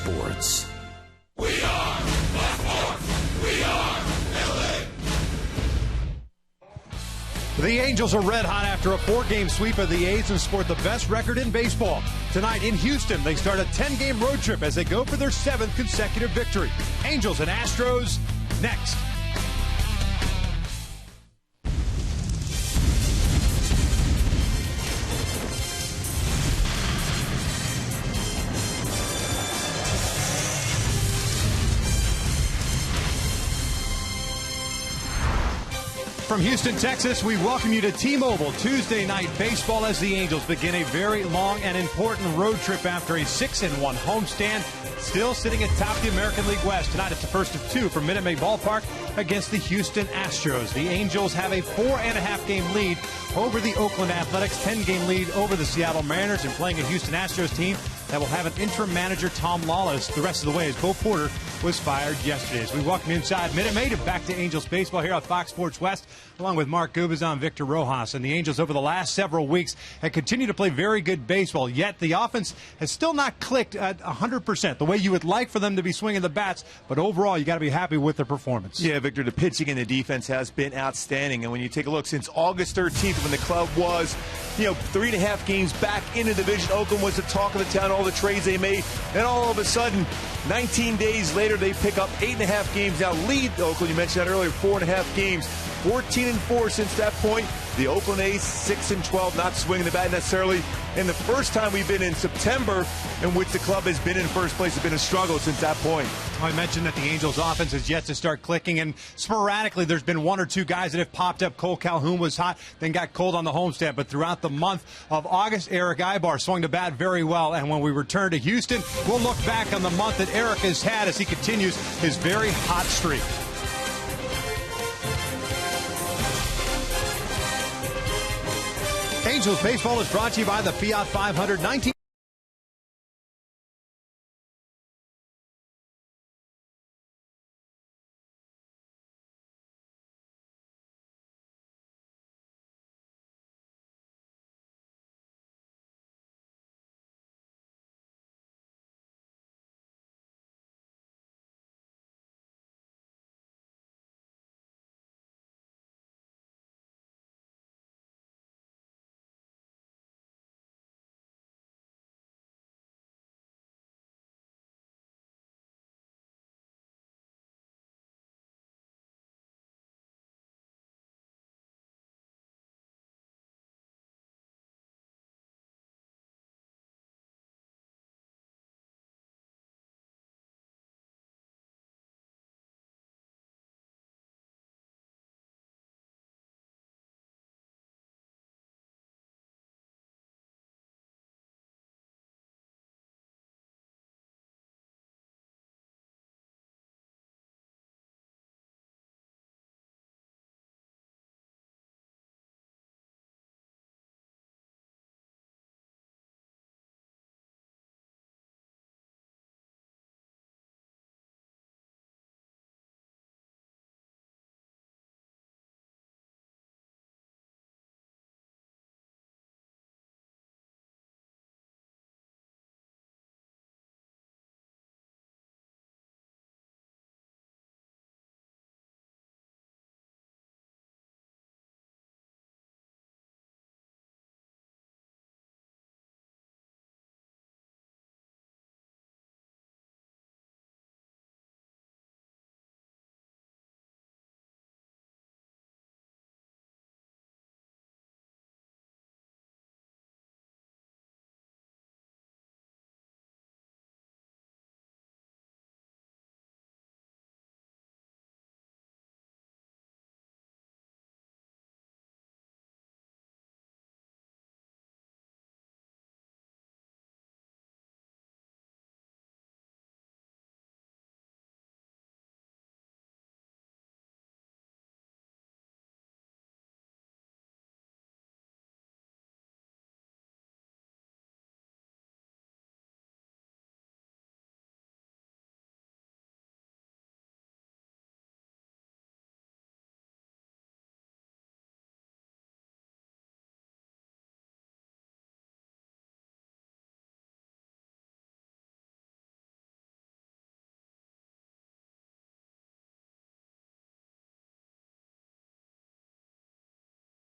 Sports. We are the sports. We are LA. The Angels are red hot after a 4-game sweep of the A's and sport the best record in baseball. Tonight in Houston, they start a 10-game road trip as they go for their 7th consecutive victory. Angels and Astros next. From Houston, Texas, we welcome you to T-Mobile Tuesday Night Baseball as the Angels begin a very long and important road trip after a 6-1 homestand. Still sitting atop the American League West. Tonight it's the first of 2 from Minute Maid Ballpark against the Houston Astros. The Angels have a 4.5-game lead over the Oakland Athletics, 10-game lead over the Seattle Mariners, and playing a Houston Astros team that will have an interim manager, Tom Lawless, the rest of the way as Bo Porter was fired yesterday. As we welcome you inside Minute Maid and back to Angels baseball here on Fox Sports West, along with Mark Gubizon, Victor Rojas. And the Angels over the last several weeks have continued to play very good baseball, yet the offense has still not clicked at 100%, the way you would like for them to be swinging the bats. But overall, you got to be happy with their performance. Yeah, Victor, the pitching and the defense has been outstanding. And when you take a look, since August 13th, when the club was, 3.5 games back in the division, Oakland was the talk of the town, all the trades they made. And all of a sudden, 19 days later, they pick up 8.5 games. Now lead Oakland, you mentioned that earlier, 4.5 games. 14-4 since that point. The Oakland A's 6-12, not swinging the bat necessarily. And the first time we've been in September in which the club has been in first place has been a struggle since that point. I mentioned that the Angels offense has yet to start clicking, and sporadically there's been 1 or 2 guys that have popped up. Cole Calhoun was hot, then got cold on the homestand. But throughout the month of August, Eric Ibar swung the bat very well. And when we return to Houston, we'll look back on the month that Eric has had as he continues his very hot streak. Angels baseball is brought to you by the Fiat 500 19.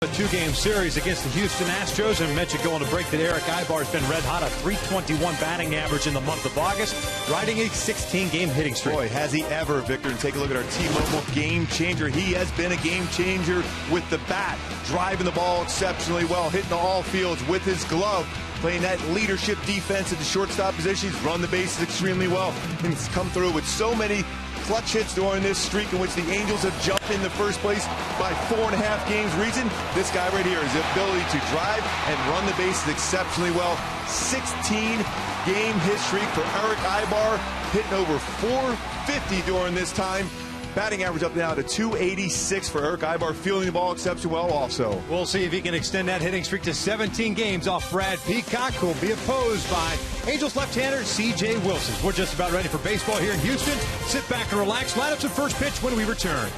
A two-game series against the Houston Astros, and mentioned going to break that Eric Ibar's been red hot, a .321 batting average in the month of August, riding a 16-game hitting streak. Boy, has he ever, Victor. And take a look at our T-Mobile game changer. He has been a game changer with the bat, driving the ball exceptionally well, hitting all fields with his glove, playing that leadership defense at the shortstop position. He's run the bases extremely well, and he's come through with so many clutch hits during this streak in which the Angels have jumped in the first place by 4.5 games. Reason, this guy right here, his ability to drive and run the bases exceptionally well. 16-game hit streak for Eric Ibar, hitting over 450 during this time. Batting average up now to .286 for Eric Ibar, fielding the ball exceptionally well also. We'll see if he can extend that hitting streak to 17 games off Brad Peacock, who will be opposed by Angels left-hander C.J. Wilson. We're just about ready for baseball here in Houston. Sit back and relax. Lineups at first pitch when we return.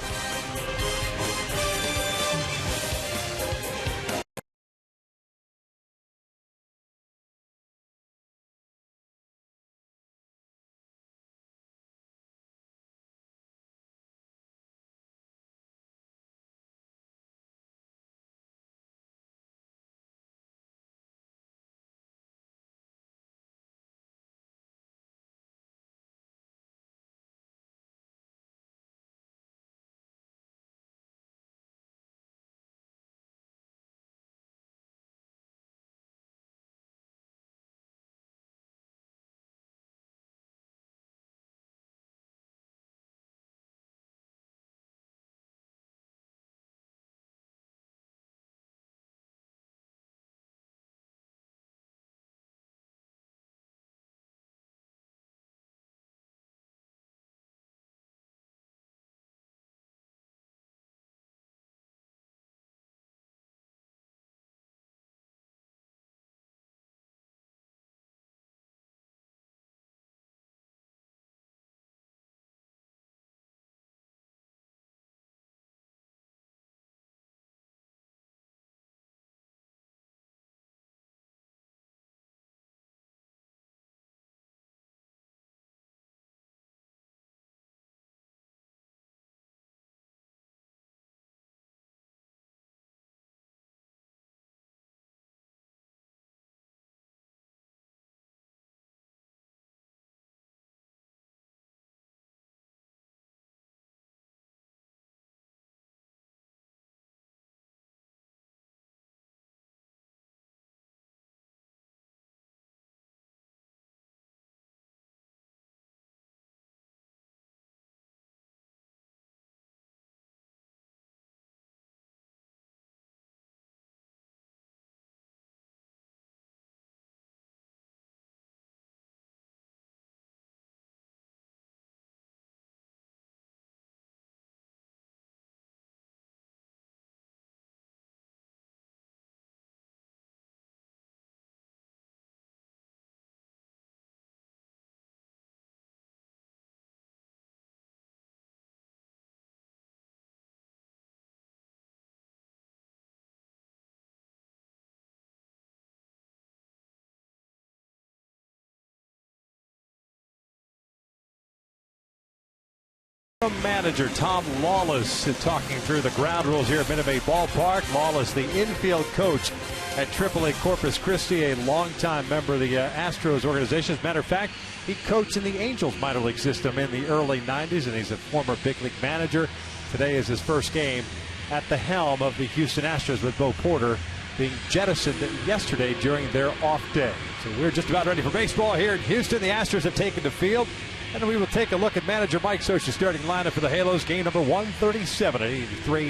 Manager Tom Lawless talking through the ground rules here at Minute Maid Ballpark. Lawless, the infield coach at AAA Corpus Christi, a longtime member of the Astros organization. As a matter of fact, he coached in the Angels minor league system in the early 90s, and he's a former big league manager. Today is his first game at the helm of the Houston Astros, with Bo Porter being jettisoned yesterday during their off day. So we're just about ready for baseball here in Houston. The Astros have taken the field, and we will take a look at manager Mike Scioscia's starting lineup for the Halos. Game number 137 at 83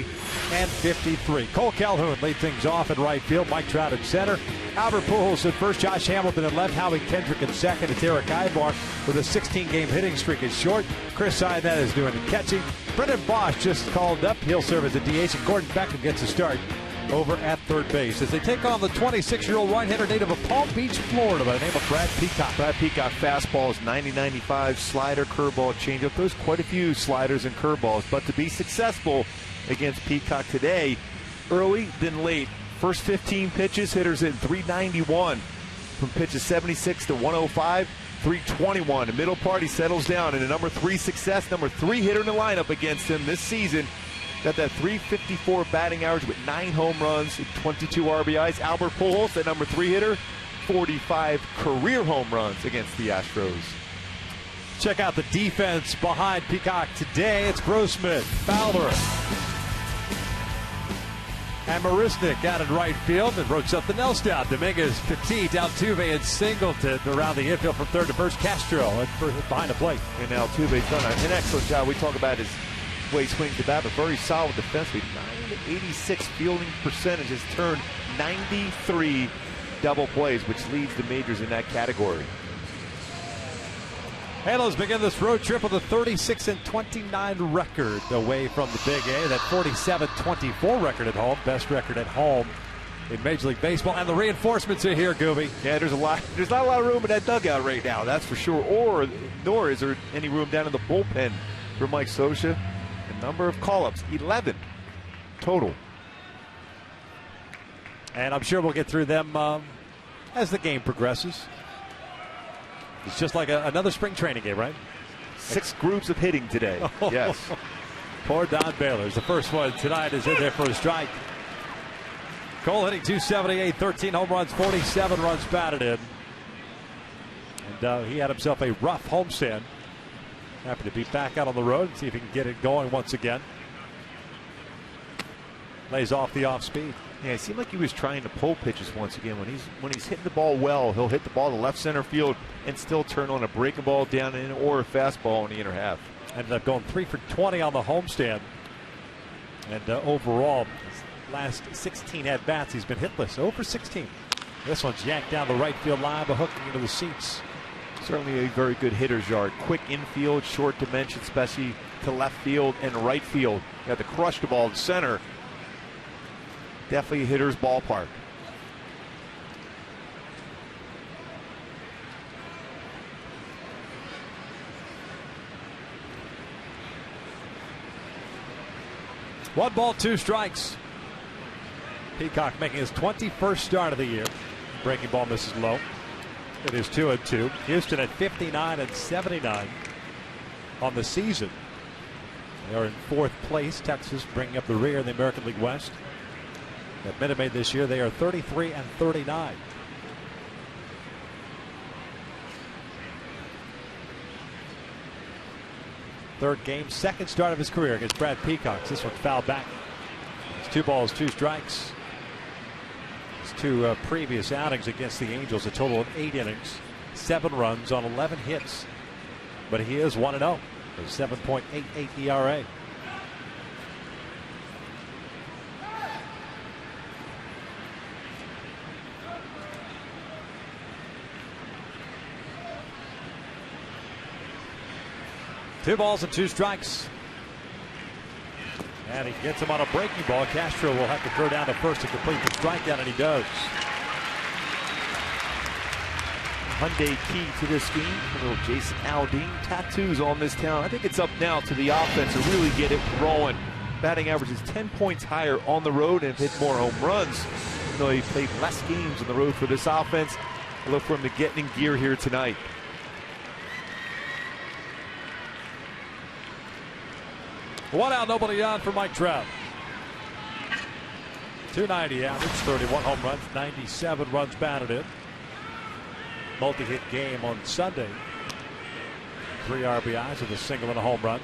and 53. Cole Calhoun lead things off at right field. Mike Trout at center. Albert Pujols at first. Josh Hamilton at left. Howie Kendrick at second. It's Eric Ibar with a 16-game hitting streak at short. Chris Seinett is doing the catching. Brendan Bosch just called up. He'll serve as a DH, and Gordon Beckham gets a start over at third base as they take on the 26-year-old right-hander native of Palm Beach, Florida, by the name of Brad Peacock. Brad Peacock fastballs, 90-95, slider, curveball, changeup. There's quite a few sliders and curveballs, but to be successful against Peacock today, early then late. First 15 pitches, hitters hitting .391. From pitches 76 to 105, .321. The middle part, he settles down, and a number 3 success, number 3 hitter in the lineup against him this season. Got that .354 batting average with 9 home runs and 22 RBIs. Albert Pujols, that number 3 hitter, 45 career home runs against the Astros. Check out the defense behind Peacock today. It's Grossman, Fowler, and Marisnik out in right field, and wrote something else down. Dominguez, Petit, Altuve, and Singleton around the infield from third to first. Castro behind the plate. And Altuve's done an excellent job. We talk about his way swinging to bat, but very solid defensively. 986 fielding percentage, has turned 93 double plays, which leads the majors in that category. Halos begin this road trip with a 36-29 record away from the Big A. That 47-24 record at home, best record at home in Major League Baseball. And the reinforcements are here, Gooby. Yeah, there's not a lot of room in that dugout right now, that's for sure. Nor is there any room down in the bullpen for Mike Scioscia. The number of call-ups, 11 total. And I'm sure we'll get through them as the game progresses. It's just like another spring training game, right? 6 groups of hitting today. Yes. Poor Don Baylor's. The first one tonight is in there for a strike. Cole hitting .278, 13 home runs, 47 runs batted in. And he had himself a rough homestand. Happy to be back out on the road and see if he can get it going once again. Lays off the off speed. Yeah, it seemed like he was trying to pull pitches once again. When he's hitting the ball well, he'll hit the ball to left center field and still turn on a breaking ball down in or a fastball in the inner half. Ended up going 3 for 20 on the homestand. And overall, his last 16 at bats, he's been hitless. 0 for 16. This one's yanked down the right field line, but hooking into the seats. Certainly a very good hitter's yard. Quick infield, short dimension, especially to left field and right field. You got to crush the ball to center. Definitely a hitter's ballpark. One ball, 2 strikes. Peacock making his 21st start of the year. Breaking ball misses low. It is 2-2. Houston at 59-79 on the season. They are in 4th place. Texas bringing up the rear in the American League West. At Minute Maid this year, they are 33-39. Third game, second start of his career against Brad Peacocks. This one fouled back. It's 2 balls, 2 strikes. His 2 previous outings against the Angels, a total of 8 innings, 7 runs on 11 hits. But he is 1-0 with 7.88 ERA. Two balls and 2 strikes. And he gets him on a breaking ball. Castro will have to throw down to first to complete the strikeout, and he does. Hyundai key to this game. A little Jason Aldean tattoos on this town. I think it's up now to the offense to really get it rolling. Batting average is 10 points higher on the road and hit more home runs. Even though he played less games on the road for this offense, I look for him to get in gear here tonight. One out, nobody on for Mike Trout. .290 average, 31 home runs, 97 runs batted in. Multi-hit game on Sunday. 3 RBIs with a single and a home run.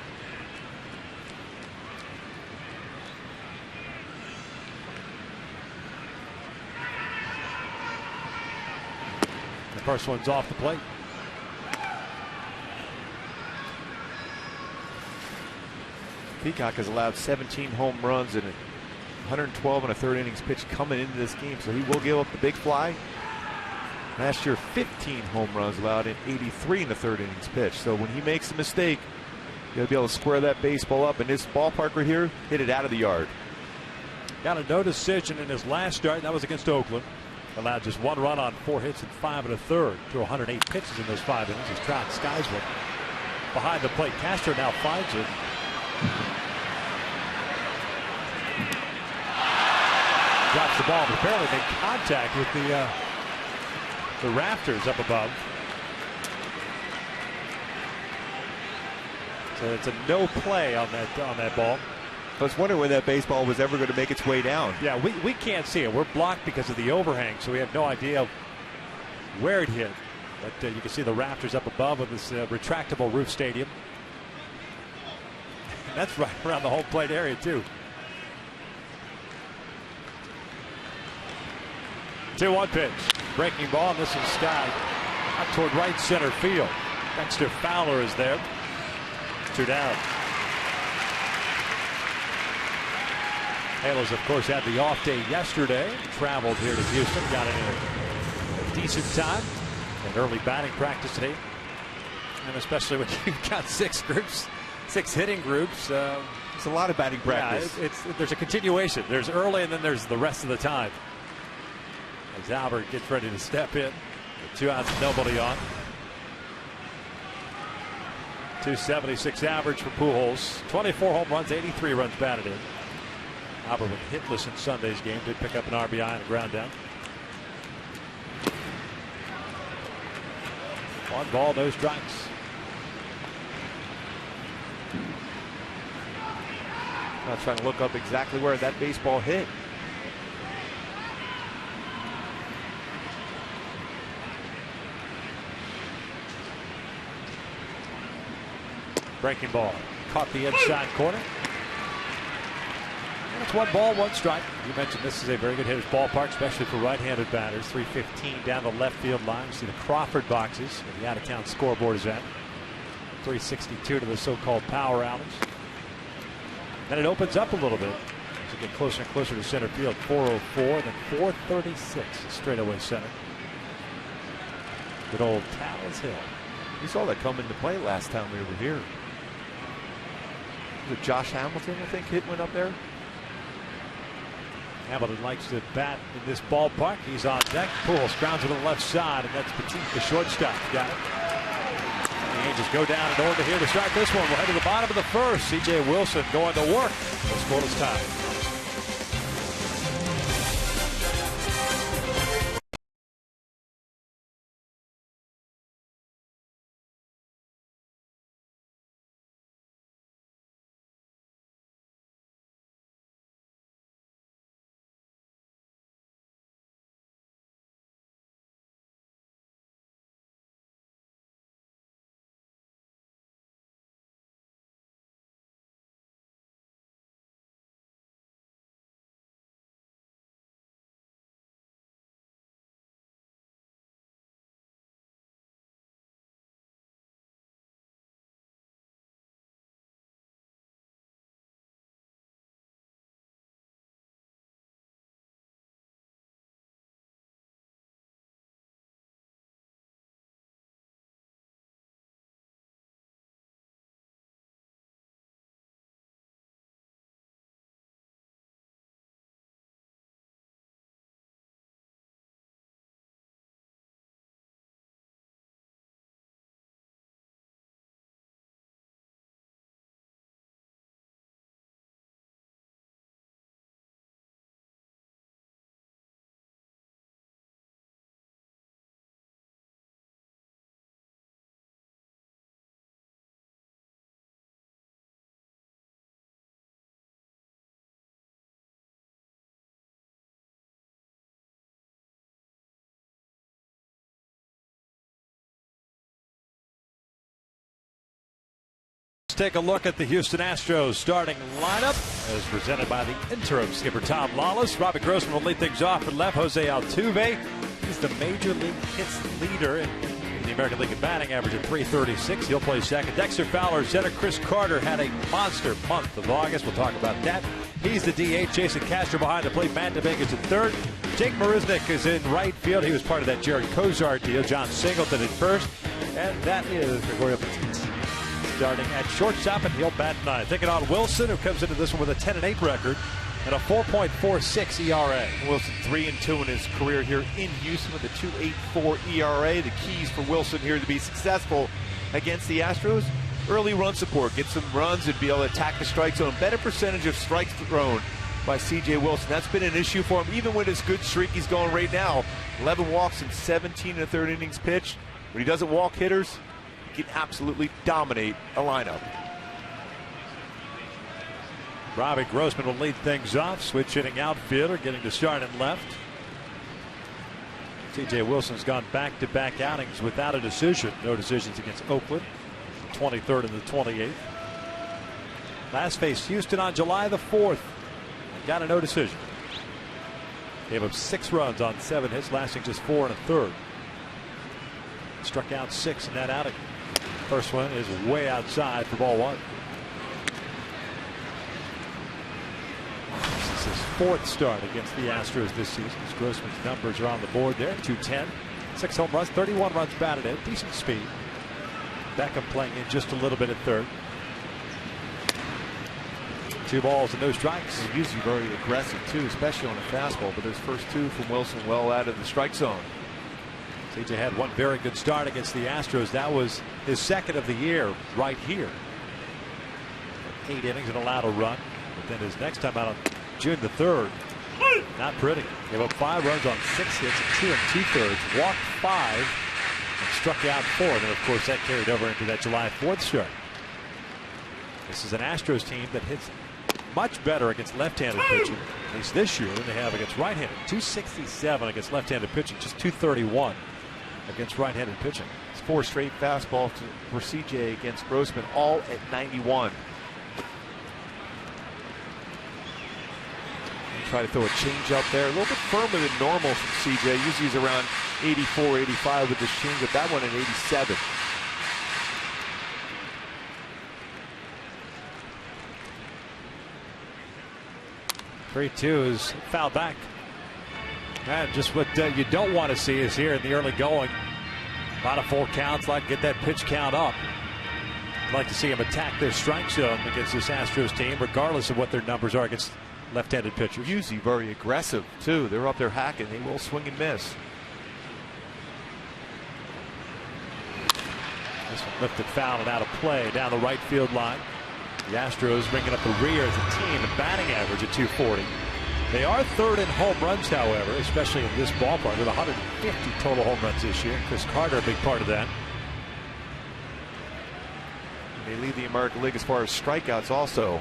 The first one's off the plate. Peacock has allowed 17 home runs and 112 and a third innings pitch coming into this game, so he will give up the big fly. Last year, 15 home runs allowed in 83 in the third innings pitch. So when he makes a mistake, he'll be able to square that baseball up. And this ballpark right here, hit it out of the yard. Got a no decision in his last start. That was against Oakland. Allowed just 1 run on 4 hits and 5 1/3 to 108 pitches in those 5 innings as Trout skies one. Behind the plate, Castro now finds it. Drops the ball, but apparently made contact with the rafters up above. So it's a no play on that ball. I was wondering when that baseball was ever going to make its way down. Yeah, we can't see it. We're blocked because of the overhang, so we have no idea where it hit. But you can see the rafters up above of this retractable roof stadium. And that's right around the home plate area, too. 2-1 pitch. Breaking ball, and this is Sky out toward right center field. Dexter Fowler is there. 2 down. Halos, of course, had the off day yesterday. Traveled here to Houston. Got in a decent time. And early batting practice today. And especially when you've got 6 groups, 6 hitting groups. It's a lot of batting practice. Yeah, there's a continuation. There's early and then there's the rest of the time. As Albert gets ready to step in. 2 outs, nobody on. 276 average for PUJOLS. 24 home runs, 83 runs batted in. Albert went hitless in Sunday's game. Did pick up an RBI and a ground down. 1 ball, no strikes. I'm trying to look up exactly where that baseball hit. Breaking ball. Caught the inside corner. And it's 1 ball, 1 strike. You mentioned this is a very good hitter's ballpark, especially for right-handed batters. 315 down the left field line. You see the Crawford boxes where the out-of-town scoreboard is at. 362 to the so-called power alleys. Then it opens up a little bit as you get closer and closer to center field. 404, then 436 straightaway center. Good old Tal's Hill. We saw that come into play last time we were here. Was it Josh Hamilton, I think, hit one up there? Hamilton likes to bat in this ballpark. He's on deck. PUJOLS grounds it to the left side, and that's Petit, the shortstop. Got it. The Angels go down in order here to start this one. We'll head to the bottom of the first. C.J. Wilson going to work. The scoreless tie. Take a look at the Houston Astros starting lineup as presented by the interim skipper Tom Lawless. Robbie Grossman will lead things off at left. Jose Altuve, he's the major league hits leader in the American League in batting, average at 336. He'll play second. Dexter Fowler center. Chris Carter had a monster month of August. We'll talk about that. He's the DH. Jason Castro behind the plate. Matt Dominguez at third. Jake Marisnick is in right field. He was part of that Jared Kozar deal. John Singleton at first. And that is Gregorio Petit starting at shortstop, and he'll bat 9. Taking on Wilson, who comes into this one with a 10-8 record and a 4.46 ERA. Wilson 3-2 in his career here in Houston with a 2.84 ERA. The keys for Wilson here to be successful against the Astros: early run support, get some runs and be able to attack the strike zone. Better percentage of strikes thrown by C.J. Wilson. That's been an issue for him, even with his good streak he's going right now. 11 walks in 17 1/3 innings pitched. When he doesn't walk hitters, he can absolutely dominate a lineup. Robbie Grossman will lead things off. Switch hitting outfielder, getting to start in left. TJ Wilson's gone back-to-back outings without a decision. No decisions against Oakland, the 23rd and the 28th. Last faced Houston on July the 4th. Got a no decision. Gave up 6 runs on 7 hits, lasting just 4 1/3. Struck out 6 in that outing. First one is way outside for ball 1. This is his 4th start against the Astros this season. Grossman's numbers are on the board there. 210, 6 home runs, 31 runs batted in, decent speed. Beckham playing in just a little bit at third. 2 balls and no strikes. He's usually very aggressive too, especially on the fastball, but those first 2 from Wilson well out of the strike zone. TJ had one very good start against the Astros. That was his 2nd of the year right here. 8 innings and allowed a run. But then his next time out on June the 3rd, not pretty. Gave up 5 runs on 6 hits, 2 2/3, walked 5, and struck out 4. And then of course that carried over into that July 4th start. This is an Astros team that hits much better against left-handed pitching, at least this year, than they have against right-handed. 267 against left-handed pitching, just 231 against right-handed pitching. It's 4 straight fastballs for CJ against Grossman, all at 91. Try to throw a change up there, a little bit firmer than normal from CJ. Usually he's around 84, 85 with this change, but that one at 87. Three-2 is foul back. And just what you don't want to see is here in the early going. A lot of full counts, like get that pitch count up. I'd like to see him attack their strike zone against this Astros team, regardless of what their numbers are against left-handed pitchers. Usually very aggressive too. They're up there hacking. They will swing and miss. This one lifted foul and out of play down the right field line. The Astros bringing up the rear as a team and batting average at 240. They are 3rd in home runs, however, especially in this ballpark, with 150 total home runs this year. Chris Carter, a big part of that. They lead the American League as far as strikeouts also.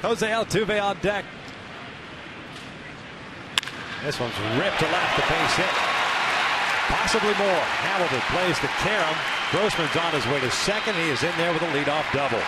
Jose Altuve on deck. This one's ripped to left, the base hit. Possibly more. Hamilton plays to Karam. Grossman's on his way to second. He is in there with a leadoff double.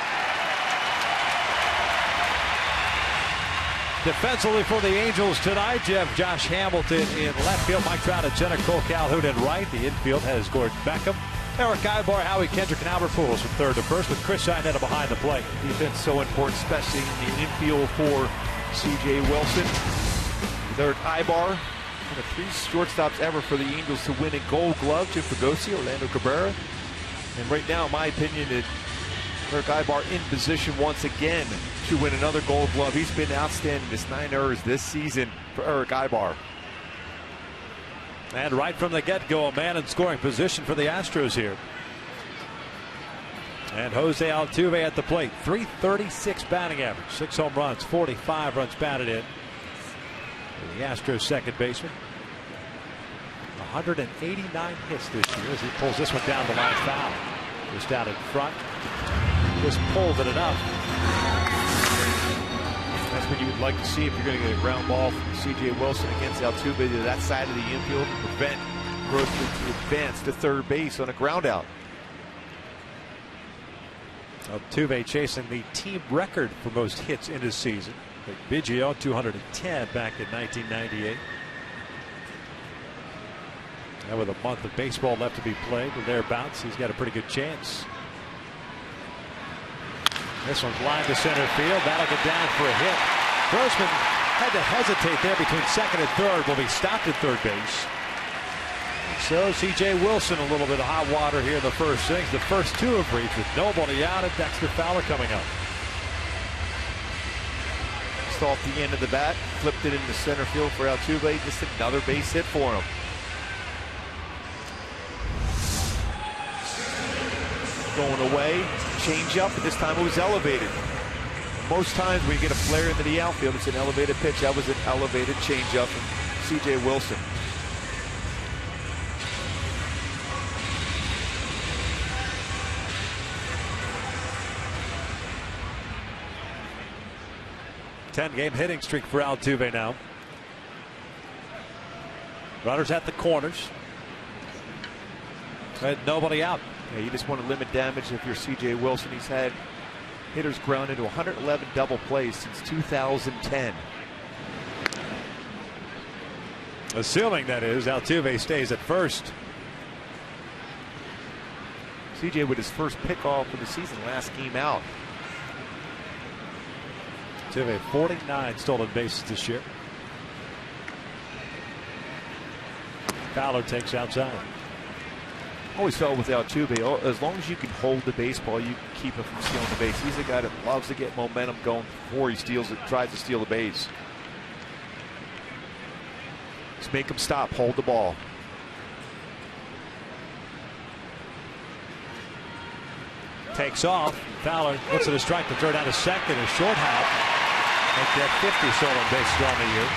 Defensively for the Angels tonight, Josh Hamilton in left field, Mike Trout at center, Cole Calhoun in right. The infield has Gordon Beckham, Eric Ibar, Howie Kendrick, and Albert Pujols from 3rd to 1st, with Chris Iannetta behind the plate. Defense so important, especially in the infield for CJ Wilson. With Eric Ibar, one of 3 shortstops ever for the Angels to win a Gold Glove. Jim Fregosi, Orlando Cabrera, and right now, in my opinion, Eric Ibar in position once again to win another Gold Glove. He's been outstanding. Just 9 errors this season for Eric Ibar. And right from the get-go, a man in scoring position for the Astros here. And Jose Altuve at the plate. 336 batting average, 6 home runs, 45 runs batted in. The Astros second baseman. 189 hits this year as he pulls this one down the line foul. Just out in front. Just pulled it enough. That's what you would like to see if you're going to get a ground ball from C.J. Wilson against Altuve to that side of the infield to prevent Grossman to advance to third base on a ground out. Altuve chasing the team record for most hits in his season. Biggio 210 back in 1998. And with a month of baseball left to be played, or thereabouts, he's got a pretty good chance. This one's lined to center field. That'll get down for a hit. Grossman had to hesitate there between second and third. Will be stopped at third base. So C.J. Wilson a little bit of hot water here in the first innings. The first 2 have reached with nobody out, and Dexter Fowler coming up. Just off the end of the bat, flipped it into center field for Altuve. Just another base hit for him. going away. Change up, and this time it was elevated. Most times when you get a flare into the outfield, it's an elevated pitch. That was an elevated change up from C.J. Wilson. Ten-game hitting streak for Altuve now. Runners at the corners. Had nobody out. Yeah, you just want to limit damage if you're C.J. Wilson. He's had hitters ground into 111 double plays since 2010. Assuming, that is, Altuve stays at first. C.J. with his first pickoff of the season last game out. Altuve 49 stolen bases this year. Fowler takes outside. Always felt with Altuve, as long as you can hold the baseball, you can keep him from stealing the base. He's a guy that loves to get momentum going before he steals it, tries to steal the base. Just make him stop, hold the ball. Takes off. Fowler looks at a strike to throw down to second. A short hop. Make that 50 stolen bases on the year.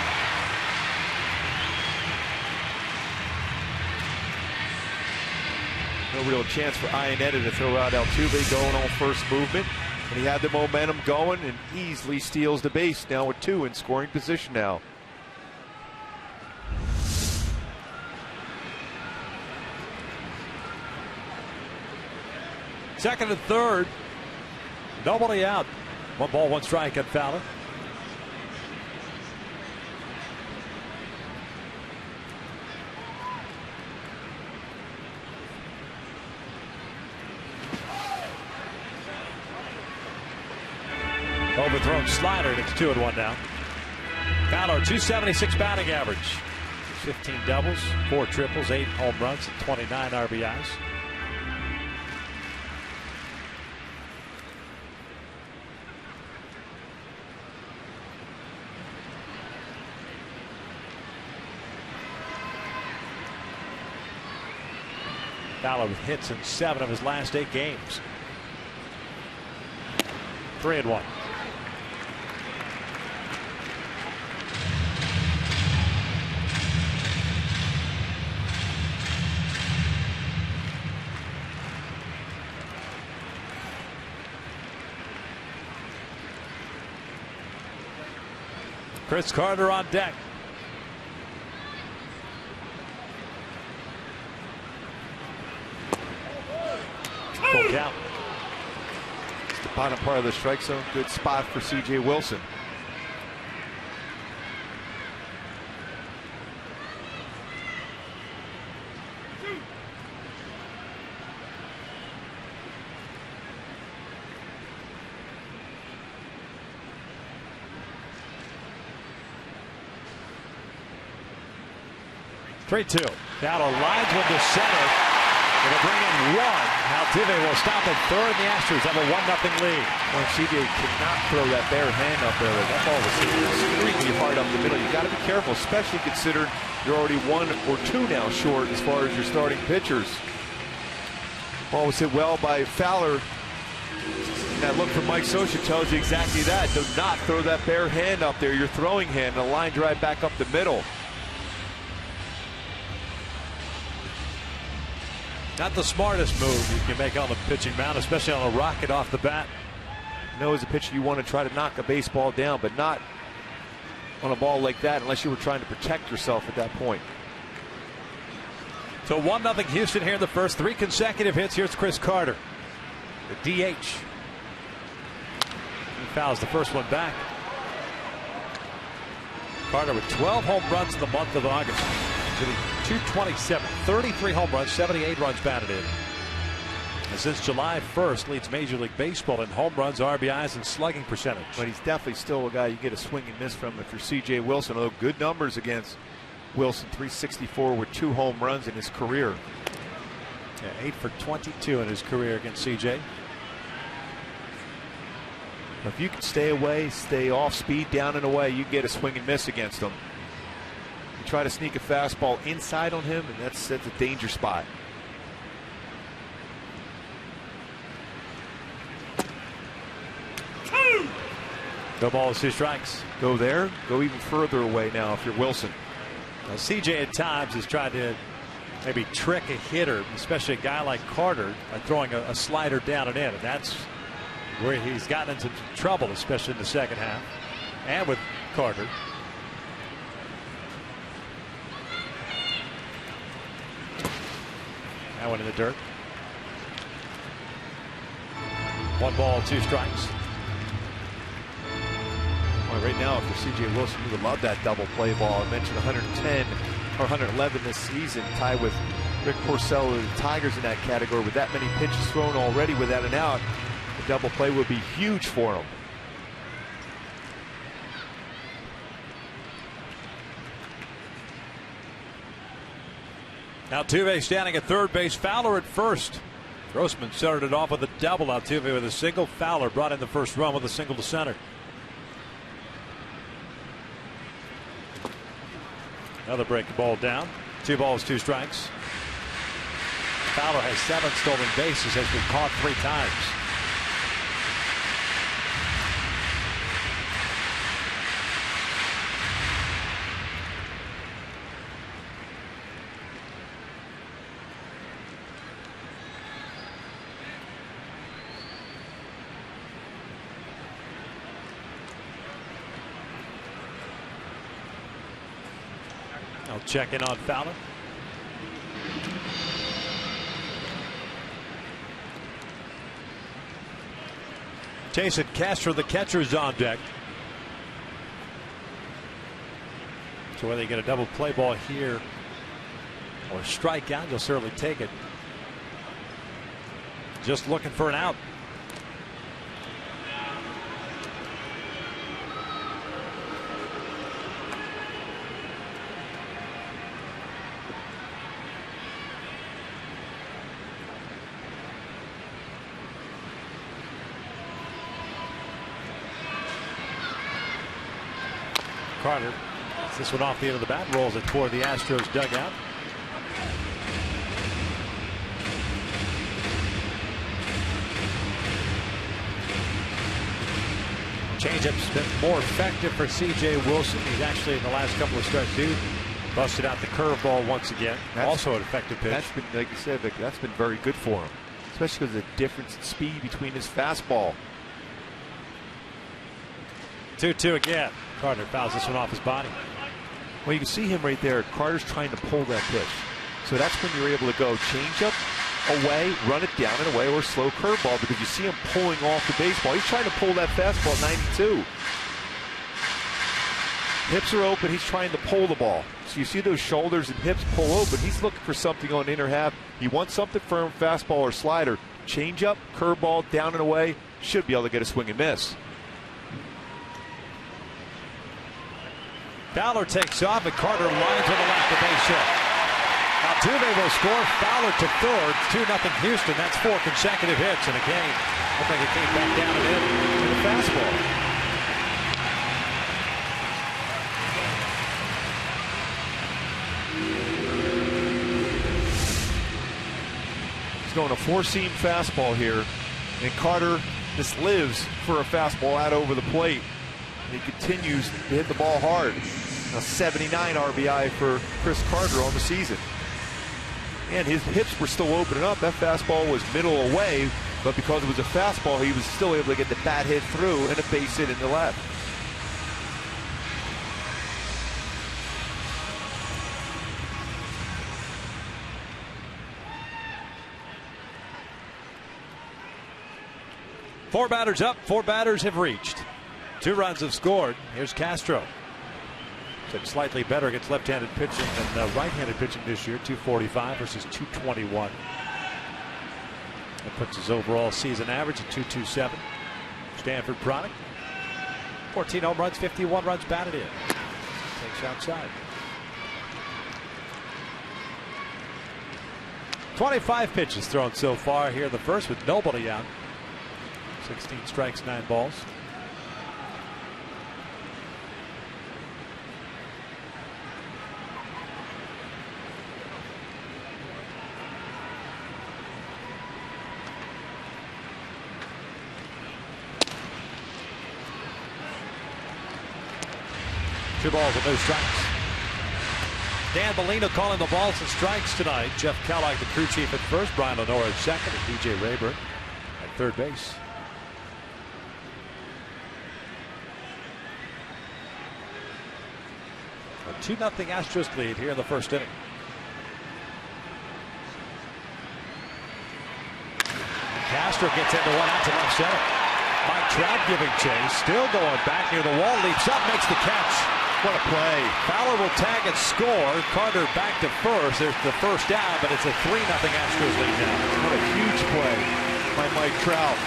No real chance for Iannetta to throw out Altuve going on first movement. And he had the momentum going and easily steals the base now with two in scoring position now. Second and third. Nobody out. 1 ball, 1 strike at Fowler. Overthrown slider, and it's 2-1 now. Fowler, 276 batting average. 15 doubles, 4 triples, 8 home runs, and 29 RBIs. Fowler with hits in 7 of his last 8 games. 3-1. Chris Carter on deck. Full count. It's the bottom part of the strike zone. Good spot for C.J. Wilson. Three-2. Fowler lines one to center. It'll bring in 1. Altuve will stop at third. The Astros have a 1-0 lead. Well, C.J. cannot throw that bare hand up there. That ball was screaming you hard up the middle. You got to be careful, especially considering you're already 1 or 2 now short as far as your starting pitchers. Ball was hit well by Fowler. That look from Mike Scioscia tells you exactly that. Do not throw that bare hand up there, your throwing hand, and a line drive back up the middle. Not the smartest move you can make on the pitching mound, especially on a rocket off the bat. You know, as a pitcher, you want to try to knock a baseball down, but not on a ball like that unless you were trying to protect yourself at that point. So 1-0 Houston here in the first. 3 consecutive hits. Here's Chris Carter, the DH. He fouls the first one back. Carter with 12 home runs in the month of August. To the 227, 33 home runs, 78 runs batted in. And since July 1st, leads Major League Baseball in home runs, RBIs, and slugging percentage. But he's definitely still a guy you get a swing and miss from if you're C.J. Wilson. Although good numbers against Wilson, 364 with 2 home runs in his career. Yeah, 8 for 22 in his career against C.J. If you can stay away, stay off speed, down and away, you get a swing and miss against him. You try to sneak a fastball inside on him, and that's a danger spot. No balls, 2 strikes. Go there, go even further away now if you're Wilson. Now, CJ at times has tried to maybe trick a hitter, especially a guy like Carter, by throwing a slider down and in. And that's where he's gotten into trouble, especially in the second half. And with Carter. That one in the dirt. 1 ball, 2 strikes. Well, right now, if you're C.J. Wilson, you would love that double play ball. I mentioned 110 or 111 this season, tied with Rick Porcello of the Tigers in that category. With that many pitches thrown already without an out, the double play would be huge for him. Altuve standing at third base, Fowler at first. Grossman started it off with a double. Altuve with a single. Fowler brought in the first run with a single to center. Another breaking ball down. 2 balls, 2 strikes. Fowler has 7 stolen bases, has been caught 3 times. I'll check in on Fowler. Jason Castro, the catcher, is on deck. So whether you get a double play ball here or strike out, you'll certainly take it. Just looking for an out. Carter gets this one off the end of the bat, rolls it toward the Astros dugout. Changeup's been more effective for C.J. Wilson. He's actually, in the last couple of starts, busted out the curveball once again. Also an effective pitch. That's been, like you said, Vic, that's been very good for him, especially because of the difference in speed between his fastball. 2-2 again. Carter fouls this one off his body. Well, you can see him right there. Carter's trying to pull that pitch. So that's when you're able to go change up, away, run it down and away, or slow curveball, because you see him pulling off the baseball. He's trying to pull that fastball at 92. Hips are open. He's trying to pull the ball. So you see those shoulders and hips pull open. He's looking for something on the inner half. He wants something firm, fastball or slider. Change up, curveball, down and away. Should be able to get a swing and miss. Fowler takes off, and Carter lines on the left, the base hit. Altuve will score. Fowler to third. 2-0 Houston. That's 4 consecutive hits in a game. I think it came back down and in the fastball. He's going a 4-seam fastball here, and Carter just lives for a fastball out over the plate. He continues to hit the ball hard. Now 79 RBI for Chris Carter on the season. And his hips were still opening up. That fastball was middle away, but because it was a fastball, he was still able to get the bat hit through and a base hit in the left. Four batters up, 4 batters have reached. 2 runs have scored. Here's Castro. Been slightly better against left-handed pitching than right-handed pitching this year. 245 versus 221. That puts his overall season average at 227. Stanford product. 14 home runs, 51 runs batted in. Takes outside. 25 pitches thrown so far here in the first with nobody out. 16 strikes, 9 balls. 2 balls and no strikes. Dan Bellino calling the balls and strikes tonight. Jeff Kellogg, the crew chief, at first. Brian Lenore at second. And DJ Rayburn at third base. A 2-0 Astros lead here in the first inning. Castro gets into one out to left center. Mike Trout giving chase. Still going back near the wall. Leaps up, makes the catch. What a play. Fowler will tag and score. Carter back to first. There's the first down, but it's a 3-0 Astros lead now. What a huge play by Mike Trout.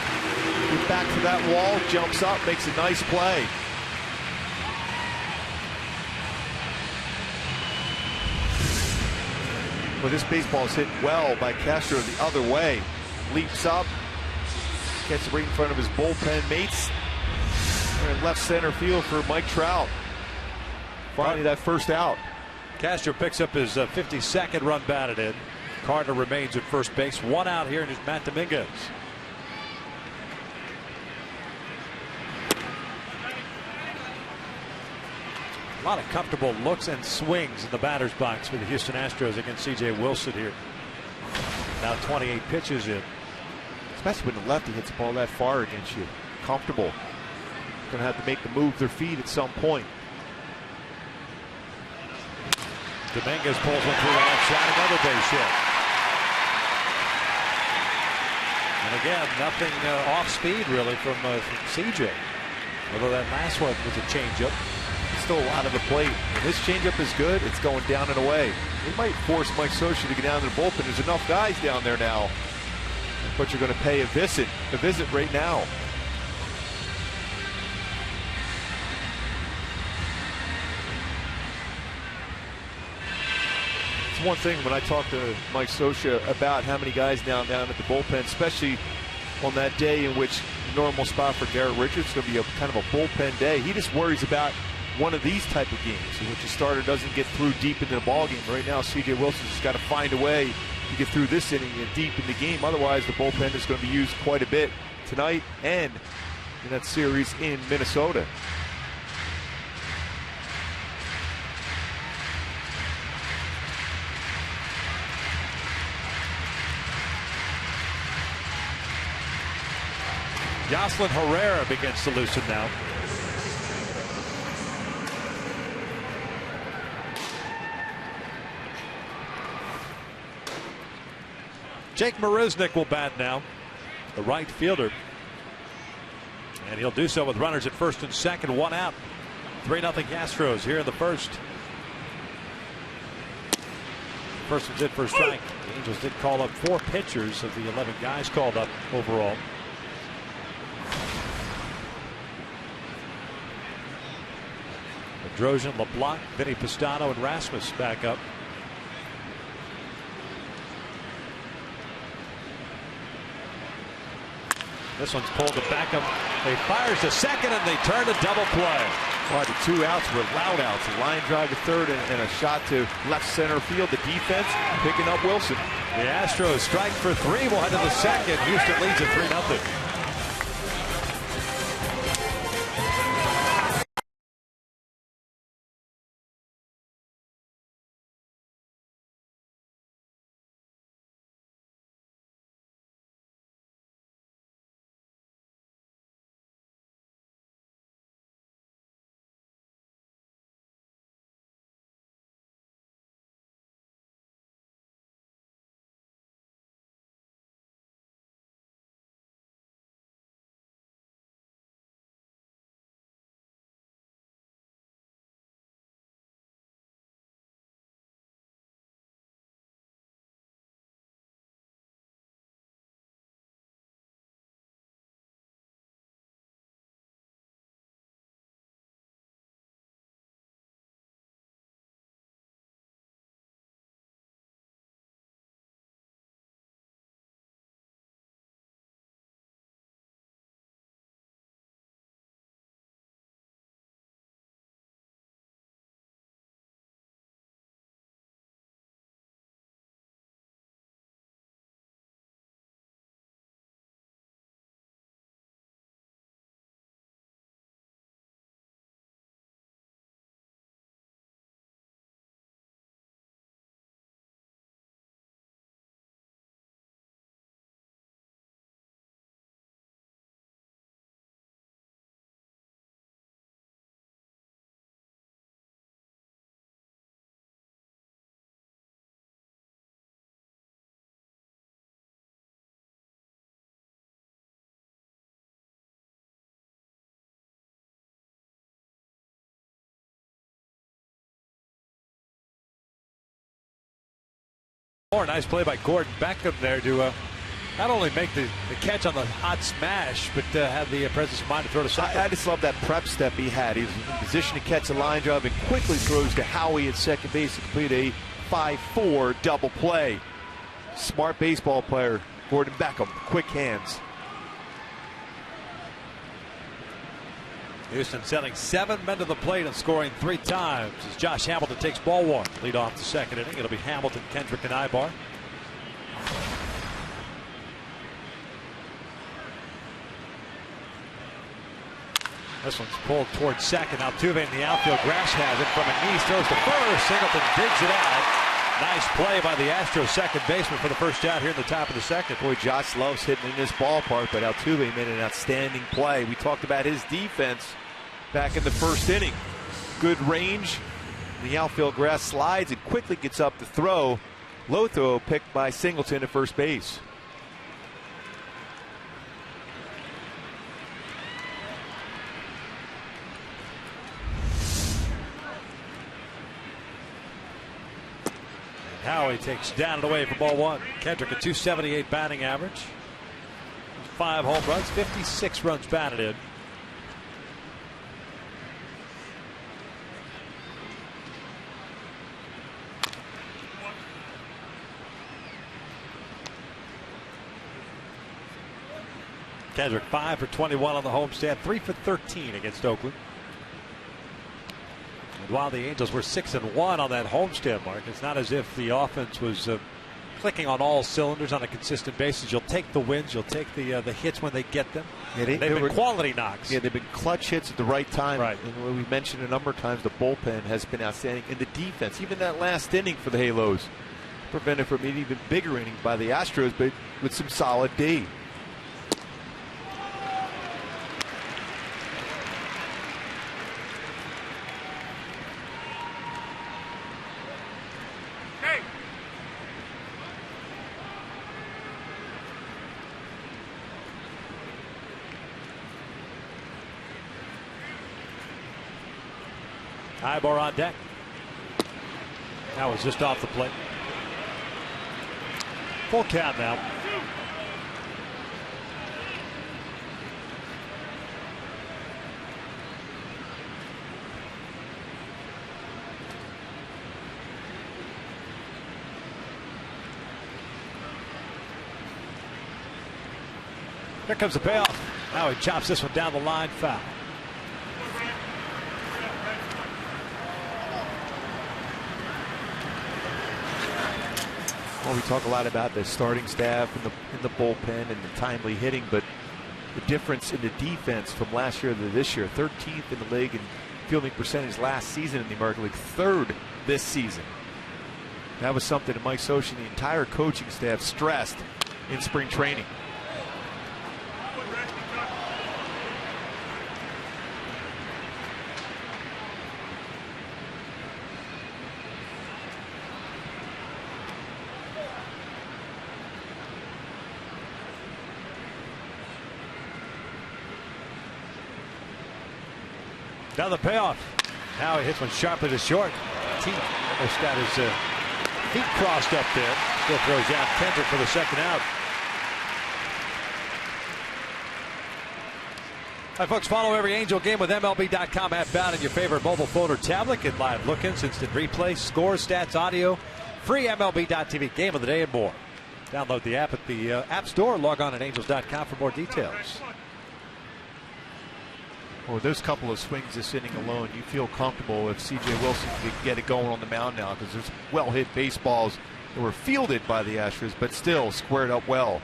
Get back to that wall, jumps up, makes a nice play. Well, this baseball is hit well by Castro the other way. Leaps up, gets right in front of his bullpen mates. They're in left center field for Mike Trout. Finally, that first out. Castro picks up his 52nd run batted in. Carter remains at first base. 1 out here, and it's Matt Dominguez. A lot of comfortable looks and swings in the batter's box for the Houston Astros against C.J. Wilson here. Now 28 pitches in. Especially when the lefty hits the ball that far against you. Comfortable. Going to have to make them move their feet at some point. Dominguez pulls one through the left side, another base hit. And again, nothing off speed really from CJ. Although that last one was a changeup. Still a lot of the plate. When this changeup is good, it's going down and away. It might force Mike Scioscia to get down to the bullpen. There's enough guys down there now. But you're going to pay a visit right now. It's one thing when I talk to Mike Scioscia about how many guys down at the bullpen, especially on that day in which the normal spot for Garrett Richards is going to be a kind of a bullpen day. He just worries about one of these type of games in which a starter doesn't get through deep into the ball game. Right now, C.J. Wilson's just got to find a way to get through this inning and deep in the game. Otherwise, the bullpen is going to be used quite a bit tonight and in that series in Minnesota. Yoselin Herrera begins to loosen now. Jake Marisnick will bat now, the right fielder. And he'll do so with runners at first and second, 1 out. 3-0 Astros here in the first. First one's in for a strike. The Angels did call up 4 pitchers of the 11 guys called up overall. Bedrosian, LeBlanc, Vinny Pistano, and Rasmus back up. This one's pulled to back up. They fires to second and they turn to double play. Well, the 2 outs were loud outs. A line drive to third and a shot to left center field. The defense picking up Wilson. The Astros strike for 3. We'll head to the second. Houston leads at 3-0. Nice play by Gordon Beckham there to not only make the catch on the hot smash, but have the presence of mind to throw to second. I just love that prep step he had. He was in position to catch a line drive and quickly throws to Howie at second base to complete a 5-4 double play. Smart baseball player, Gordon Beckham. Quick hands. Houston sending 7 men to the plate and scoring 3 times as Josh Hamilton takes ball 1. Lead off the second inning. It'll be Hamilton, Kendrick, and Ibar. This one's pulled towards second. Altuve in the outfield. Grass has it from a knee. Throws to first. Singleton digs it out. Nice play by the Astros second baseman for the first out here in the top of the second. Boy, Josh loves hitting in this ballpark, but Altuve made an outstanding play. We talked about his defense back in the first inning. Good range. The outfield grass slides and quickly gets up to throw. Low throw picked by Singleton at first base. Howie takes down and away for ball 1. Kendrick a .278 batting average. 5 home runs, 56 runs batted in. Kendrick 5 for 21 on the homestand, 3 for 13 against Oakland. And while the Angels were 6-1 on that homestand, Mark, it's not as if the offense was clicking on all cylinders on a consistent basis. You'll take the wins, you'll take the hits when they get them. Yeah, they've been quality knocks. Yeah, they've been clutch hits at the right time. Right. And we mentioned a number of times, the bullpen has been outstanding. And the defense, even that last inning for the Halos, prevented from an even bigger inning by the Astros, but with some solid D. Ibar on deck. That was just off the plate. Full count now. Here comes the payoff. Now he chops this one down the line, foul. Well, we talk a lot about the starting staff and the bullpen and the timely hitting, but the difference in the defense from last year to this year, 13th in the league in fielding percentage last season in the American League, 3rd this season. That was something that Mike Socha and the entire coaching staff stressed in spring training. Now the payoff. Now he hits one sharply to short. T almost got his feet crossed up there. Still throws out Kendrick for the second out. Hi, folks. Follow every Angel game with MLB.com app bound in your favorite mobile phone or tablet. Get live look-ins, instant replay, scores, stats, audio, free MLB.tv game of the day and more. Download the app at the App Store. Log on at Angels.com for more details. Well, those couple of swings this inning alone, you feel comfortable if C.J. Wilson can get it going on the mound now, because there's well-hit baseballs that were fielded by the Astros, but still squared up well.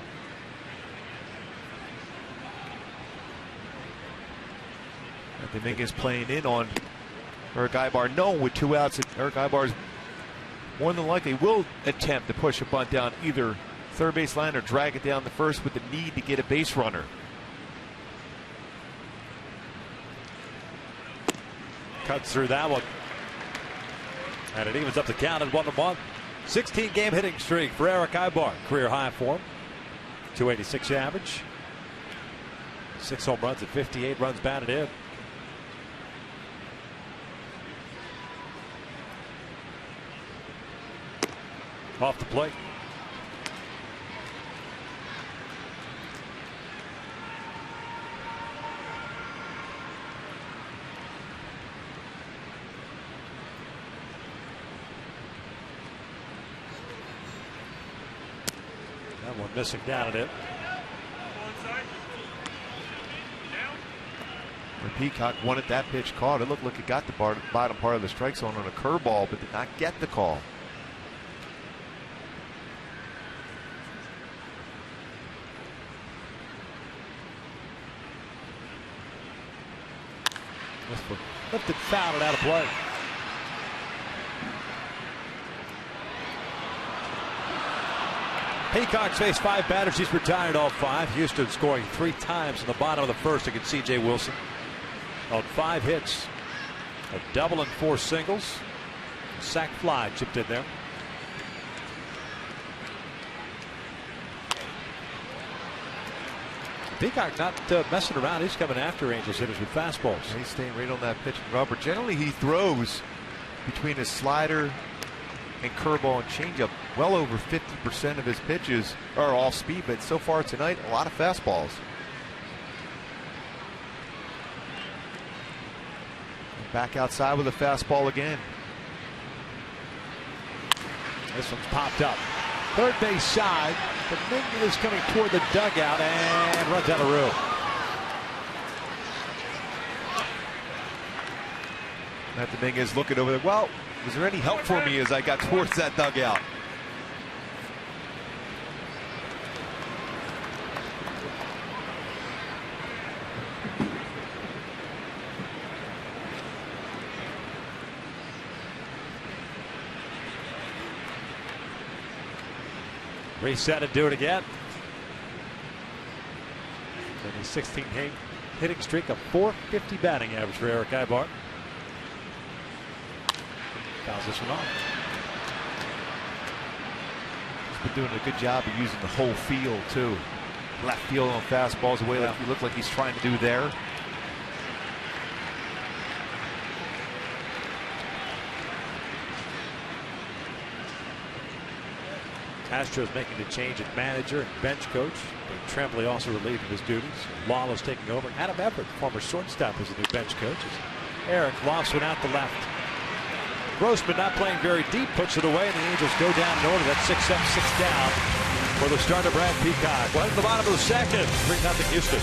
Dominguez playing in on Eric Ibar, known with 2 outs. Eric Ibar is more than likely will attempt to push a bunt down either third base line or drag it down the first with the need to get a base runner. Cuts through that one. And it evens up the count at 1-1. 16-game hitting streak for Eric Ibar. Career high for him. .286 average. 6 home runs and 58 runs batted in. Off the plate. Someone missing down at it. When Peacock wanted that pitch called, it looked like it got the bottom part of the strike zone on a curveball, but did not get the call. Lifted, fouled, and out of play. Peacock's faced 5 batters. He's retired all 5. Houston scoring 3 times in the bottom of the first against C.J. Wilson. On 5 hits, a double and 4 singles. Sac fly chipped in there. Peacock not messing around. He's coming after Angels hitters with fastballs. Yeah, he's staying right on that pitch and rubber. Generally, he throws between his slider and curveball and changeup. Well over 50% of his pitches are off speed, but so far tonight, a lot of fastballs. Back outside with a fastball again. This one's popped up. Third base side. Dominguez is coming toward the dugout and runs out of room. Matt Dominguez looking over there. Well, was there any help for me as I got towards that dugout? Reset and do it again. And a 16-game hitting streak, a .450 batting average for Eric Ibar. Fouls this one off. He's been doing a good job of using the whole field too. Left field on fastballs away like he looked like he's trying to do there. Astros making the change at manager and bench coach. Tremblay also relieved of his duties. Lawless taking over. Adam Everett, former shortstop, is the new bench coach. Eric lofts one out the left. Grossman not playing very deep, puts it away, and the Angels go down in order. That's 6 up, 6 down for the starter, Brad Peacock. Well, at the bottom of the second, 3-0 Houston.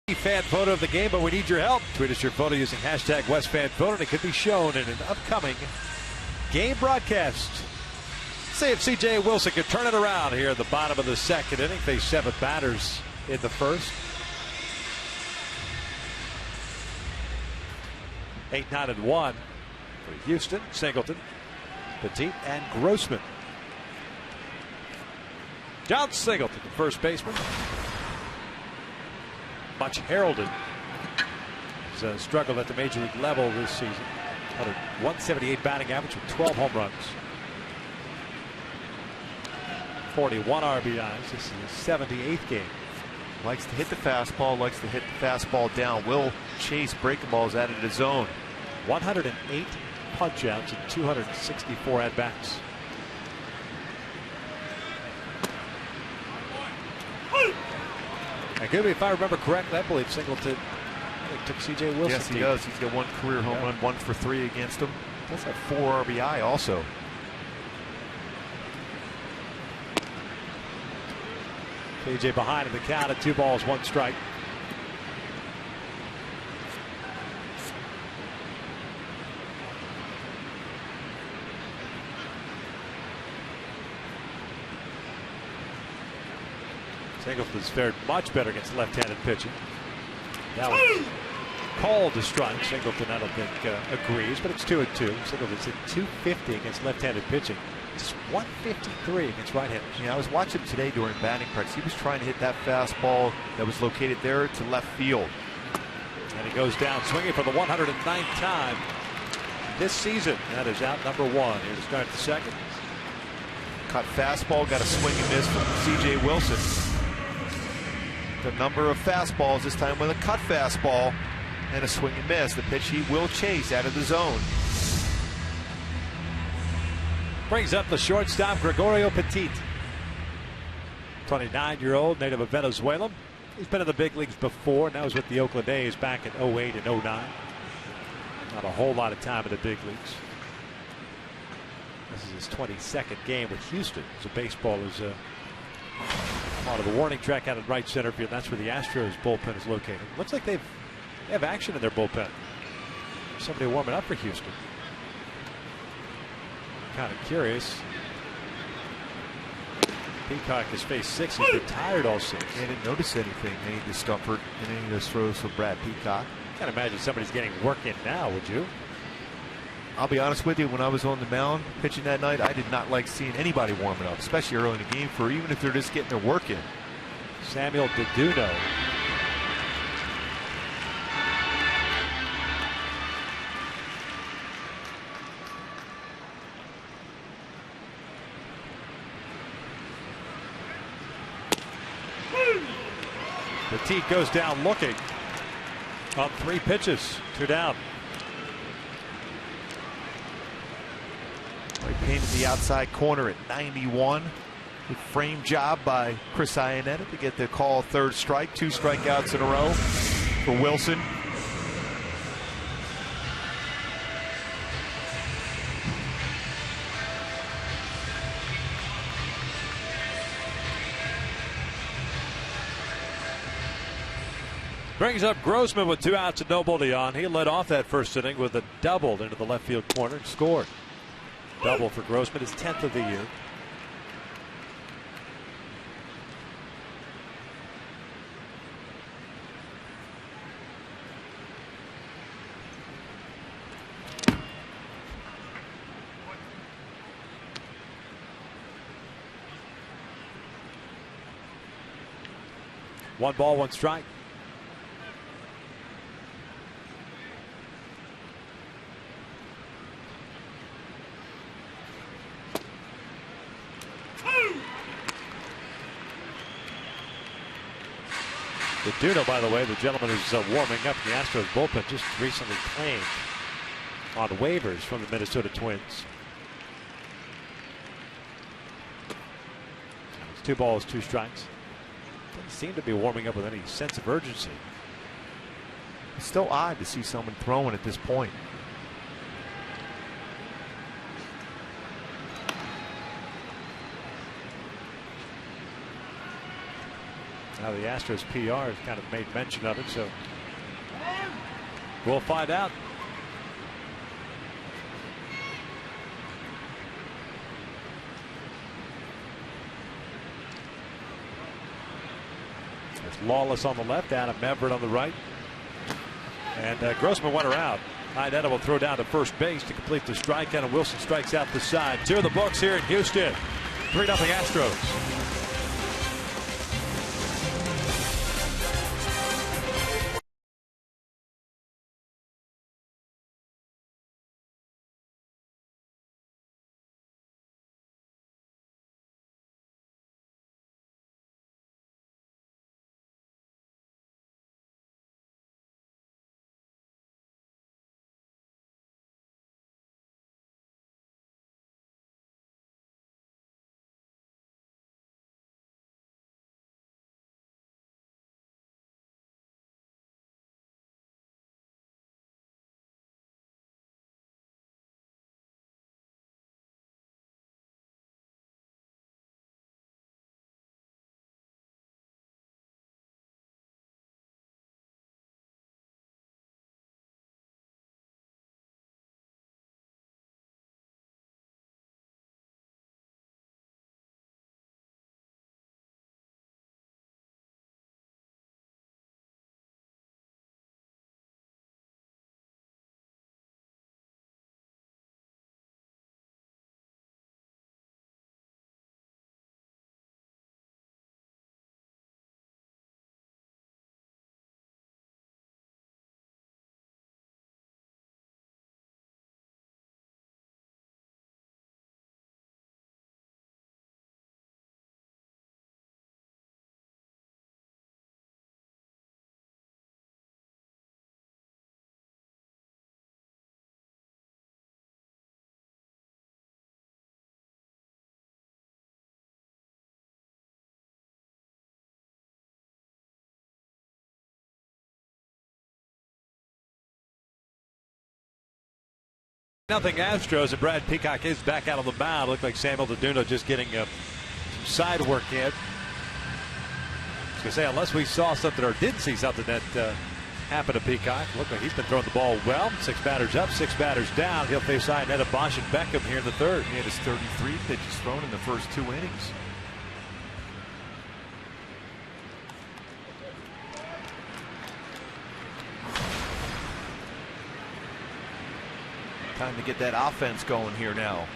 Fan photo of the game, but we need your help. Tweet us your photo using hashtag WestFanPhoto, and it could be shown in an upcoming game broadcast. See if C.J. Wilson can turn it around here at the bottom of the second inning. Faced 7 batters in the first. 8-9-1 for Houston, Singleton, Petit, and Grossman. John Singleton, the first baseman. Much heralded. He's struggled at the major league level this season. 178 batting average with 12 home runs. 41 RBIs. This is his 78th game. Likes to hit the fastball, likes to hit the fastball down. Will chase breaking balls out of the zone. 108 punch outs and 264 at bats. And Gooby, if I remember correctly, I believe Singleton took C.J. Wilson. Yes, he does. He's got one career home run, 1 for 3 against him. Does have 4 RBI also. K.J. behind in the count at 2 balls, 1 strike. Singleton's fared much better against left-handed pitching. That was called a strike. Singleton, I don't think, agrees, but it's 2-2. Singleton's at 250 against left-handed pitching. Just 153 against right-handers. Yeah, I was watching him today during batting practice. He was trying to hit that fastball that was located there to left field. And he goes down swinging for the 109th time this season. That is out number 1. Here to start the second. Cut fastball, got a swing and miss from C.J. Wilson. The number of fastballs, this time with a cut fastball and a swing and miss. The pitch he will chase out of the zone. Brings up the shortstop, Gregorio Petit. 29-year-old, native of Venezuela. He's been in the big leagues before. Now he's with the Oakland A's back in 08 and 09. Not a whole lot of time in the big leagues. This is his 22nd game with Houston. So baseball is part of the warning track out in right center field. That's where the Astros bullpen is located. Looks like they have action in their bullpen. Somebody warming up for Houston. Kind of curious. Peacock has faced 6. He's retired all 6. I didn't notice anything, any discomfort in any of those throws for Brad Peacock. Can't imagine somebody's getting work in now, would you? I'll be honest with you, when I was on the mound pitching that night, I did not like seeing anybody warming up, especially early in the game, for even if they're just getting their work in. Samuel Deduno. Petit goes down looking on 3 pitches, 2 down. He painted the outside corner at 91. Good frame job by Chris Iannetta to get the call 3rd strike. 2 strikeouts in a row for Wilson. Brings up Grossman with 2 outs and nobody on. He led off that first inning with a double into the left field corner and scored. Double for Grossman, his 10th of the year. One ball, 1 strike. Deduno, by the way, the gentleman who's warming up in the Astros bullpen, just recently claimed on waivers from the Minnesota Twins. It's 2 balls, 2 strikes. Doesn't seem to be warming up with any sense of urgency. It's still odd to see someone throwing at this point. Now the Astros PR has kind of made mention of it, so we'll find out. There's Lawless on the left, Adam Everett on the right. And Grossman went around. Iannetta will throw down to first base to complete the strikeout, and Wilson strikes out the side. 2 of the books here in Houston. 3-0 Astros. Nothing Astros, and Brad Peacock is back out on the mound. Looked like Samuel Deduno just getting some side work in. I was going to say, unless we saw something or did see something that happened to Peacock. Looked like he's been throwing the ball well. 6 batters up, 6 batters down. He'll face Ionetta, Bosch, and Beckham here in the third. He had his 33 pitches thrown in the first 2 innings. Time to get that offense going here now.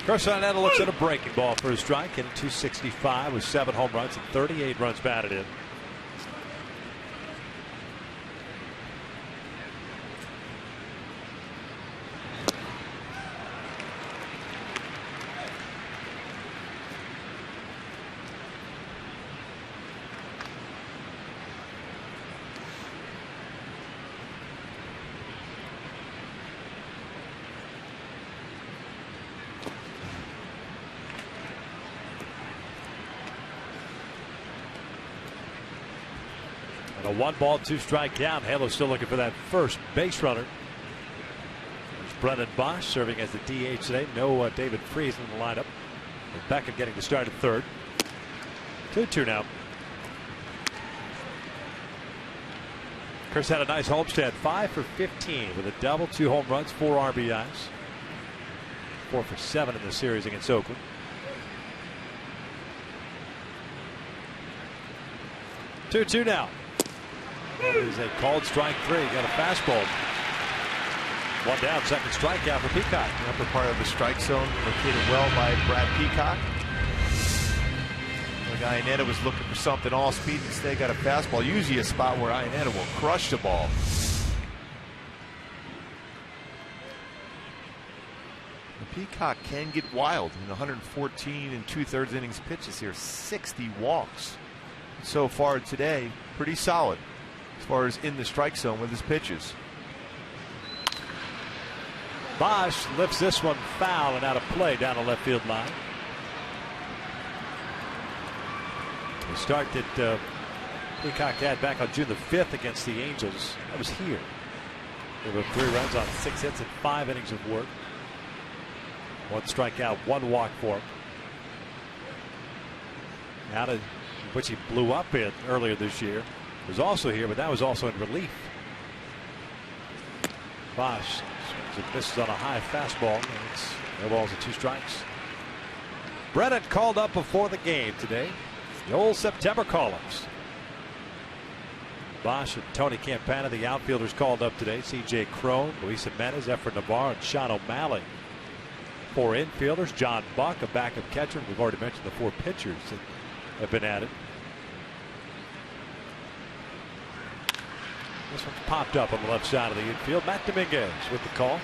Ionetta looks at a breaking ball for a strike, hitting .265 with 7 home runs and 38 runs batted in. A 1-ball, 2-strike count. Halo's still looking for that first base runner. There's Brennan Bosch serving as the DH today. No David Freese in the lineup. And Beckham getting the start at third. 2-2 now. Chris had a nice homestand. 5 for 15 with a double, 2 home runs, 4 RBIs. 4 for 7 in the series against Oakland. Two now. That is a called strike 3. Got a fastball. 1 down, second strikeout for Peacock. The upper part of the strike zone located well by Brad Peacock. Ionetta was looking for something all speed. Instead got a fastball. Usually a spot where Ionetta will crush the ball. The Peacock can get wild in 114 2/3 innings pitches here. 60 walks. So far today, pretty solid as far as in the strike zone with his pitches. Bosch lifts this one foul and out of play down the left field line. The start that Peacock had back on June the 5th against the Angels, that was here. There were 3 runs on 6 hits and 5 innings of work. 1 strikeout, 1 walk for him. Out of which he blew up in earlier this year. Was also here, but that was also in relief. Bosch swings and misses on a high fastball, and it's no balls and 2 strikes. Brennan called up before the game today. The old September call-ups. Bosch and Tony Campana, the outfielders, called up today. C.J. Cron, Luis Jimenez, Efren Navarro, and Sean O'Malley. 4 infielders. John Buck, a backup catcher. We've already mentioned the 4 pitchers that have been added. This one's popped up on the left side of the infield. Matt Dominguez with the call.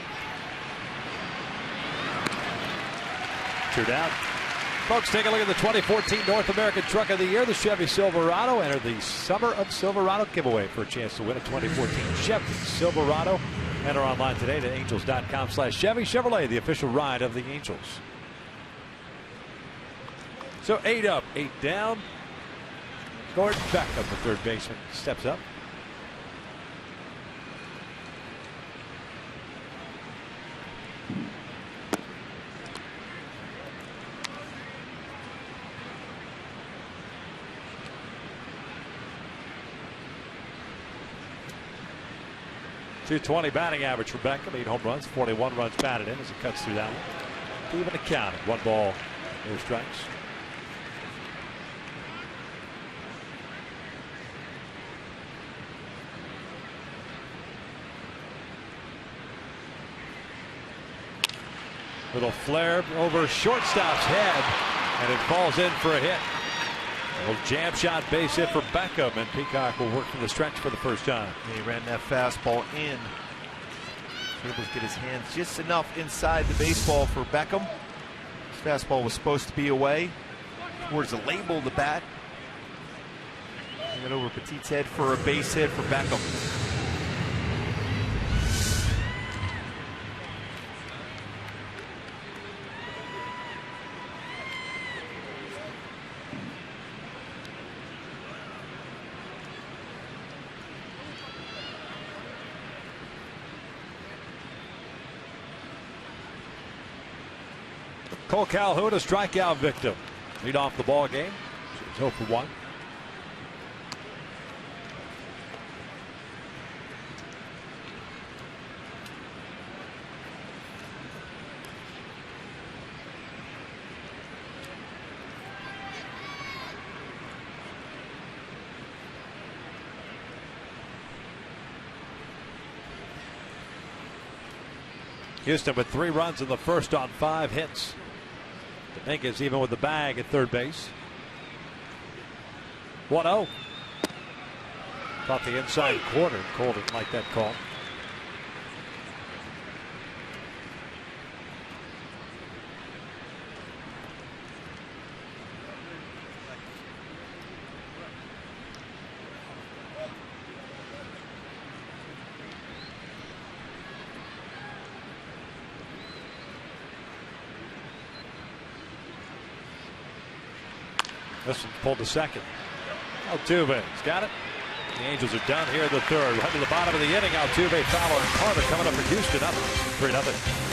2 down. Folks, take a look at the 2014 North American Truck of the Year. The Chevy Silverado. Enter the Summer of Silverado giveaway for a chance to win a 2014 Chevy Silverado. Enter online today to angels.com/Chevy. Chevrolet, the official ride of the Angels. So 8 up, 8 down. Gordon Beckham, the third baseman, steps up. .220 batting average for Beckham. 8 home runs, 41 runs batted in as he cuts through that one. Even a count. 1 ball, no strikes. Little flare over shortstop's head, and it falls in for a hit. A little jam shot base hit for Beckham, and Peacock will work from the stretch for the first time. And he ran that fastball in. Able to get his hands just enough inside the baseball for Beckham. His fastball was supposed to be away towards the label of the bat. Bring it over Petit's head for a base hit for Beckham. Cole Calhoun, a strikeout victim. Lead off the ball game. It's 0 for 1. Houston with 3 runs in the first on 5 hits. Dominguez even with the bag at third base. 1-0. Thought the inside corner. Cole didn't like that call. This one pulled to second. Altuve's got it. The Angels are done here in the third. Right to the bottom of the inning. Altuve, Fowler, and Carter coming up for Houston up 3-0.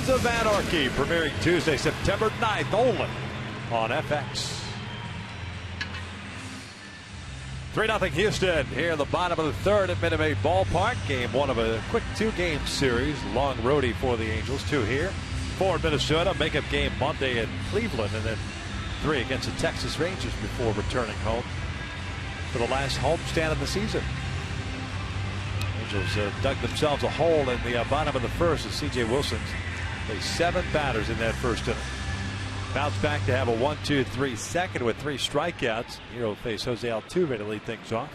Of Anarchy, premiering Tuesday, September 9th, only on FX. 3-0 Houston here in the bottom of the third at Minute Maid Ballpark. Game 1 of a quick 2-game series. Long roadie for the Angels. 2 here, 4 in Minnesota. Makeup game Monday in Cleveland, and then 3 against the Texas Rangers before returning home for the last homestand of the season. Angels dug themselves a hole in the bottom of the first as C.J. Wilson's faced 7 batters in that first inning. Bounced back to have a 1-2-3 second with 3 strikeouts. Here will face Jose Altuve to lead things off.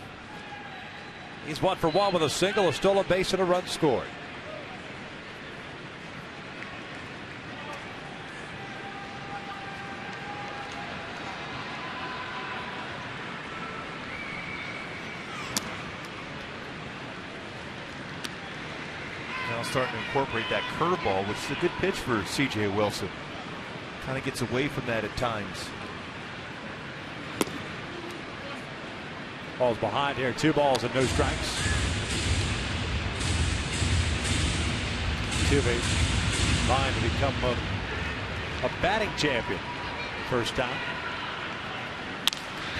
He's 1 for 1 with a single, a stolen base, and a run scored. Now starting to incorporate that curveball, which is a good pitch for C.J. Wilson. Kind of gets away from that at times. Ball's behind here. 2 balls and no strikes. Altuve trying to become a batting champion. First time.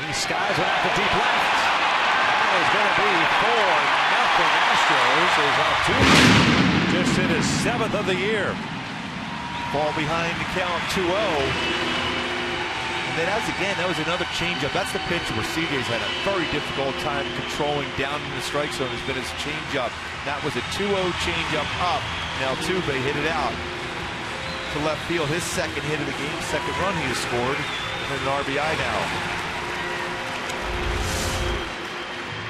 He skies one out to deep left. That is going to be 4-0 Astros. Is Altuve just hit his 7th of the year. Ball behind the count, 2-0. And then that was another changeup. That's the pitch where CJ's had a very difficult time controlling down in the strike zone. Has been his changeup. That was a 2-0 changeup up. Now Altuve hit it out to left field. His second hit of the game, second run he has scored, and an RBI now.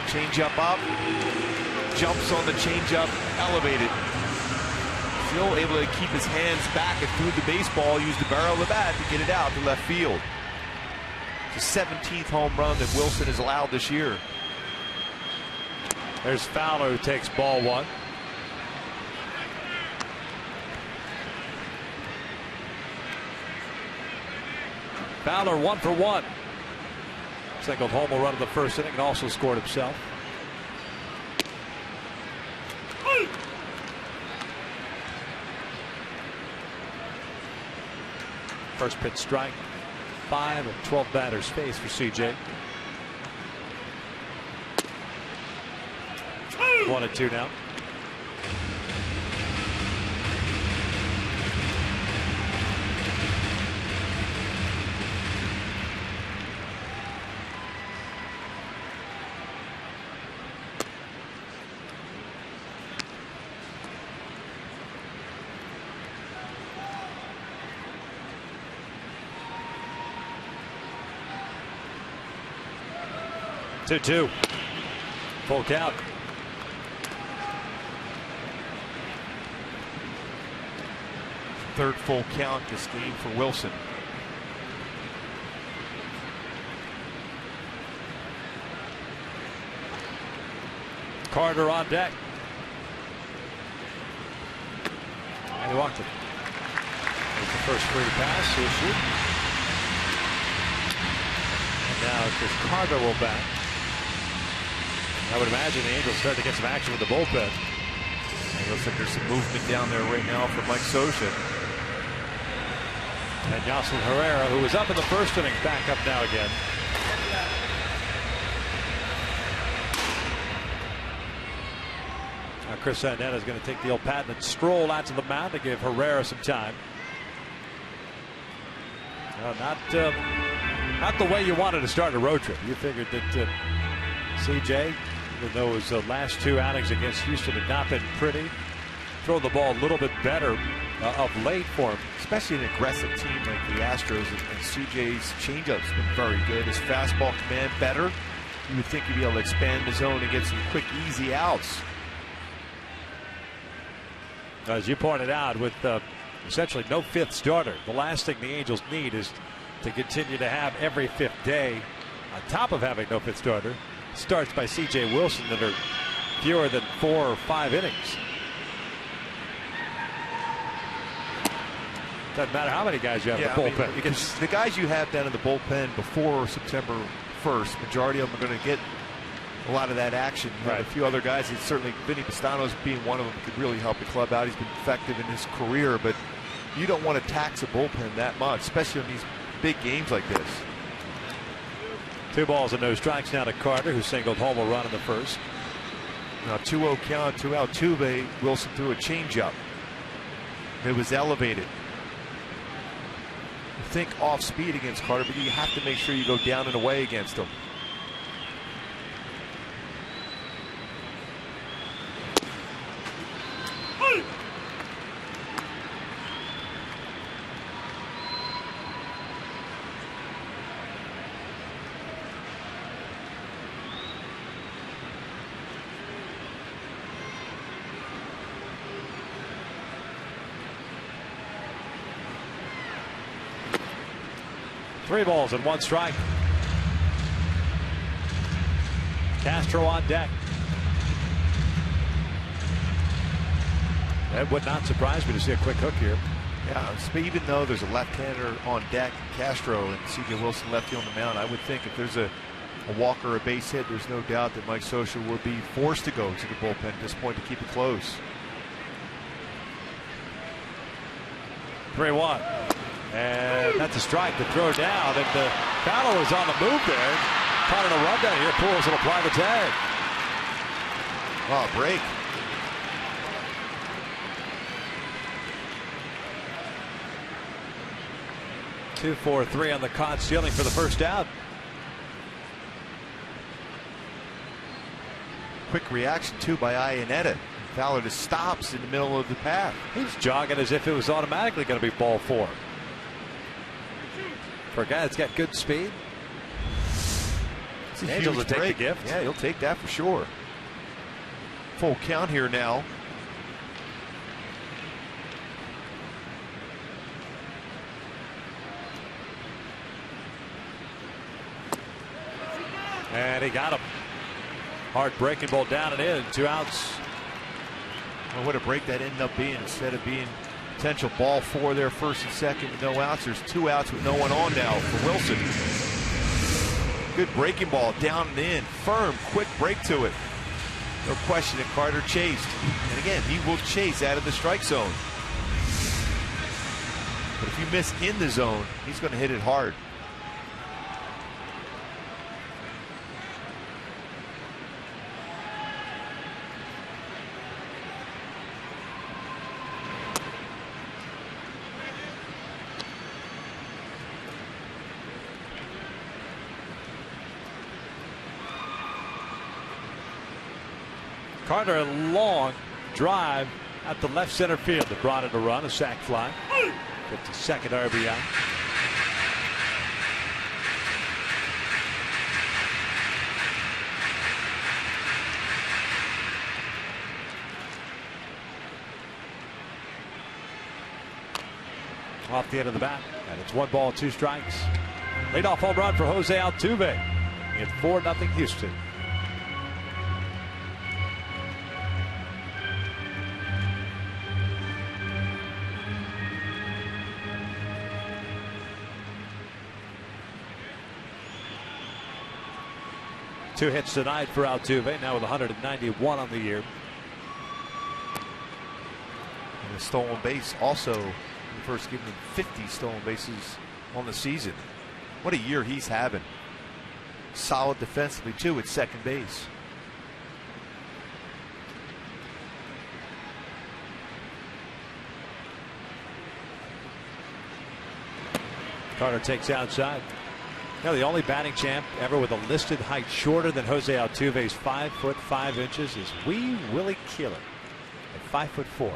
Changeup up, jumps on the changeup, elevated. Still able to keep his hands back and threw the baseball, used the barrel of the bat to get it out to left field. the 17th home run that Wilson has allowed this year. There's Fowler, who takes ball one. Fowler 1 for 1. Singled home a run in the first inning and also scored himself. First pitch strike. 5 of 12 batters faced for CJ. 1-2 now. Two. Full count. Third full count this game for Wilson. Carter on deck. And he walked it. There's the first free pass issued. And now Chris Carter will bat. I would imagine the Angels start to get some action with the bullpen. It looks like there's some movement down there right now for Mike Scioscia. And Yoselin Herrera, who was up in the first inning, back up now again. Now Chris Santana is going to take the old patent and stroll out to the mound to give Herrera some time. No, not the way you wanted to start a road trip. You figured that CJ, even though his last 2 outings against Houston had not been pretty, throw the ball a little bit better of late for him. Especially an aggressive team like the Astros, and CJ's changeup's been very good. His fastball command better. You would think he'd be able to expand the zone and get some quick, easy outs. As you pointed out, with essentially no 5th starter, the last thing the Angels need is to continue to have every 5th day, on top of having no 5th starter, starts by CJ Wilson that are fewer than 4 or 5 innings. Doesn't matter how many guys you have in the bullpen. Because the guys you have down in the bullpen before September 1st, majority of them are going to get a lot of that action. Right. A few other guys, it's certainly Vinny Pastano's being one of them, could really help the club out. He's been effective in his career, but you don't want to tax a bullpen that much, especially in these big games like this. 2 balls and no strikes now to Carter, who singled home a run in the first. Now 2-0 count, 2 out, Tuve. Wilson threw a changeup. It was elevated. Think off speed against Carter, but you have to make sure you go down and away against him. Three balls and 1 strike. Castro on deck. That would not surprise me to see a quick hook here. Yeah, even though there's a left-hander on deck, Castro and CJ Wilson lefty on the mound, I would think if there's a walk or a base hit, there's no doubt that Mike Scioscia would be forced to go to the bullpen at this point to keep it close. 3-1. And that's a strike to throw down. And Fowler was on the move there. Caught in a run down here. Pujols will apply the tag. Oh, break. Two, 4-3 on the caught stealing for the first out. Quick reaction too by Iannetta. Fowler just stops in the middle of the path. He's jogging as if it was automatically going to be ball 4. For a guy that's got good speed, it's a Angels will huge take break. the gift. Yeah, he'll take that for sure. Full count here now. And he got him. Hard breaking ball down and in. 2 outs. Well, what a break that ended up being. Instead of being potential ball 4 there, first and second with no outs, there's 2 outs with no one on now for Wilson. Good breaking ball down and in. Firm, quick break to it. No question that Carter chased. And again, he will chase out of the strike zone. But if you miss in the zone, he's going to hit it hard. Carter, a long drive at the left center field that brought in a run, a sac fly. 52nd RBI. Off the end of the bat, and it's 1 ball, 2 strikes. Leadoff home run for Jose Altuve in 4-0 Houston. Two hits tonight for Altuve, now with 191 on the year. And a stolen base also. The first given him 50 stolen bases on the season. What a year he's having. Solid defensively too at second base. Carter takes outside. Now the only batting champ ever with a listed height shorter than Jose Altuve's 5'5" is wee Willie Keeler at 5'4".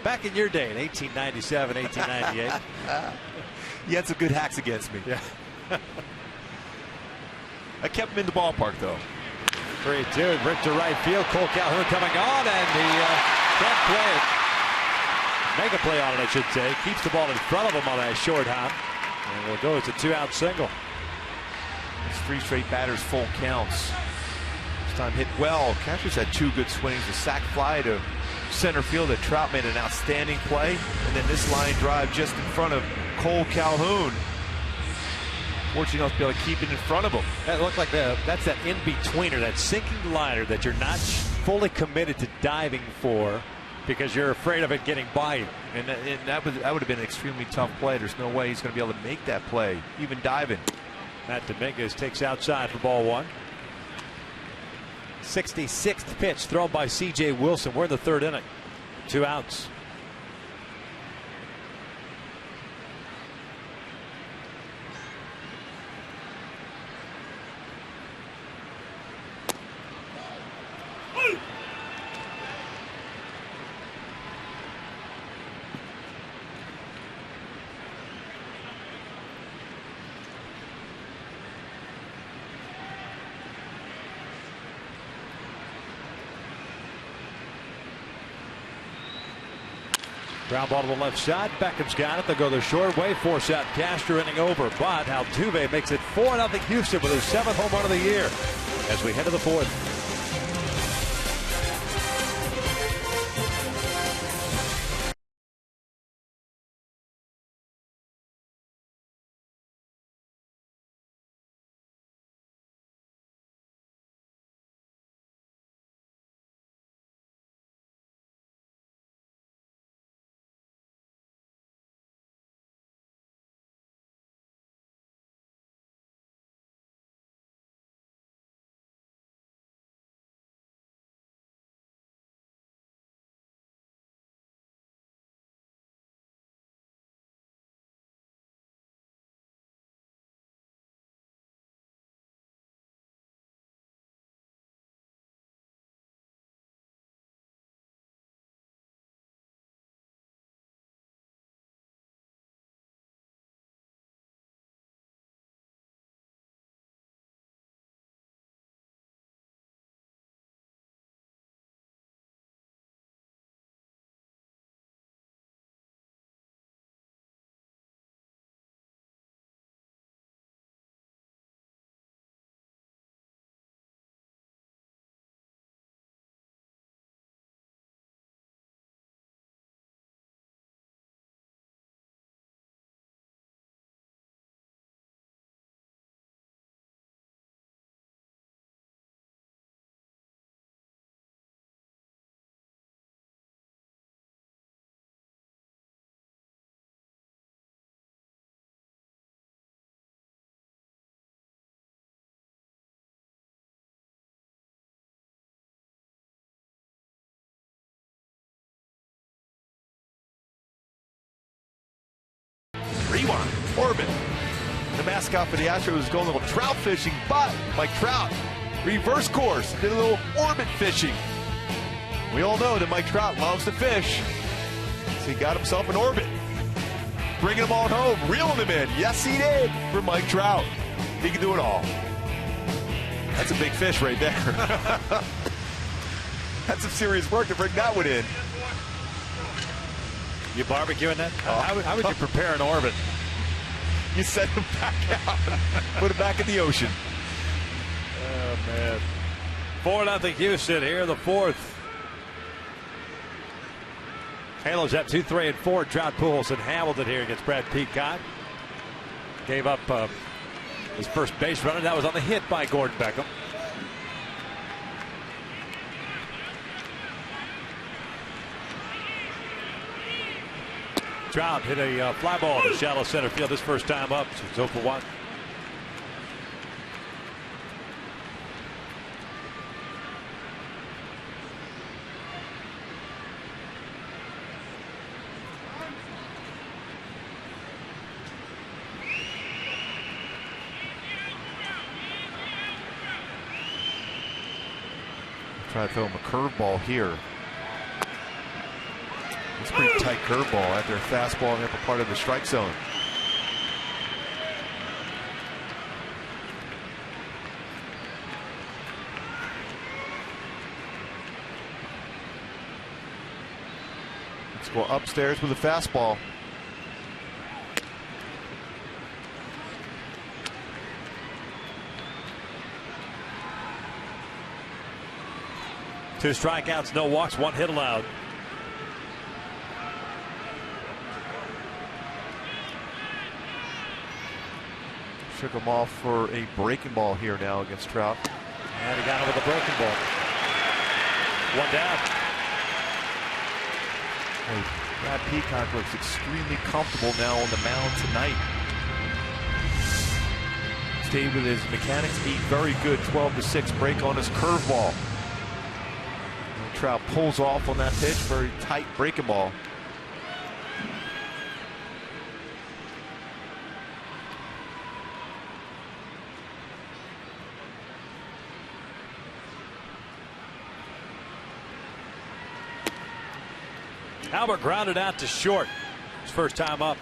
Back in your day in 1897, 1898. He had some good hacks against me. Yeah. I kept him in the ballpark though. 3-2, Rick to right field. Cole Calhoun coming on, and he can't play it. Make a play on it, I should say. Keeps the ball in front of him on that short hop. And we'll go as a 2-out single. It's 3 straight batters, full counts. This time hit well. Catcher's had 2 good swings. A sac fly to center field that Trout made an outstanding play. And then this line drive just in front of Cole Calhoun. Fortunate enough to be able to keep it in front of him. That looked like that's that in-betweener, that sinking liner that you're not fully committed to diving for because you're afraid of it getting by you. And that would have been an extremely tough play. There's no way he's going to be able to make that play, even diving. Matt Dominguez takes outside for ball 1. 66th pitch thrown by C.J. Wilson. We're in the 3rd inning. 2 outs. Ground ball to the left side. Beckham's got it. They'll go the short way. Force out Castro, inning over. But Altuve makes it 4-0 Houston with his 7th home run of the year as we head to the 4th. Rewind. Orbit. The mascot for the Astros is going a little trout fishing, but Mike Trout, reverse course, did a little orbit fishing. We all know that Mike Trout loves to fish, so he got himself an orbit. Bringing them all home, reeling them in. Yes, he did for Mike Trout. He can do it all. That's a big fish right there. That's some serious work to bring that one in. You barbecuing that? How would you prepare an orbit? You send him back out, put him back in the ocean. Oh, man. 4-0 Houston here in the fourth. Halos at 2, 3, and 4. Trout, Pujols, and Hamilton here against Brad Peacock. Gave up his first base runner. That was on the hit by Gordon Beckham. Trout hit a fly ball in the shallow center field his first time up. So it's 0 for 1. Try to throw him a curveball here. It's a pretty tight curveball after a fastball in the upper part of the strike zone. Let's go upstairs with a fastball. Two strikeouts, no walks, 1 hit allowed. Shook him off for a breaking ball here now against Trout. And he got him with a breaking ball. 1 down. Brad Peacock looks extremely comfortable now on the mound tonight. Stayed with his mechanics, beat very good 12-6 break on his curveball. Trout pulls off on that pitch, very tight breaking ball. Albert grounded out to short. His first time up.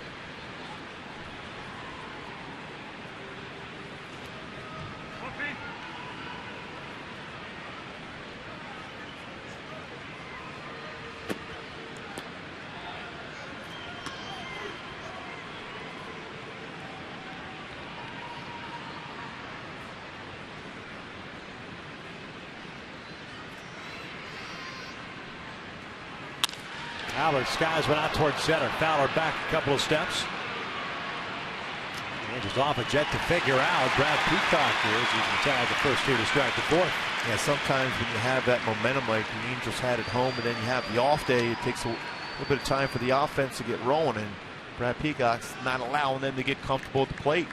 Albert skies went out towards center. Fowler back a couple of steps. And just off a jet to figure out. Brad Peacock here as he's retired the first 2 to strike the 4th. Yeah, sometimes when you have that momentum like the Angels had at home and then you have the off day, it takes a little bit of time for the offense to get rolling, and Brad Peacock's not allowing them to get comfortable at the plate.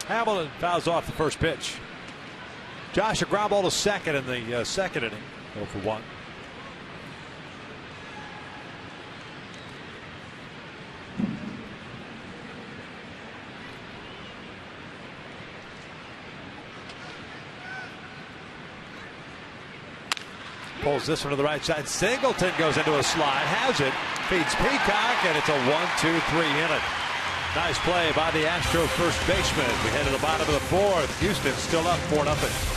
Hamilton fouls off the first pitch. Josh, a ground ball to second in the second inning. 0 for 1. Pulls this one to the right side. Singleton goes into a slide, has it, feeds Peacock, and it's a 1-2-3 inning. Nice play by the Astros first baseman. We head to the bottom of the 4th. Houston still up 4-0.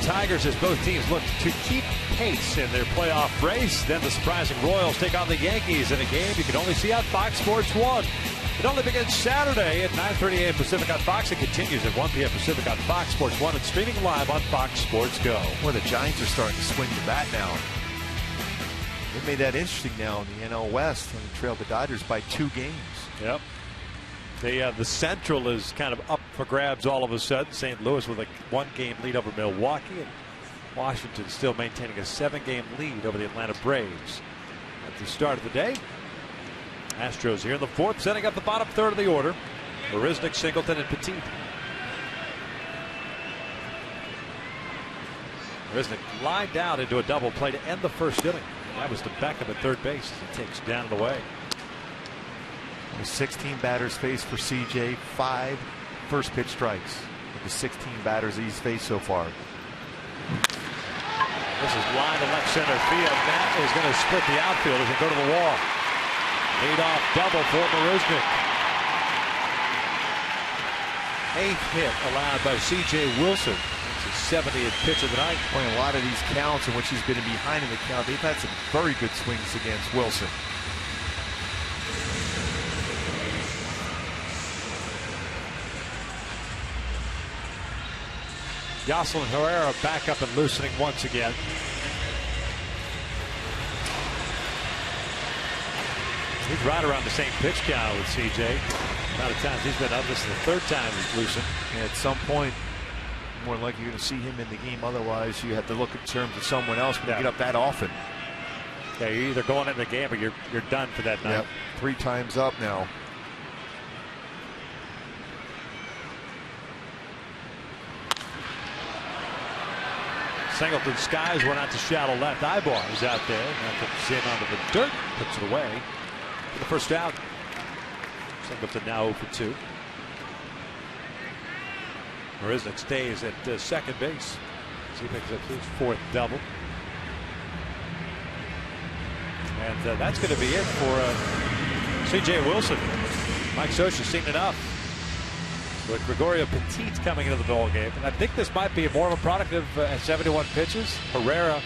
Tigers as both teams look to keep pace in their playoff race. Then the surprising Royals take on the Yankees in a game you can only see on Fox Sports 1. It only begins Saturday at 9:30 a.m. Pacific on Fox. It continues at 1 p.m. Pacific on Fox Sports 1 and streaming live on Fox Sports Go. Well, the Giants are starting to swing the bat now. They made that interesting now in the NL West when they trailed the Dodgers by 2 games. Yep. The Central is kind of up for grabs all of a sudden. St. Louis with a 1-game lead over Milwaukee, and Washington still maintaining a 7-game lead over the Atlanta Braves. At the start of the day, Astros here in the 4th, setting up the bottom third of the order. Marisnick, Singleton, and Petit. Marisnick lined out into a double play to end the first inning. That was to Beckham at third base as he takes down and away. 16 batters faced for CJ, 5 first pitch strikes with the 16 batters he's faced so far. This is line to left center field. That is going to split the outfield as they go to the wall. Lead-off double for Marisnick. 8th hit allowed by C.J. Wilson. That's his 70th pitch of the night. Boy, a lot of these counts in which he's been behind in the count, they've had some very good swings against Wilson. Yoselin Herrera back up and loosening once again. He's right around the same pitch count with CJ. Amount of times he's been up. This is the 3rd time he's loosened. And at some point, more than likely you're going to see him in the game. Otherwise, you have to look in terms of someone else when you get up that often. Yeah, you're either going into the game or you're done for that night. Yep, 3 times up now. Singleton skies one out to shallow left. Eyeball is out there. Now comes in onto the dirt. Puts it away. For the first out. Singleton now 0 for 2. Marisnick stays at second base. He picks up his 4th double. And that's going to be it for C.J. Wilson. Mike Scioscia's seen enough. With Gregorio Petit coming into the ball game, and I think this might be more of a product of 71 pitches. Herrera,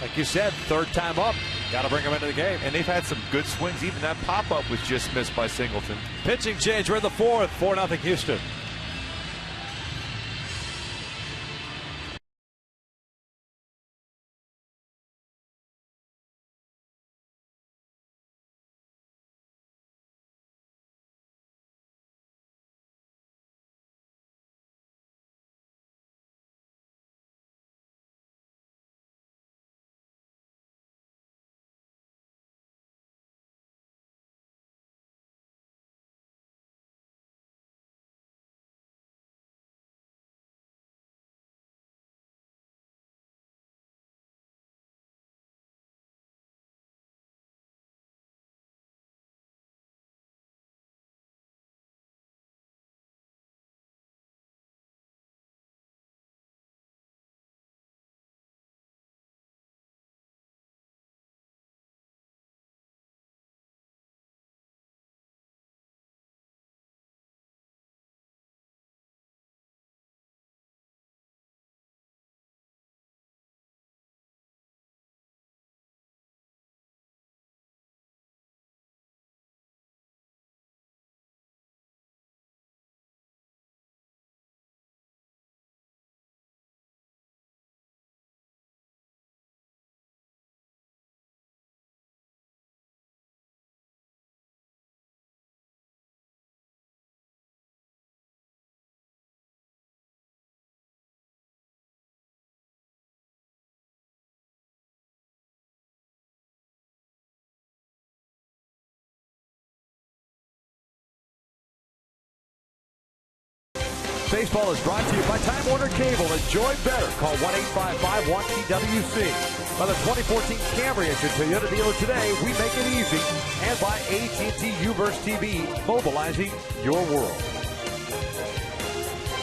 like you said, 3rd time up. Got to bring him into the game. And they've had some good swings. Even that pop-up was just missed by Singleton. Pitching change. We're in the 4th. 4-0 Houston. Baseball is brought to you by Time Warner Cable. Enjoy better. Call 1-855-1-TWC. By the 2014 Camry at your Toyota dealer today, we make it easy. And by AT Uverse TV, mobilizing your world.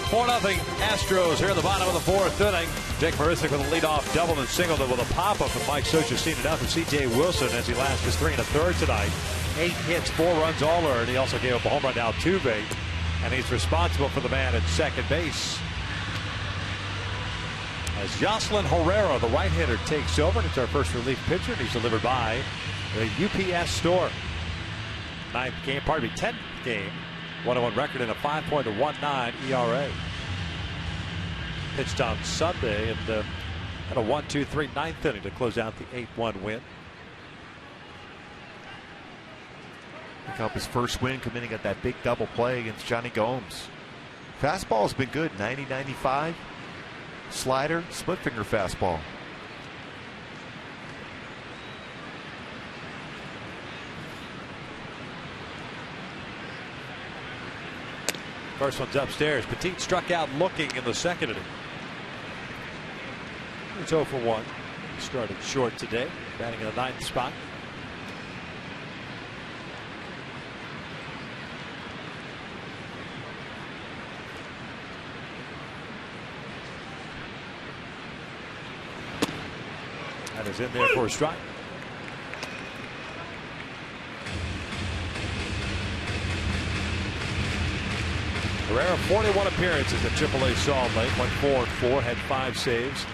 4-0 Astros here in the bottom of the 4th inning. Jake Marisnick with a leadoff double and Singleton with a pop-up. And Mike Scioscia seen enough of C.J. Wilson as he lasts his 3 1/3 tonight. 8 hits, 4 runs all earned. He also gave up a home run to Altuve. And he's responsible for the man at second base. As Yoselin Herrera, the right-hander, takes over. It's our first relief pitcher, and he's delivered by the UPS store. 10th game, 1-1 record and a 5.19 ERA. Pitched on Sunday and had a 1-2-3 ninth inning to close out the 8-1 win. Pick up his first win, come in and got that big double play against Johnny Gomes. Fastball's been good, 90-95. Slider, split finger fastball. First one's upstairs. Petit struck out looking in the second inning. It's 0 for 1. He started short today, batting in the 9th spot. That is in there for a strike. Herrera, 41 appearances at AAA Salt Lake, went 4-4, had 5 saves,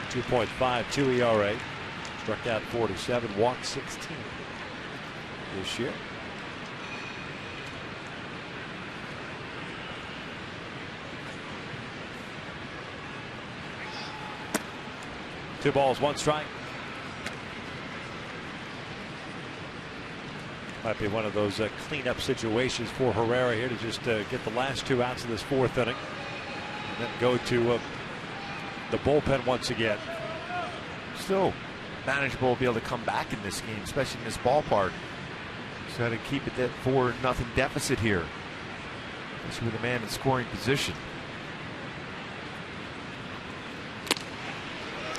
2.52 ERA, struck out 47, walked 16 this year. Two balls, one strike. Might be one of those cleanup situations for Herrera here to just get the last 2 outs of this 4th inning and then go to the bullpen once again. Still manageable to be able to come back in this game, especially in this ballpark. So had to keep it that 4-0 deficit here, especially with a man in scoring position.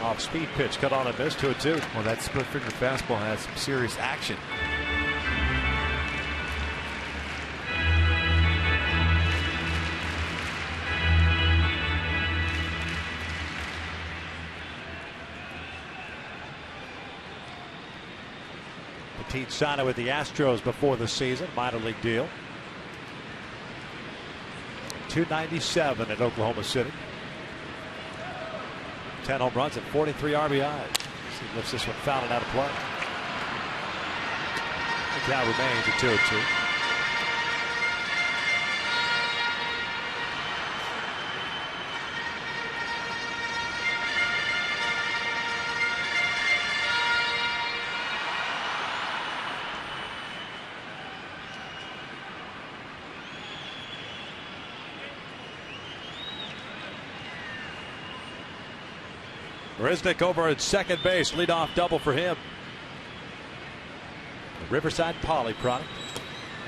Off speed pitch, cut on a miss, 2-2. Well, that split finger fastball has some serious action. Petit signed with the Astros before the season, minor league deal. .297 at Oklahoma City. 10 home runs and 43 RBIs. He lifts this one foul and out of play. The count remains at 2-2. Marisnick over at second base, leadoff double for him. The Riverside Poly product.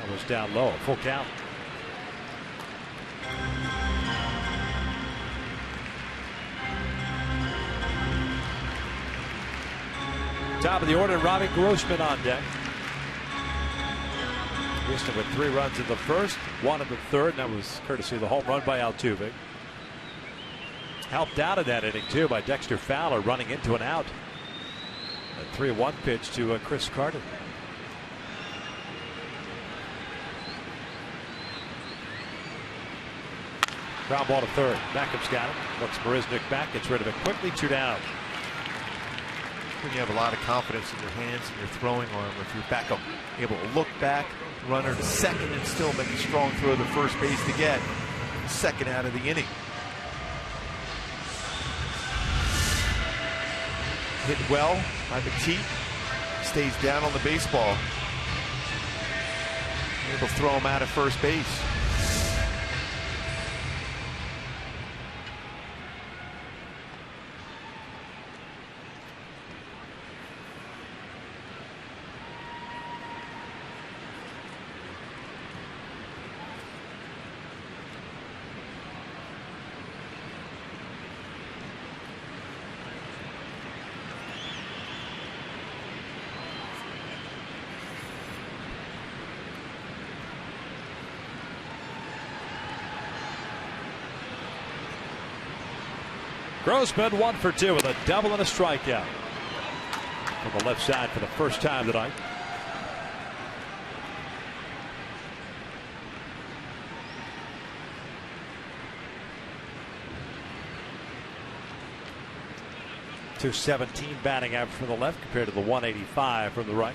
That was down low, full count. Top of the order, Robbie Grossman on deck. Houston with 3 runs in the first, 1 in the third, and that was courtesy of the home run by Altuve. Helped out of that inning too by Dexter Fowler running into an out. A 3-1 pitch to Chris Carter. Ground ball to third. Backup's got it. Looks Marisnick back. Gets rid of it quickly. 2 down. When you have a lot of confidence in your hands and your throwing arm, if your backup able to look back, runner to second, and still make a strong throw to first base to get second out of the inning. Hit well by Petit. Stays down on the baseball. Able to throw him out at first base. Grossman 1 for 2 with a double and a strikeout from the left side for the first time tonight. 217 batting average from the left compared to the 185 from the right.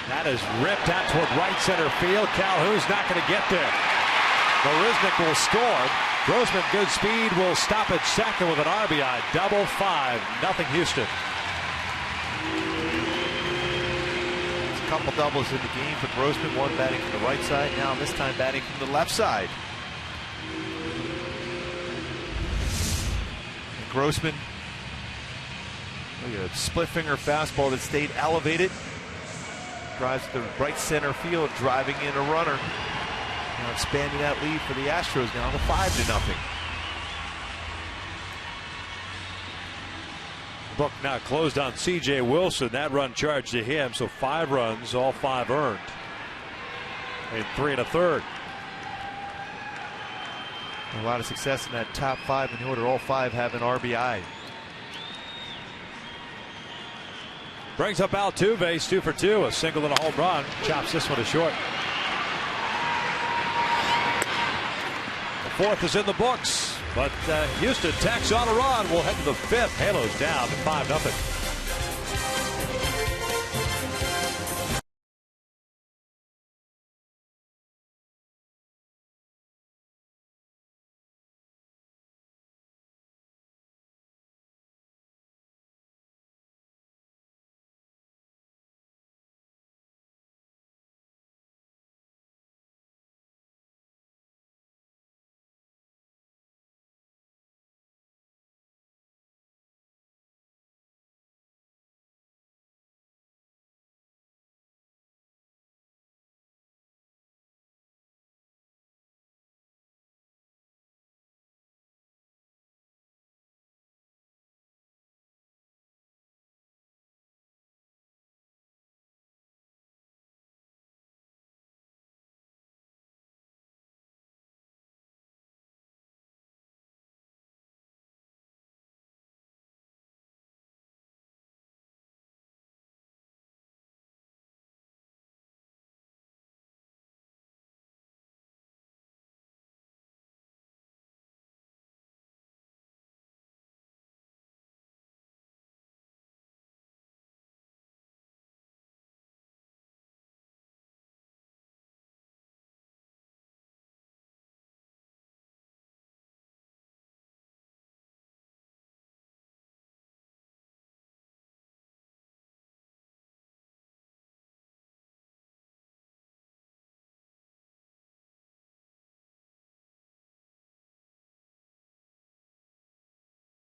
That is ripped out toward right center field. Calhoun's not going to get there. Marisnick will score. Grossman, good speed, will stop at second with an RBI double. 5-0 Houston. There's a couple doubles in the game for Grossman. One batting from the right side. Now this time batting from the left side. And Grossman, look at a split finger fastball that stayed elevated. Drives to the right center field, driving in a runner. Now expanding that lead for the Astros now to 5-0. The book now closed on C.J. Wilson. That run charged to him, so 5 runs, all 5 earned in 3 1/3. A lot of success in that top 5 in the order. All 5 have an RBI. Brings up Altuve, 2 for 2, a single and a home run. Chops this one to short. The 4th is in the books, but Houston tacks on a run. We'll head to the 5th. Halos down to 5-0.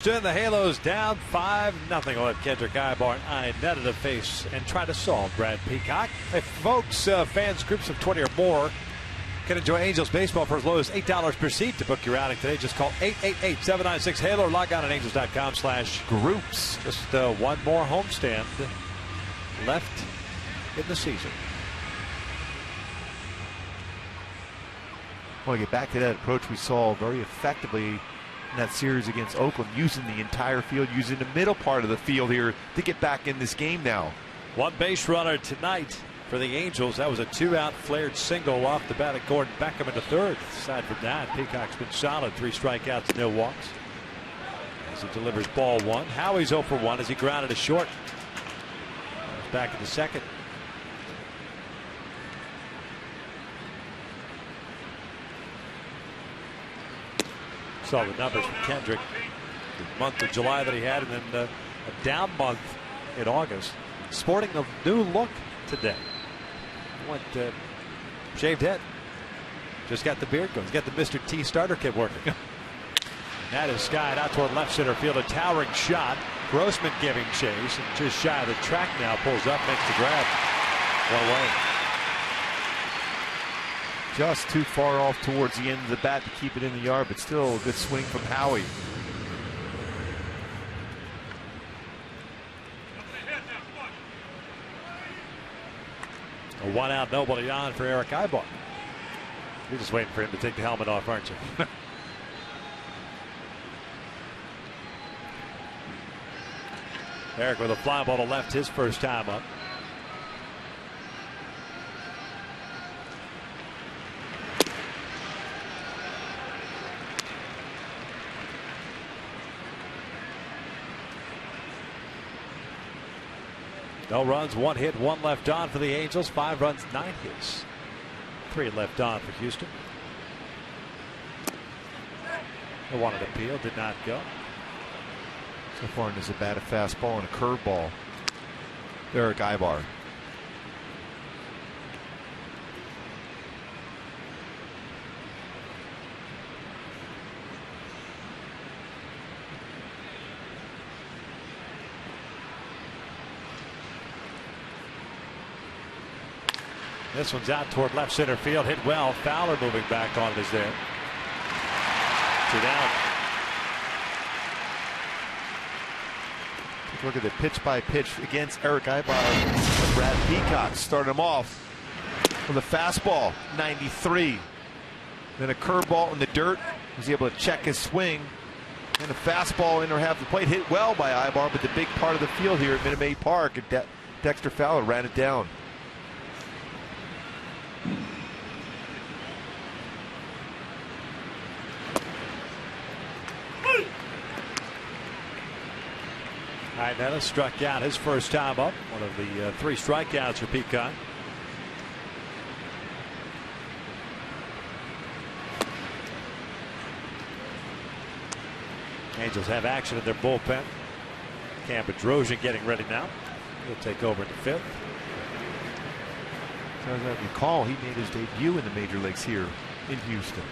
The Halos down 5-0. We'll have Kendrick Ibar eye net of the face and try to solve Brad Peacock. If folks, fans, groups of 20 or more can enjoy Angels baseball for as low as $8 per seat. To book your outing today, just call 888-796-HALO or log on at angels.com/groups. Just one more homestand left in the season. I want to get back to that approach we saw very effectively in that series against Oakland, using the entire field, using the middle part of the field here to get back in this game now. One base runner tonight for the Angels. That was a 2-out flared single off the bat of Gordon Beckham into 3rd. Aside from that, Peacock's been solid. 3 strikeouts, no walks. As he delivers ball 1. Howie's 0 for 1 as he grounded to short. He's back in the 2nd. Saw the numbers from Kendrick. The month of July that he had, and then a down month in August. Sporting a new look today. Went shaved head. Just got the beard going. He's got the Mr. T starter kit working. And that is skied out toward left center field. A towering shot. Grossman giving chase. And just shy of the track now. Pulls up, makes the grab. One away. Just too far off towards the end of the bat to keep it in the yard, but still a good swing from Howie. One out, nobody on for Eric Ibar. You're just waiting for him to take the helmet off, aren't you? Eric with a fly ball to left his first time up. No runs, 1 hit, 1 left on for the Angels. 5 runs, 9 hits. 3 left on for Houston. They wanted to appeal, did not go. So far, there's a bat, a fastball, and a curveball. Eric Ibar. This one's out toward left center field. Hit well. Fowler moving back on it is there. 2 down. Look at the pitch by pitch against Eric Ibar. Brad Peacock started him off with a fastball, 93. Then a curveball in the dirt. Was able to check his swing. And a fastball in or half the plate. Hit well by Ibar, but the big part of the field here at Minute Maid Park, Dexter Fowler ran it down. Iannetta struck out his first time up. One of the 3 strikeouts for Peacock. Angels have action in their bullpen. Cam Bedrosian getting ready now. He'll take over in the 5th. As I recall, he made his debut in the major leagues here in Houston.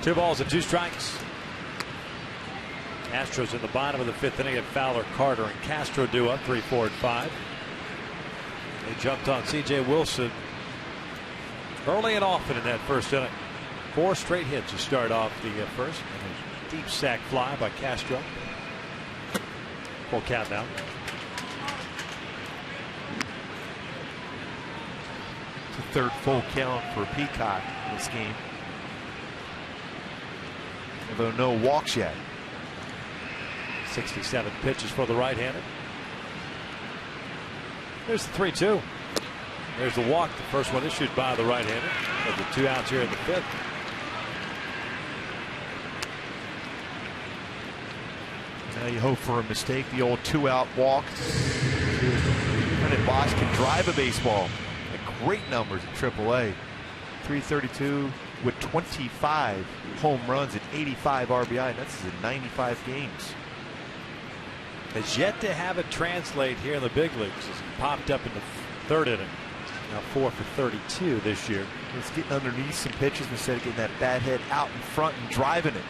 Two balls and 2 strikes. Astros in the bottom of the 5th inning. At Fowler, Carter, and Castro due up 3, 4, and 5. They jumped on C.J. Wilson early and often in that first inning. 4 straight hits to start off the first. And a deep sac fly by Castro. Full count now. It's the 3rd full count for Peacock in this game. Although no walks yet. 67 pitches for the right-hander. There's the 3-2. There's the walk. The first one issued by the right-hander. But the 2 outs here in the 5th. Now you hope for a mistake. The old 2-out walk. And Bosch can drive a baseball. Great numbers in AAA. 332 with 25 home runs and 85 RBI. And that's in 95 games. Has yet to have it translate here in the big leagues. It's popped up in the 3rd inning. Now 4 for 32 this year. It's getting underneath some pitches instead of getting that bat head out in front and driving it.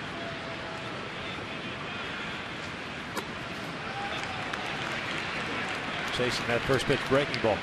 Chasing that first pitch breaking ball.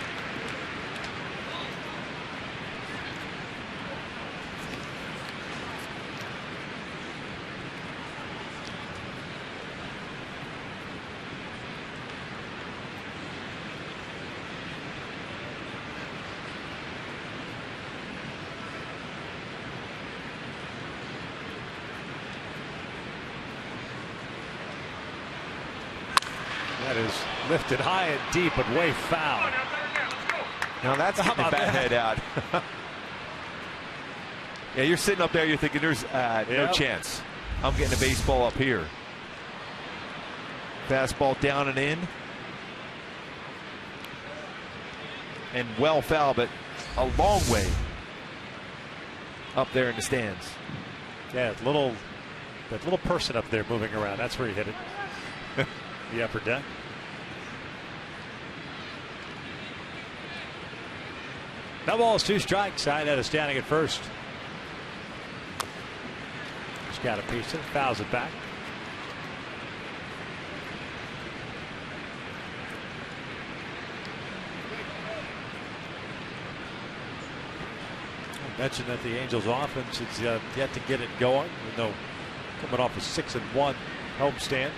That is lifted high and deep, but way foul. Now that's getting the bat head out. Yeah, you're sitting up there, you're thinking there's no chance. I'm getting a baseball up here. Fastball down and in. And well foul, but a long way up there in the stands. Yeah, that little person up there moving around. That's where he hit it. The upper deck. No balls, 2 strikes. Iannetta standing at first. He's got a piece of it, fouls it back. Mentioned that the Angels offense is yet to get it going, even though coming off a 6-1 homestand.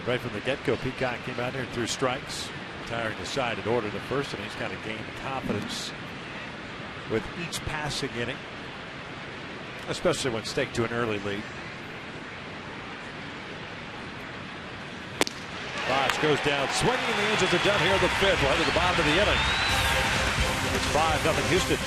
Right from the get-go, Peacock came out here and threw strikes, retiring the side in order the first inning. He's kind of gained confidence with each passing inning, especially when staked to an early lead. Bosch goes down swinging. The Angels are done here in the fifth. We'll head to the bottom of the inning. It's 5-0 Houston.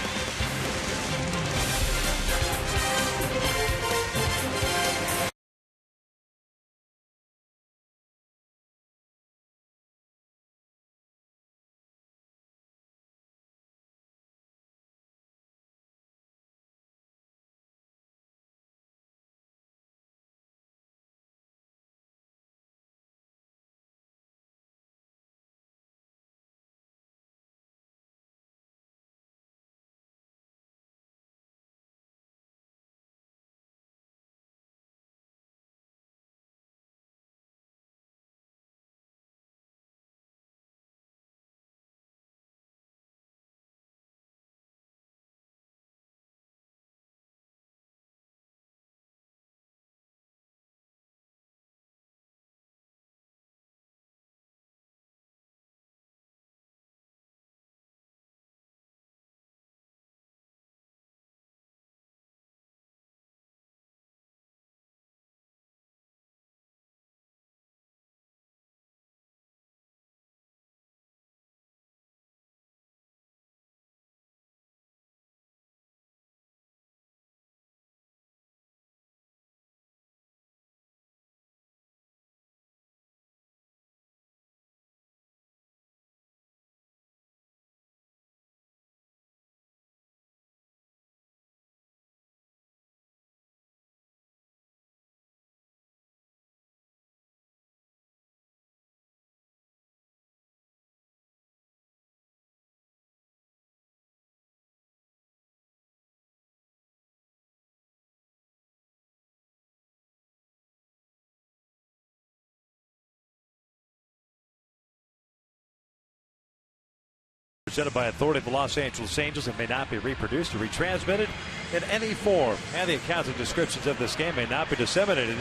Presented by authority of the Los Angeles Angels and may not be reproduced or retransmitted in any form. And the accounts and descriptions of this game may not be disseminated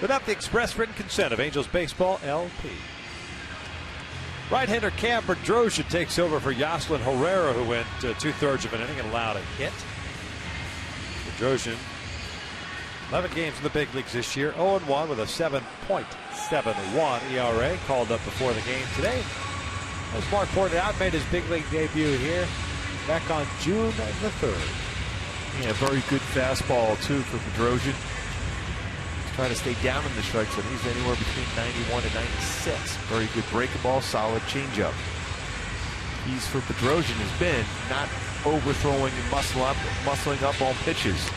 without the express written consent of Angels Baseball LP. Right-hander Cam Bedrosian takes over for Yoslin Herrera, who went 2/3 of an inning and allowed a hit. Bedrosian, 11 games in the big leagues this year, 0-1 with a 7.71 ERA. Called up before the game today. As Mark pointed out, made his big league debut here back on June the 3rd. Yeah, very good fastball, too, for Bedrosian. He's trying to stay down in the strike zone. He's anywhere between 91 and 96. Very good breaking ball, solid changeup. Keys for Bedrosian has been not overthrowing and muscling up on pitches.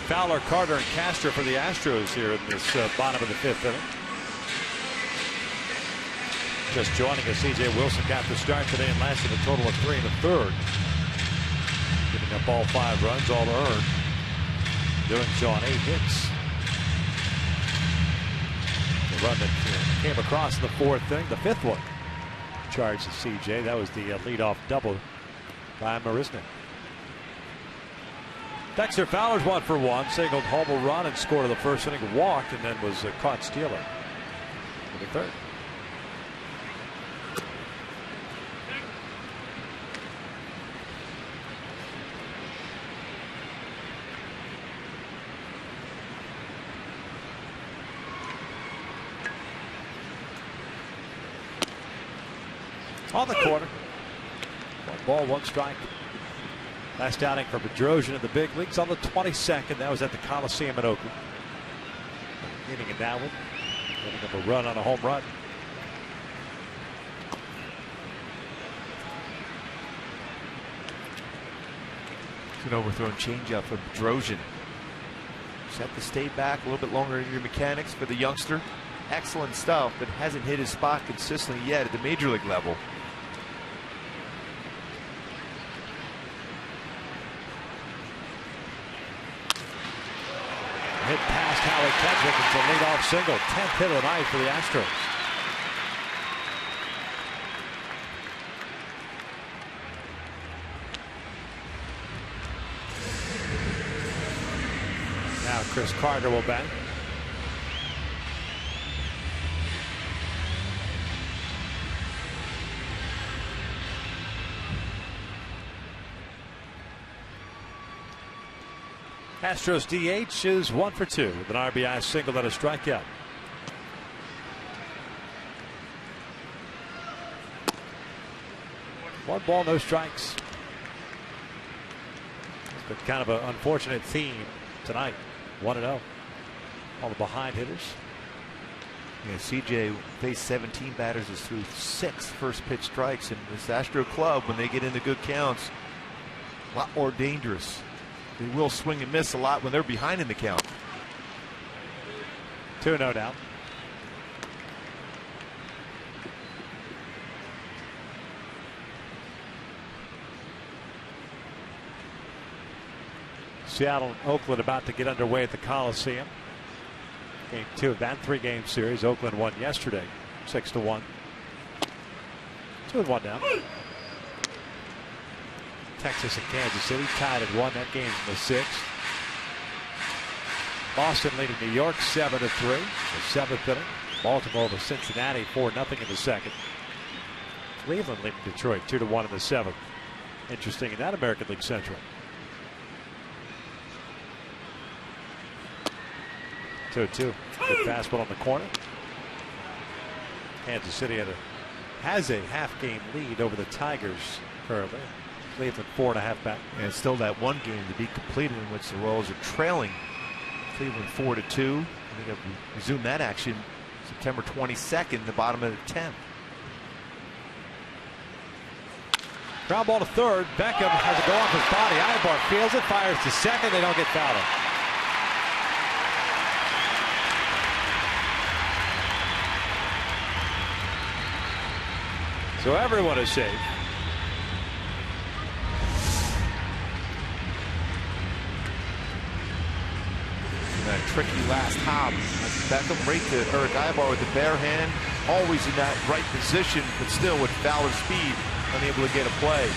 Fowler, Carter, and Castro for the Astros here in this bottom of the fifth inning. Just joining us, C.J. Wilson got the start today and lasted a total of 3 1/3. Giving up all 5 runs, all earned. Doing so on 8 hits. The run that came across in the 4th inning, the 5th one, charged to C.J. That was the leadoff double by Marisnik. Dexter Fowler's 1 for 1, singled home a run and scored in the first inning, walked, and then was caught stealing in the 3rd. On the corner. 1 ball, 1 strike. Last outing for Bedrosian in the big leagues on the 22nd. That was at the Coliseum in Oakland. Getting it that one. Getting up a run on a home run. It's an overthrown changeup for Bedrosian. Just have to stay back a little bit longer in your mechanics for the youngster. Excellent stuff, but hasn't hit his spot consistently yet at the major league level. Hit past Howie Kendrick. It's a leadoff single. 10th hit of the night for the Astros. Now Chris Carter will bat. Astros DH is 1 for 2 with an RBI single and a strikeout. One ball, no strikes. It's been kind of an unfortunate theme tonight. 1-0. All the behind hitters. Yeah, CJ faced 17 batters, is through 6 first pitch strikes, and this Astro club, when they get into good counts, a lot more dangerous. They will swing and miss a lot when they're behind in the count. 2-0 down. Seattle and Oakland about to get underway at the Coliseum. Game 2 of that 3-game series. Oakland won yesterday 6-1. 2-1 down. Texas and Kansas City tied at 1. That game's in the 6th. Boston leading New York 7-3. The 7th inning. Baltimore over Cincinnati 4-0 in the 2nd. Cleveland leading Detroit 2-1 in the 7th. Interesting in that American League Central. 2-2. Good fastball on the corner. Kansas City has a half-game lead over the Tigers currently. Cleveland 4.5 back. And still that one game to be completed in which the Royals are trailing Cleveland 4-2. They have resumed that action September 22nd, the bottom of the 10th. Ground ball to third. Beckham has to go off his body. Ibar fields it, fires to second. They don't get fouled. So everyone is safe. That tricky last hop. Beckham right to Eric Ibar with the bare hand. Always in that right position, but still with Fowler speed, unable to get a play.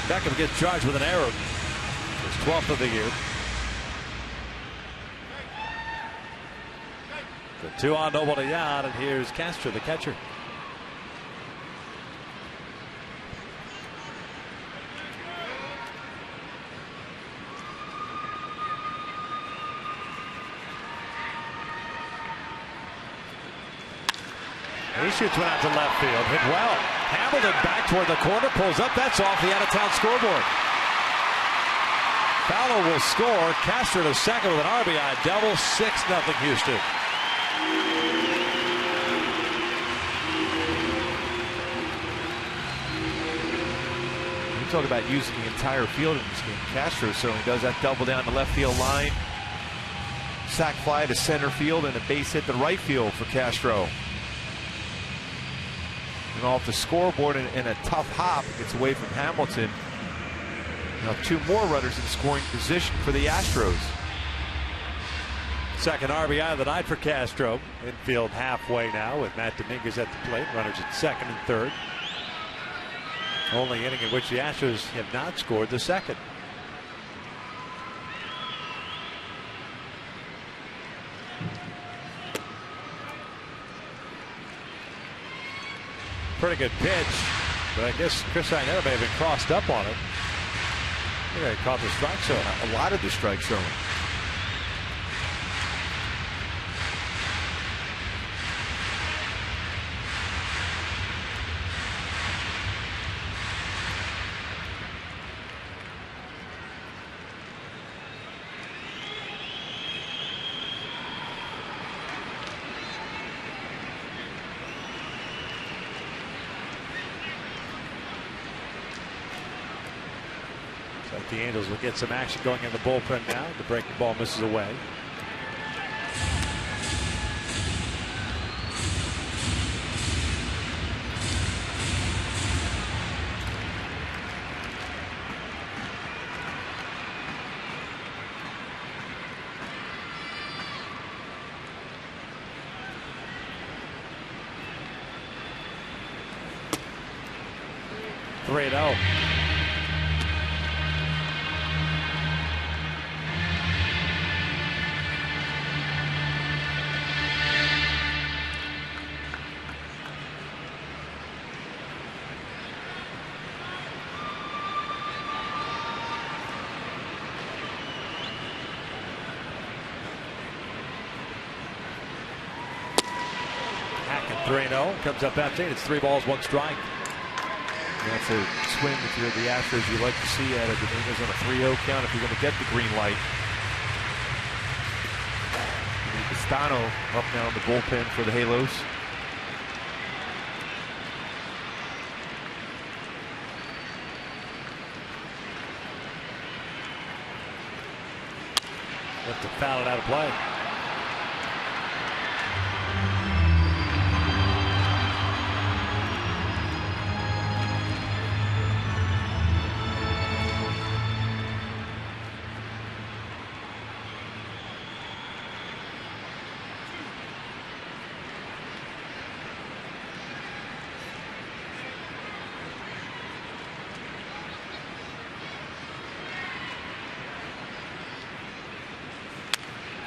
Beckham gets charged with an error. His 12th of the year. The 2-on, nobody out, and here's Castro, the catcher. He shoots one out to left field. Hit well. Hamilton back toward the corner. Pulls up. That's off the out-of-town scoreboard. Fowler will score. Castro to second with an RBI double. 6-0 Houston. You talk about using the entire field in this game. Castro certainly does that. Double down the left field line. Sac fly to center field and a base hit to right field for Castro. And off the scoreboard in a tough hop, gets away from Hamilton. Now 2 more runners in scoring position for the Astros. Second RBI of the night for Castro. Infield halfway now with Matt Dominguez at the plate. Runners at second and third. Only inning in which the Astros have not scored the second. Pretty good pitch, but I guess Chris Iannetta may have been crossed up on it. I think he caught the strike zone. A lot of the strike zone. The Angels will get some action going in the bullpen now. The breaking ball misses away. 3-0. Comes up empty. It's 3 balls, 1 strike. That's a swing if you're the Astros you like to see at it. The Angels on a 3-0 count if you're going to get the green light. Castano up now in the bullpen for the Halos. Have to foul it out of play.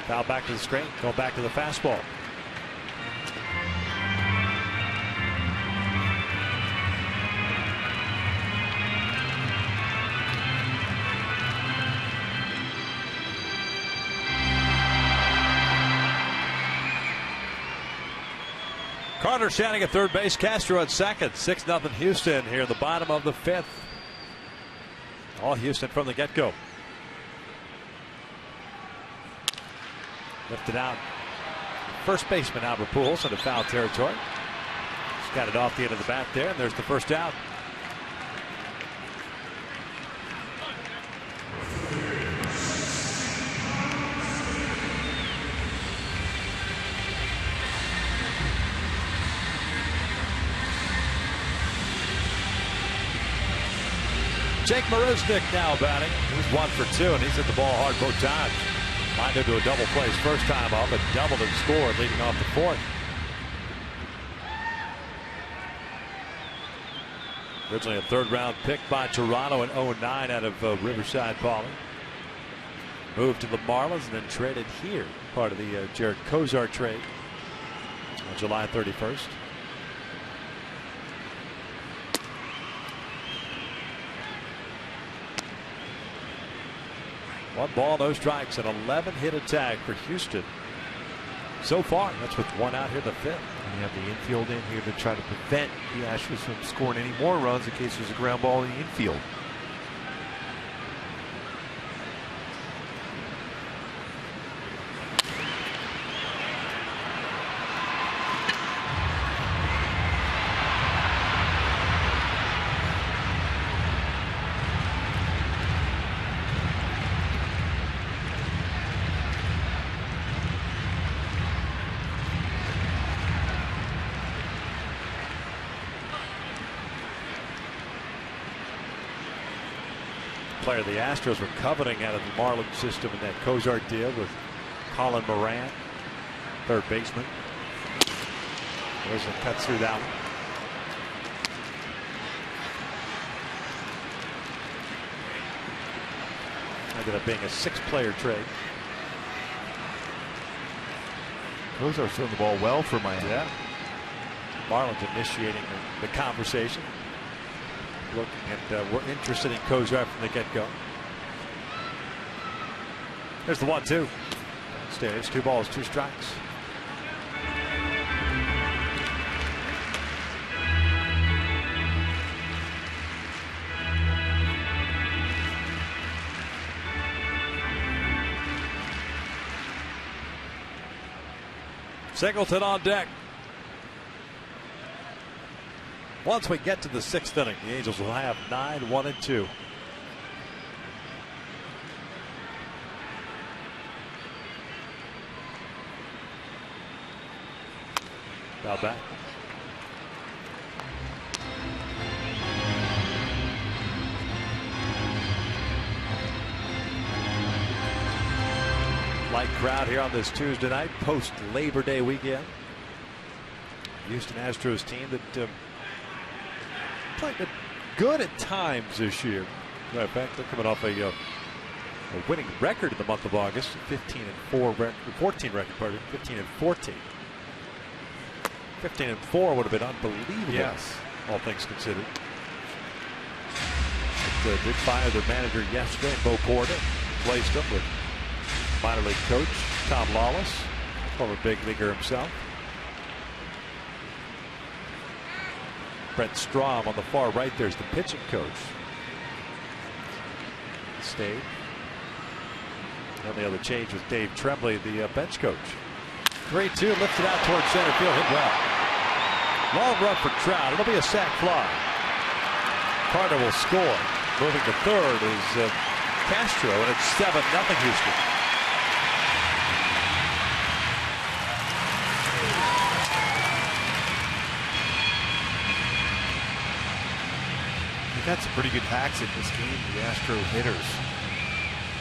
Foul back to the screen, going back to the fastball. Carter standing at third base, Castro at second. 6-0 Houston here in the bottom of the 5th. All Houston from the get-go. Lifted out. First baseman Albert Pujols into foul territory. He's got it off the end of the bat there, and there's the first out. Jake Marisnick now batting. He's 1 for 2, and he's hit the ball hard both times. Lined into a double play his first time up, but doubled and scored leading off the 4th. Originally a 3rd-round pick by Toronto in 09 out of Riverside Poly. Moved to the Marlins and then traded here, part of the Jared Kozar trade on July 31st. One ball, no strikes, an 11-hit attack for Houston. So far, that's with 1 out here in the 5th. And you have the infield in here to try to prevent the Astros from scoring any more runs in case there's a ground ball in the infield. Player the Astros were coveting out of the Marlins system in that Kozar deal with Colin Moran, third baseman. Wilson cuts through that one. Ended up being a 6-player trade. Kozar throwing the ball well for Miami. Yeah. Marlins initiating the conversation. Looking at, we're interested in Kozar from the get-go. There's the 1-2. Stays 2 balls, 2 strikes. Singleton on deck. Once we get to the 6th inning, the Angels will have 9-1-2. Foul back. Light crowd here on this Tuesday night, post Labor Day weekend. Houston Astros team that played good at times this year. Matter of fact, they're coming off a winning record in the month of August, 15-4 record, 14 record, pardon, 15-14. 15-4 would have been unbelievable. Yes, all things considered. But, did fire their manager yesterday, Bo Porter, replaced him with minor league coach Tom Lawless, former big leaguer himself. Brent Strom on the far right. There's the pitching coach. Stayed. And the other change was Dave Tremblay, the bench coach. 3-2, lifted out towards center field, hit well. Long run for Trout. It'll be a sac fly. Carter will score. Moving to third is Castro, and it's 7-0 Houston. He got some pretty good hacks in this game, the Astro hitters.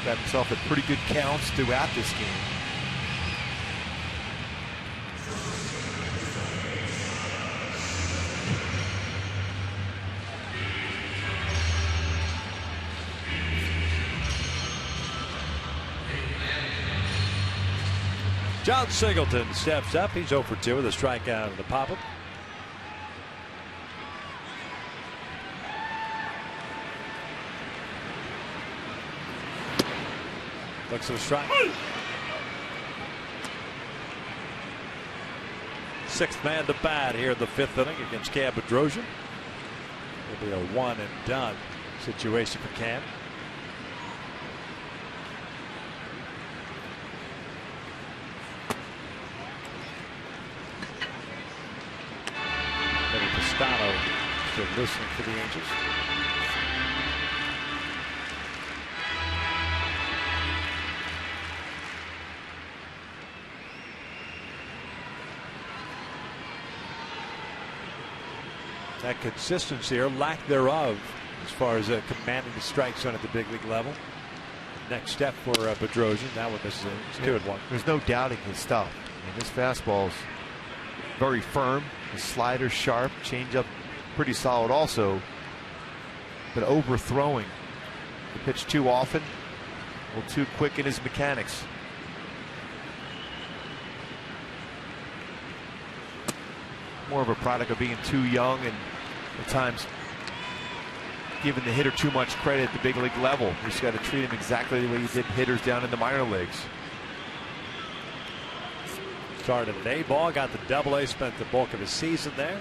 Got himself at pretty good counts throughout this game. John Singleton steps up. He's 0 for 2 with a strikeout and the pop-up. Looks for the strike. Sixth man to bat here in the 5th inning against Cam Bedrosian. It'll be a one and done situation for Cam. Pistano still listening for the Angels. That consistency or lack thereof as far as commanding the strike zone at the big league level. Next step for Bedrosian. That one misses. It's 2-1. There's no doubting his stuff. I mean, his fastball's very firm. His slider's sharp. Changeup pretty solid also. But overthrowing the pitch too often. A little too quick in his mechanics. More of a product of being too young and at times giving the hitter too much credit at the big league level. You just got to treat him exactly the way you did hitters down in the minor leagues. Started at A-ball, got the Double-A, spent the bulk of his season there.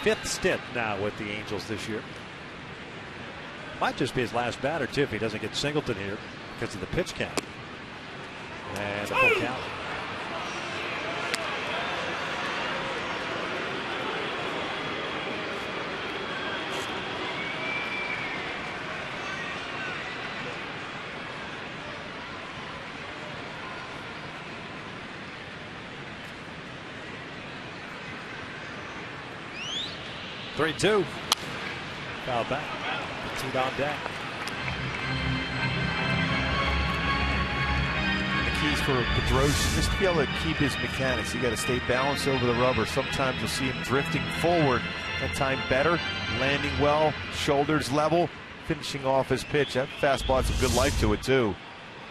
5th stint now with the Angels this year. Might just be his last batter too if he doesn't get Singleton here because of the pitch count. And the full count. Three-two. Foul back. Teed on deck. The keys for Bedrosian just to be able to keep his mechanics. You got to stay balanced over the rubber. Sometimes you'll see him drifting forward. That time better, landing well, shoulders level, finishing off his pitch. That fastball has a good life to it too.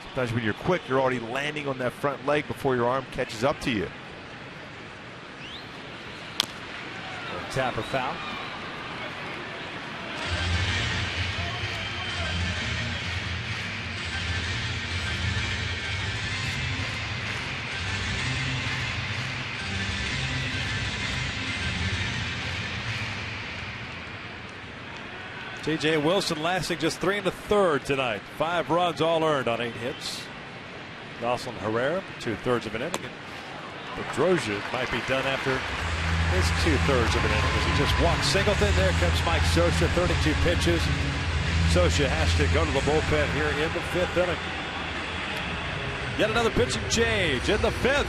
Sometimes when you're quick, you're already landing on that front leg before your arm catches up to you. Tapper foul. J.J. Wilson lasting just 3 1/3 tonight. 5 runs all earned on 8 hits. Dawson Herrera 2/3 of an inning. Bedrosian might be done after his 2/3 of an inning as he just walks Singleton. There comes Mike Scioscia, 32 pitches. Scioscia has to go to the bullpen here in the 5th inning. Yet another pitching change in the 5th.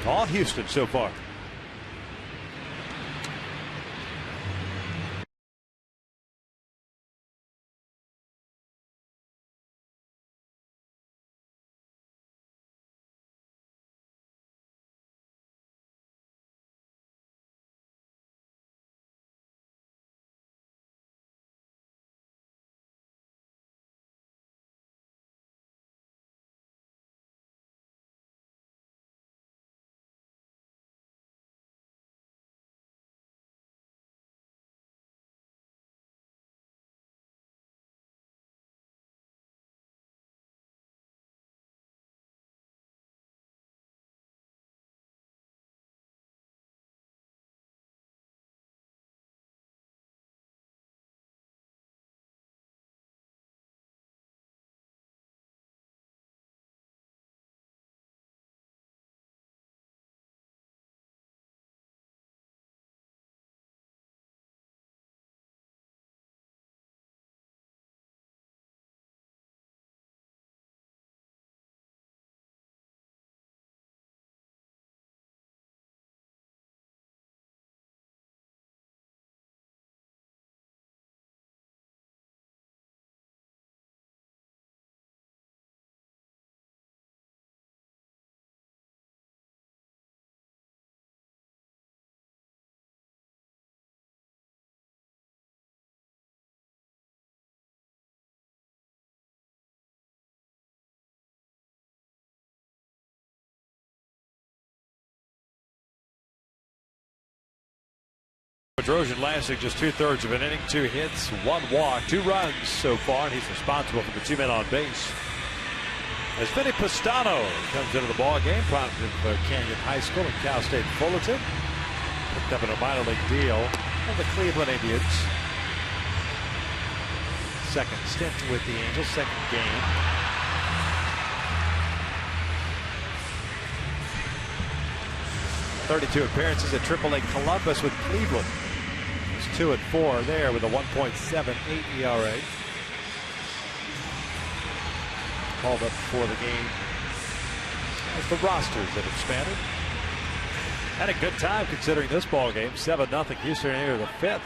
All Houston so far. Bedrosian lasting just 2/3 of an inning, 2 hits, 1 walk, 2 runs so far, and he's responsible for the 2 men on base. As Vinny Pastano comes into the ball game, product of Canyon High School and Cal State Fullerton, picked up in a minor league deal of the Cleveland Indians. Second stint with the Angels, second game. .32 appearances at AAA Columbus with Cleveland. He's 2-4 there with a 1.78 ERA. Called up for the game as the rosters have expanded. Had a good time considering this ball game. 7-0 Houston here the 5th.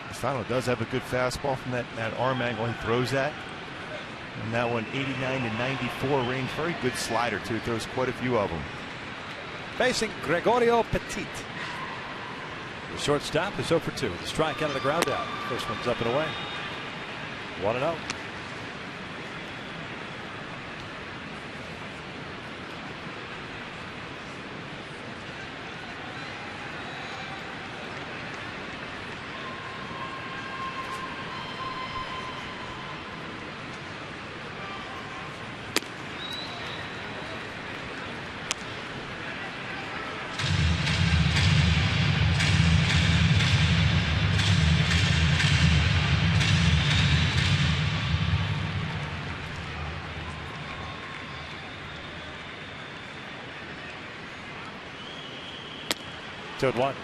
Pastano does have a good fastball from that arm angle he throws at. And that one 89 to 94 range. Very good slider too. Throws quite a few of them. Facing Gregorio Petit. The shortstop is 0 for 2. The strikeout and the ground out. First one's up and away. 1-0. Two and one.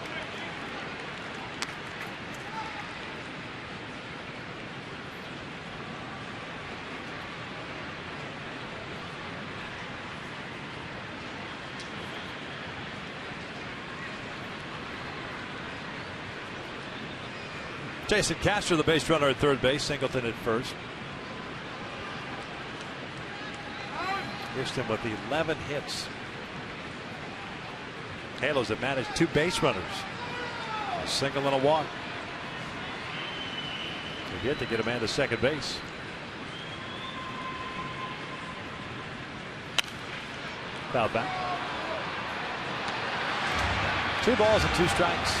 Jason Castro, the base runner at third base, Singleton at first. Houston with 11 hits. Halos have managed 2 base runners. A single and a walk. They hit to get a man to second base. Foul back. 2 balls and 2 strikes.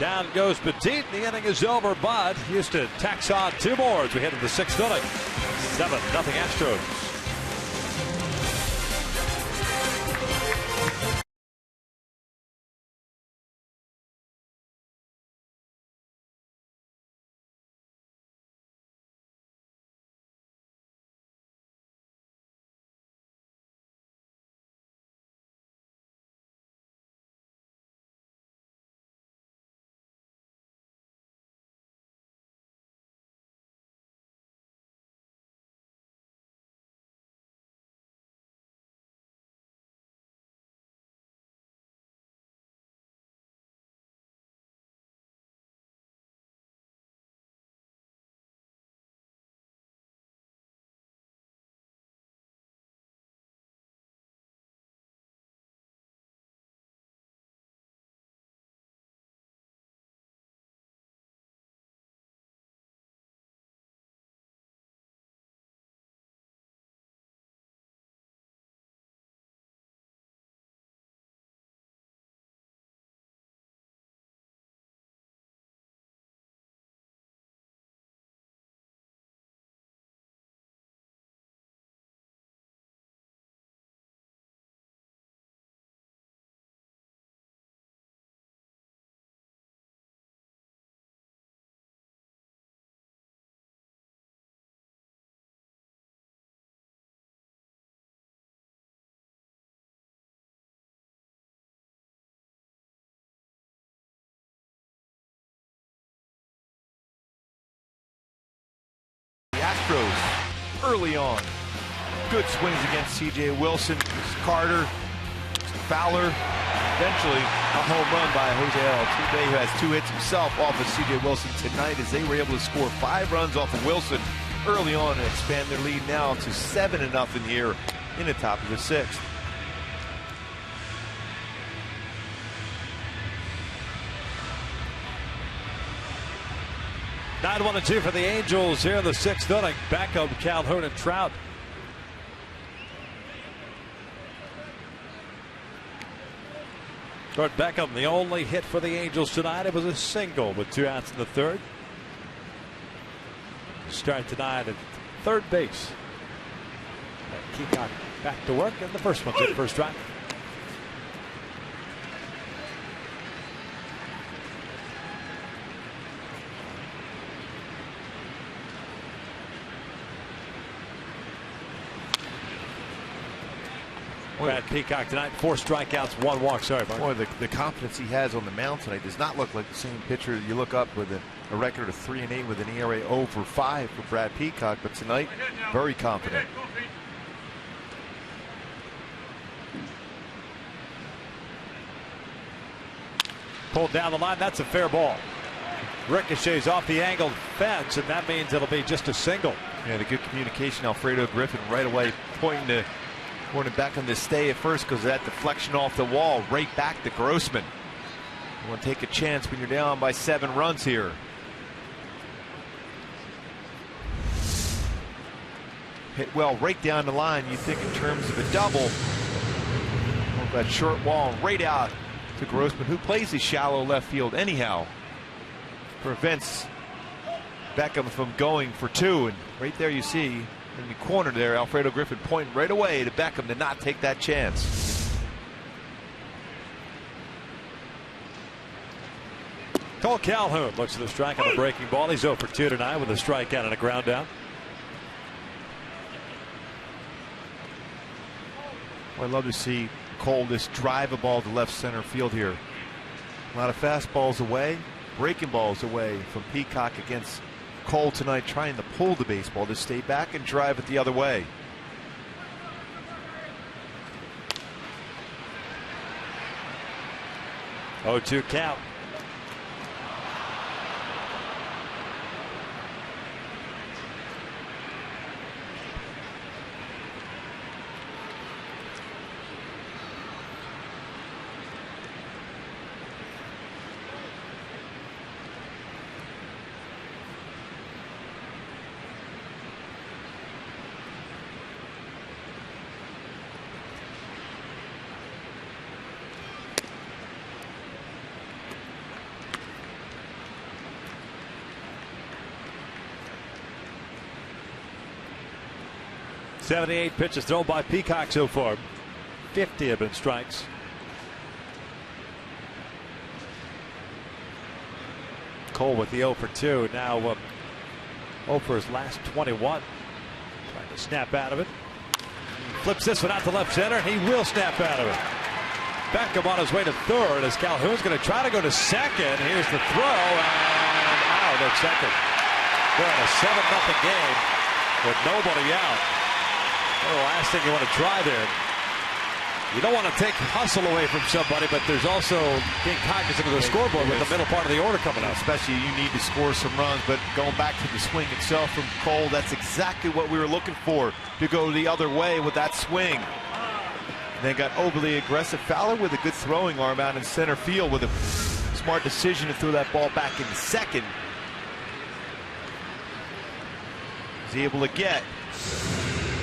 Down goes Petit. The inning is over, but Houston tacks on 2 more as we head to the 6th inning. 7-0 Astros. Astros early on. Good swings against C.J. Wilson, Carter, Fowler. Eventually a home run by Jose Altuve, who has 2 hits himself off of C.J. Wilson tonight, as they were able to score 5 runs off of Wilson early on and expand their lead now to 7-0 here in the top of the 6th. Nine 1-2 for the Angels here in the 6th inning. Back up Calhoun and Trout. Gordon Beckham, the only hit for the Angels tonight. It was a single with 2 outs in the 3rd. Start tonight at third base. Keacock back to work, and the first one's in first strike. Brad Peacock tonight, 4 strikeouts, 1 walk. Sorry, Mark. Boy, the confidence he has on the mound tonight does not look like the same pitcher you look up with a record of 3-8 with an ERA 0-5 for Brad Peacock, but tonight, very confident. Pulled down the line, that's a fair ball. Ricochets off the angled fence, and that means it'll be just a single. Yeah, the good communication, Alfredo Griffin right away pointing back on the stay at first because of that deflection off the wall, right back to Grossman. You want to take a chance when you're down by 7 runs here. Hit well right down the line. You think in terms of a double. That short wall right out to Grossman, who plays the shallow left field anyhow. Prevents Beckham from going for 2. And right there you see in the corner there, Alfredo Griffin pointing right away to Beckham to not take that chance. Cole Calhoun looks at the strike on the breaking ball. He's 0 for 2 tonight with a strikeout and a ground down. Well, I'd love to see Cole just drive a ball to left center field here. A lot of fastballs away, breaking balls away from Peacock against Cole tonight, trying to pull the baseball to stay back and drive it the other way. Oh, 2 count. .78 pitches thrown by Peacock so far. 50 have been strikes. Cole with the 0 for 2. Now 0 for his last 21. Trying to snap out of it. Flips this one out to left center. He will snap out of it. Beckham on his way to third as Calhoun's going to try to go to second. Here's the throw and out at second. We're in a 7-0 game with nobody out. The last thing you want to try there. You don't want to take hustle away from somebody, but there's also being cognizant of the scoreboard with the middle part of the order coming up. Especially you need to score some runs, but going back to the swing itself from Cole, that's exactly what we were looking for, to go the other way with that swing. And then got overly aggressive. Fowler with a good throwing arm out in center field with a smart decision to throw that ball back in second. Is he able to get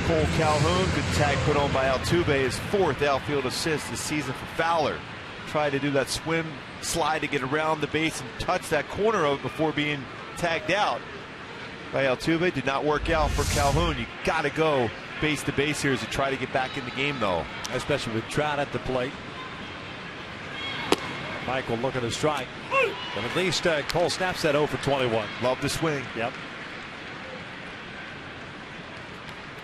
Cole Calhoun? Good tag put on by Altuve, his 4th outfield assist this season for Fowler. Tried to do that swim slide to get around the base and touch that corner of it before being tagged out by Altuve. Did not work out for Calhoun. You got to go base to base here to try to get back in the game, though. Especially with Trout at the plate. Michael looking to strike. But at least Cole snaps that 0 for 21. Love the swing. Yep.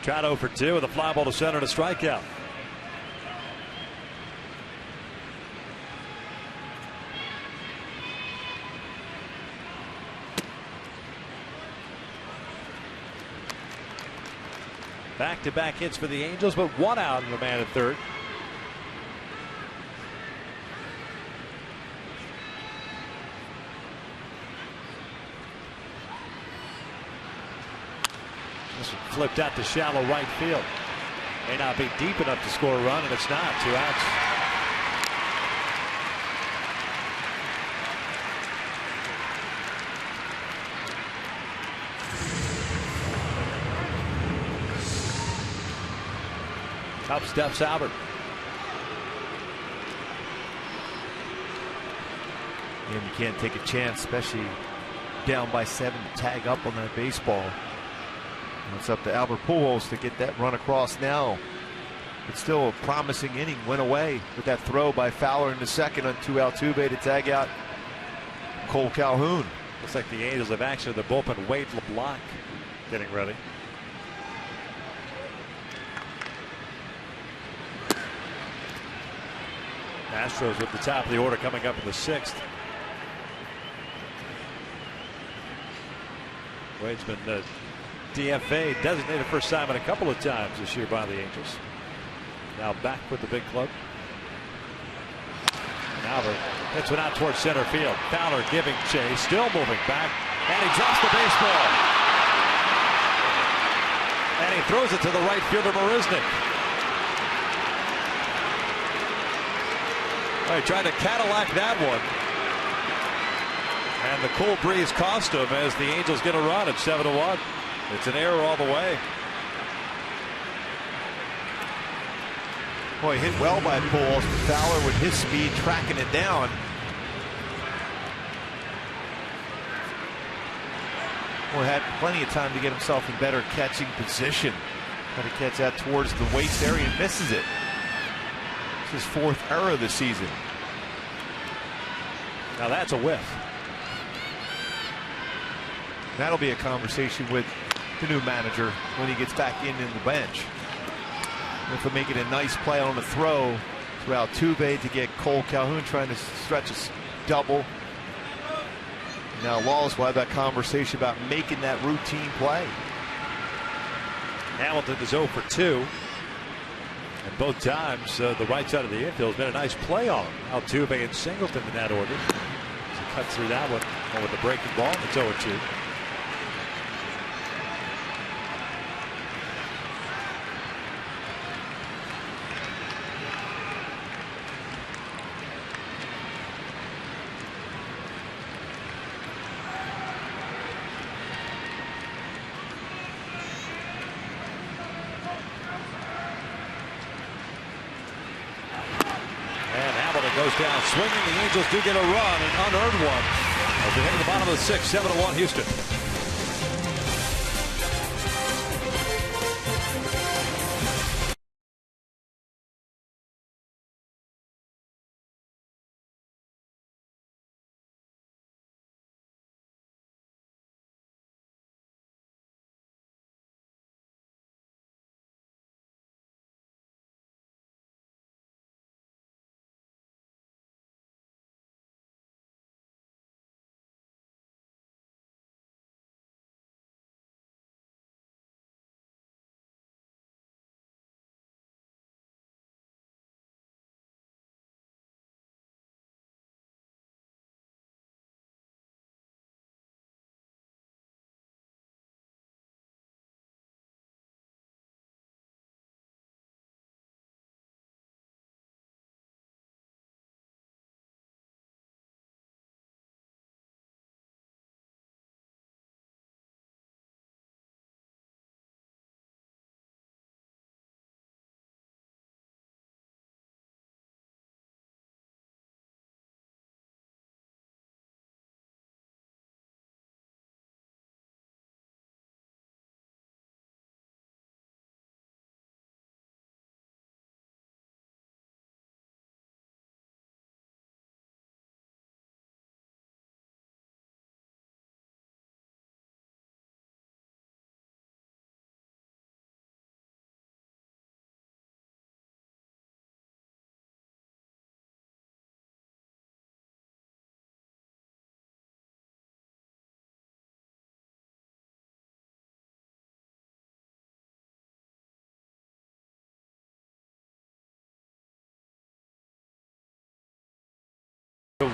Trout 0 for 2 with a fly ball to center and a strikeout. Back-to-back hits for the Angels, but 1 out and a man at third. Jackson flipped out to shallow right field. May not be deep enough to score a run, and it's not. 2 outs. Up steps Albert. And you can't take a chance, especially down by 7, to tag up on that baseball. And it's up to Albert Pujols to get that run across now. It's still a promising inning. Went away with that throw by Fowler in the second on 2 Altuve to tag out Cole Calhoun. Looks like the Angels have actually the bullpen. Wade LeBlanc getting ready. Astros with the top of the order coming up in the 6th. Wade's been DFA, designated first assignment a couple of times this year by the Angels. Now back with the big club. Albert hits one out towards center field. Fowler giving chase, still moving back, and he drops the baseball. And he throws it to the right fielder, Marisnik. He tried to Cadillac that one. And the cool breeze cost him as the Angels get a run at 7-1. It's an error all the way. Boy, hit well by Pujols, but Fowler with his speed tracking it down. Boy, had plenty of time to get himself in better catching position. Trying to catch that towards the waist area and misses it. It's his 4th error this season. Now that's a whiff. That'll be a conversation with the new manager when he gets back in the bench. If they're making a nice play on the throw to Altuve to get Cole Calhoun trying to stretch a double. Now Wallace will have that conversation about making that routine play. Hamilton is 0 for 2. And both times the right side of the infield has been a nice play on Altuve and Singleton in that order. As he cuts through that one with the breaking ball. It's 0-2. Goes down swinging. The Angels do get a run, an unearned one, as they hit the bottom of the 6th, 7-1 Houston.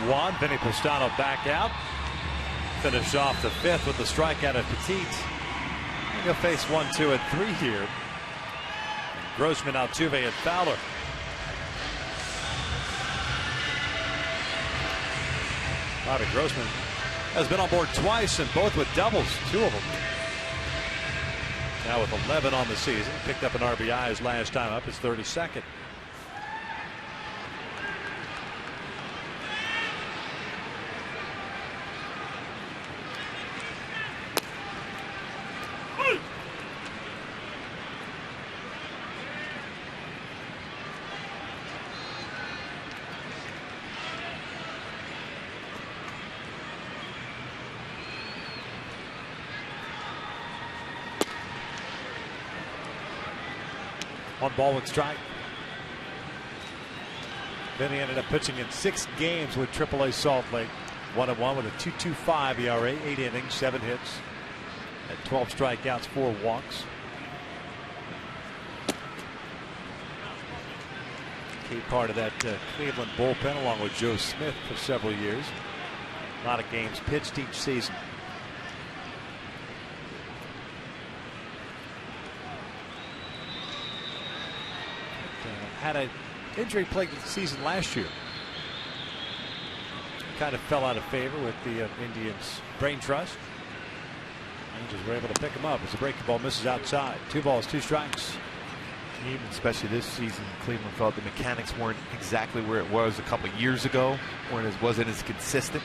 One, Vinny Pastano back out. Finished off the 5th with the strikeout at Petit. He'll face 1, 2, and 3 here. Grossman, Altuve, and Fowler. Robbie Grossman has been on board twice, and both with doubles, 2 of them. Now with 11 on the season, picked up an RBI his last time up, his 32nd. One ball, one strike. Then he ended up pitching in 6 games with AAA Salt Lake. 1-1 with a 2.25 ERA, 8 innings, 7 hits, and 12 strikeouts, 4 walks. Key part of that Cleveland bullpen, along with Joe Smith for several years. A lot of games pitched each season. Had an injury plagued season last year. Kind of fell out of favor with the Indians' brain trust. Angels were able to pick him up as the breaking ball misses outside. 2 balls, 2 strikes. Even especially this season, Cleveland felt the mechanics weren't exactly where it was a couple years ago, wasn't as consistent.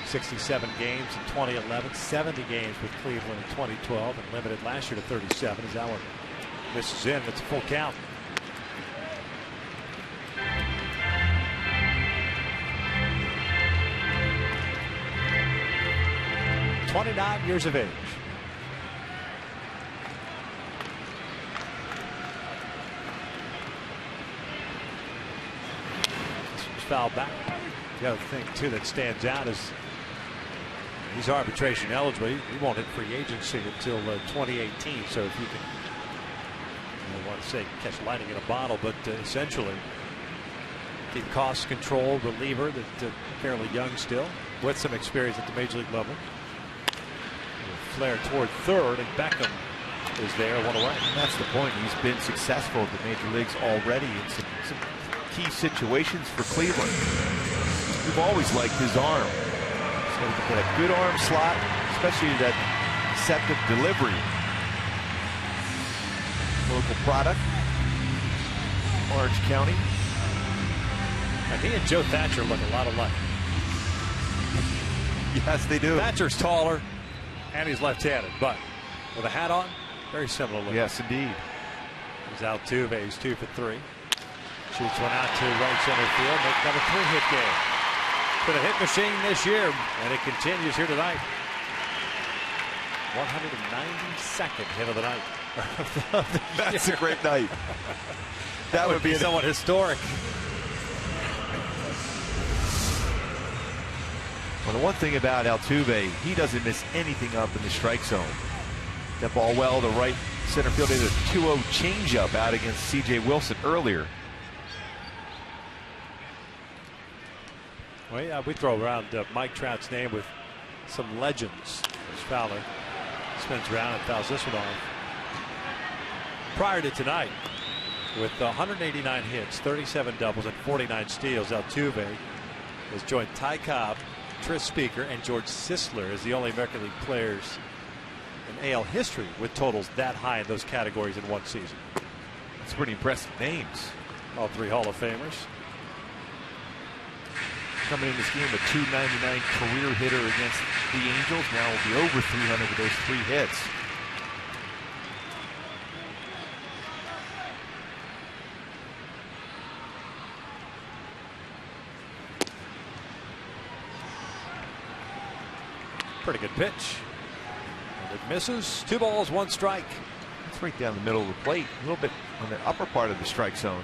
67 games in 2011, 70 games with Cleveland in 2012, and limited last year to 37 as that one misses in. It's a full count. "29 years of age." This was fouled back. The other thing too that stands out is he's arbitration eligible. He won't hit free agency until 2018. So if you can, I don't want to say catch lightning in a bottle, but essentially keep costs controlled, reliever that fairly young still with some experience at the major league level. Flare toward third, and Beckham is there, 1 away. And that's the point. He's been successful at the major leagues already in some key situations for Cleveland. We've always liked his arm. So he can put a good arm slot, especially that deceptive delivery. Local product, Orange County. And he and Joe Thatcher look a lot alike. Yes, they do. Thatcher's taller, and he's left-handed, but with a hat on, very similar look. Yes, indeed. He's Altuve. He's 2 for 3. Shoots one out to right center field. Make another 3-hit game. Been a hit machine this year, and it continues here tonight. 192nd hit of the night. That's a great night. That would be somewhat historic. Well, the one thing about Altuve, he doesn't miss anything up in the strike zone. That ball well to right center field. Did a 2-0 changeup out against C.J. Wilson earlier. Well, yeah, we throw around Mike Trout's name with some legends. As Fowler spins around and fouls this one off. Prior to tonight, with 189 hits, 37 doubles, and 49 steals, Altuve has joined Ty Cobb, Tris Speaker, and George Sisler as the only American League players in AL history with totals that high in those categories in one season. That's pretty impressive names. All 3 Hall of Famers. Coming in this game, a .299 career hitter against the Angels. Now will be over 300 with those 3 hits. Pretty good pitch. And it misses. 2 balls, 1 strike. It's right down the middle of the plate, a little bit on the upper part of the strike zone.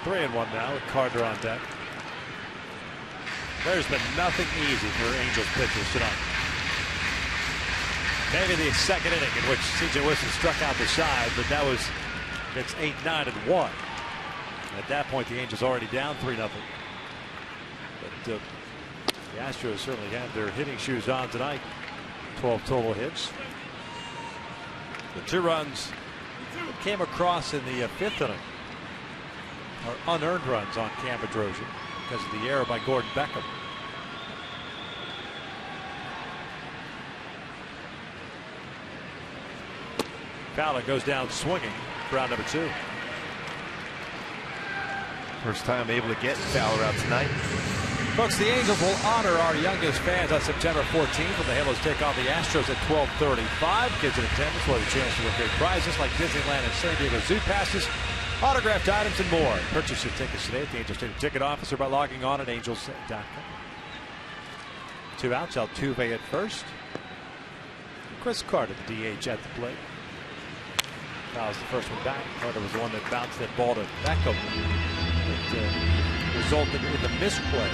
Three and 1 now with Carter on deck. There's been nothing easy for Angels pitchers tonight. Maybe the second inning in which C.J. Wilson struck out the side, but that was, it's 8-9 and 1. At that point, the Angels already down 3-0. But the Astros certainly had their hitting shoes on tonight. 12 total hits. The 2 runs came across in the 5th inning are unearned runs on Cam Bedrosian because of the error by Gordon Beckham. Fowler goes down swinging for out number 2. First time able to get Fowler out tonight. Folks, the Angels will honor our youngest fans on September 14th when the Halos take on the Astros at 12:35. Kids in attendance will have a chance to win great prizes like Disneyland and San Diego Zoo passes, autographed items, and more. Purchase your tickets today at the Angels Stadium ticket office or by logging on at angels.com. 2 outs, Altuve at first. Chris Carter, the DH, at the plate. Fouls the first one back. Carter was the one that bounced that ball to Beckham. It resulted in the misplay.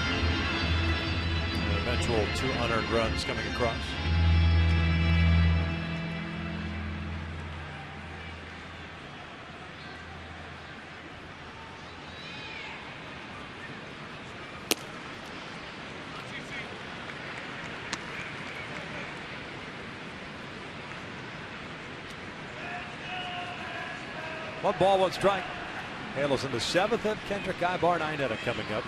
An eventual 2 unearned runs coming across. One ball, 1 strike. Halos in the 7th, and Kendrick Ibar, 9 coming up.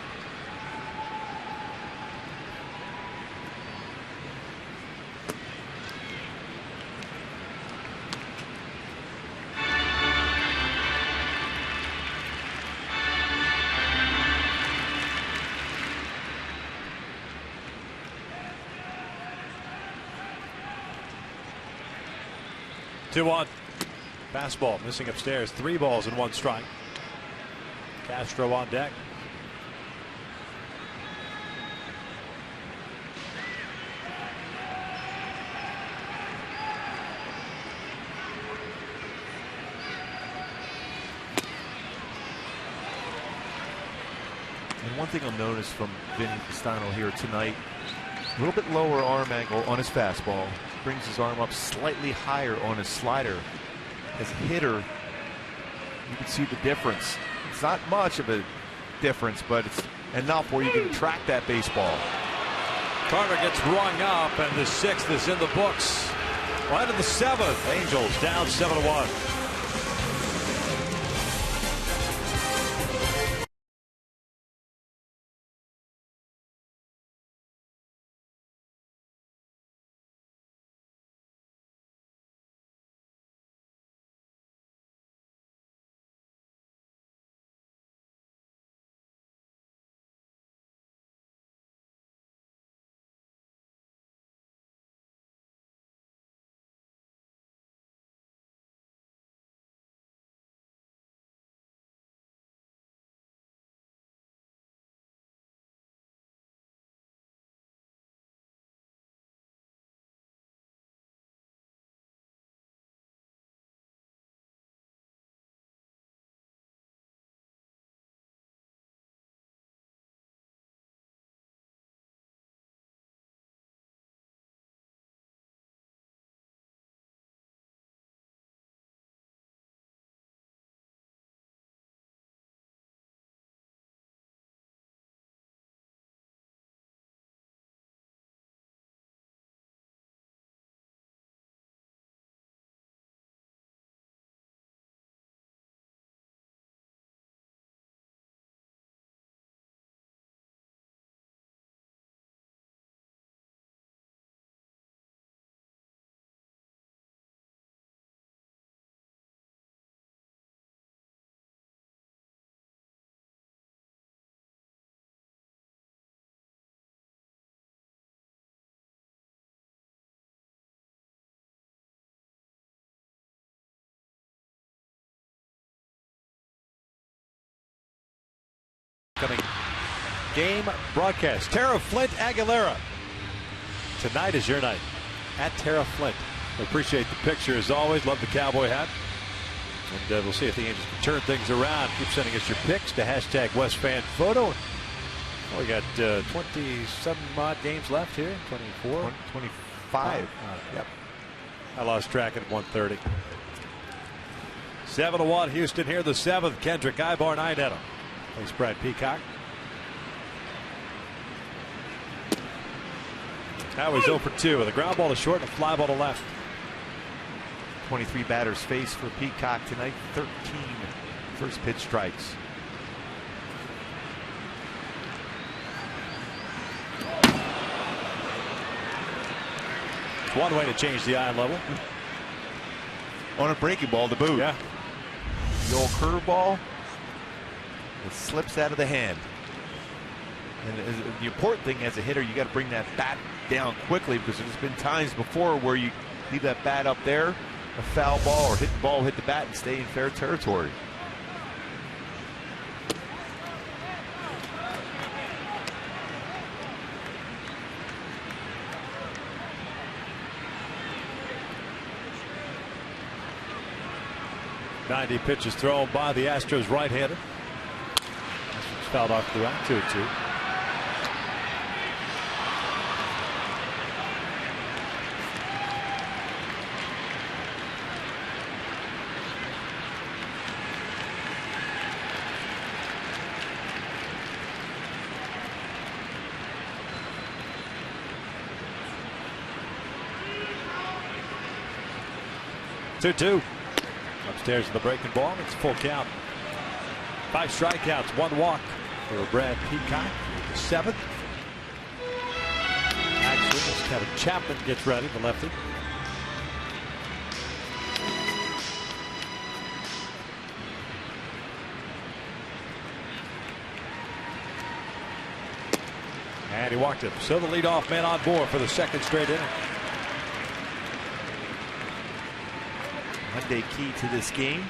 Two on. Fastball missing upstairs. 3 balls and 1 strike. Castro on deck. And one thing I'll notice from Vinny Castano here tonight, a little bit lower arm angle on his fastball. Brings his arm up slightly higher on his slider. As a hitter, you can see the difference. It's not much of a difference, but it's enough where you can track that baseball. Carter gets rung up, and the 6th is in the books. Right in the 7th, Angels down 7-1. Coming game broadcast. Tara Flint Aguilera. Tonight is your night at Tara Flint. Appreciate the picture as always. Love the cowboy hat. And we'll see if the Angels can turn things around. Keep sending us your picks to hashtag WestFanPhoto. Oh, we got 20-some odd games left here. 24, 25. Yep. I lost track at 1:30. 7-1 Houston here. The 7th. Kendrick Ibar 9. Plays Brad Peacock. Now he's 0 for 2 with a ground ball to short and a fly ball to left. 23 batters faced for Peacock tonight. 13 first pitch strikes. It's one way to change the eye level. On a breaking ball to boot. Yeah. The old curveball. It slips out of the hand. And the important thing as a hitter, you got to bring that bat down quickly, because there's been times before where you leave that bat up there, a foul ball or hit the ball, hit the bat, and stay in fair territory. .90 pitches thrown by the Astros right-hander. Fouled off the right, 2-2. Upstairs in the breaking ball. It's full count. 5 strikeouts, 1 walk for Brad Peacock. The 7th. Actually, as Kevin Chapman gets ready, the lefty. And he walked him. So the leadoff man on board for the 2nd straight inning. Monday key to this game.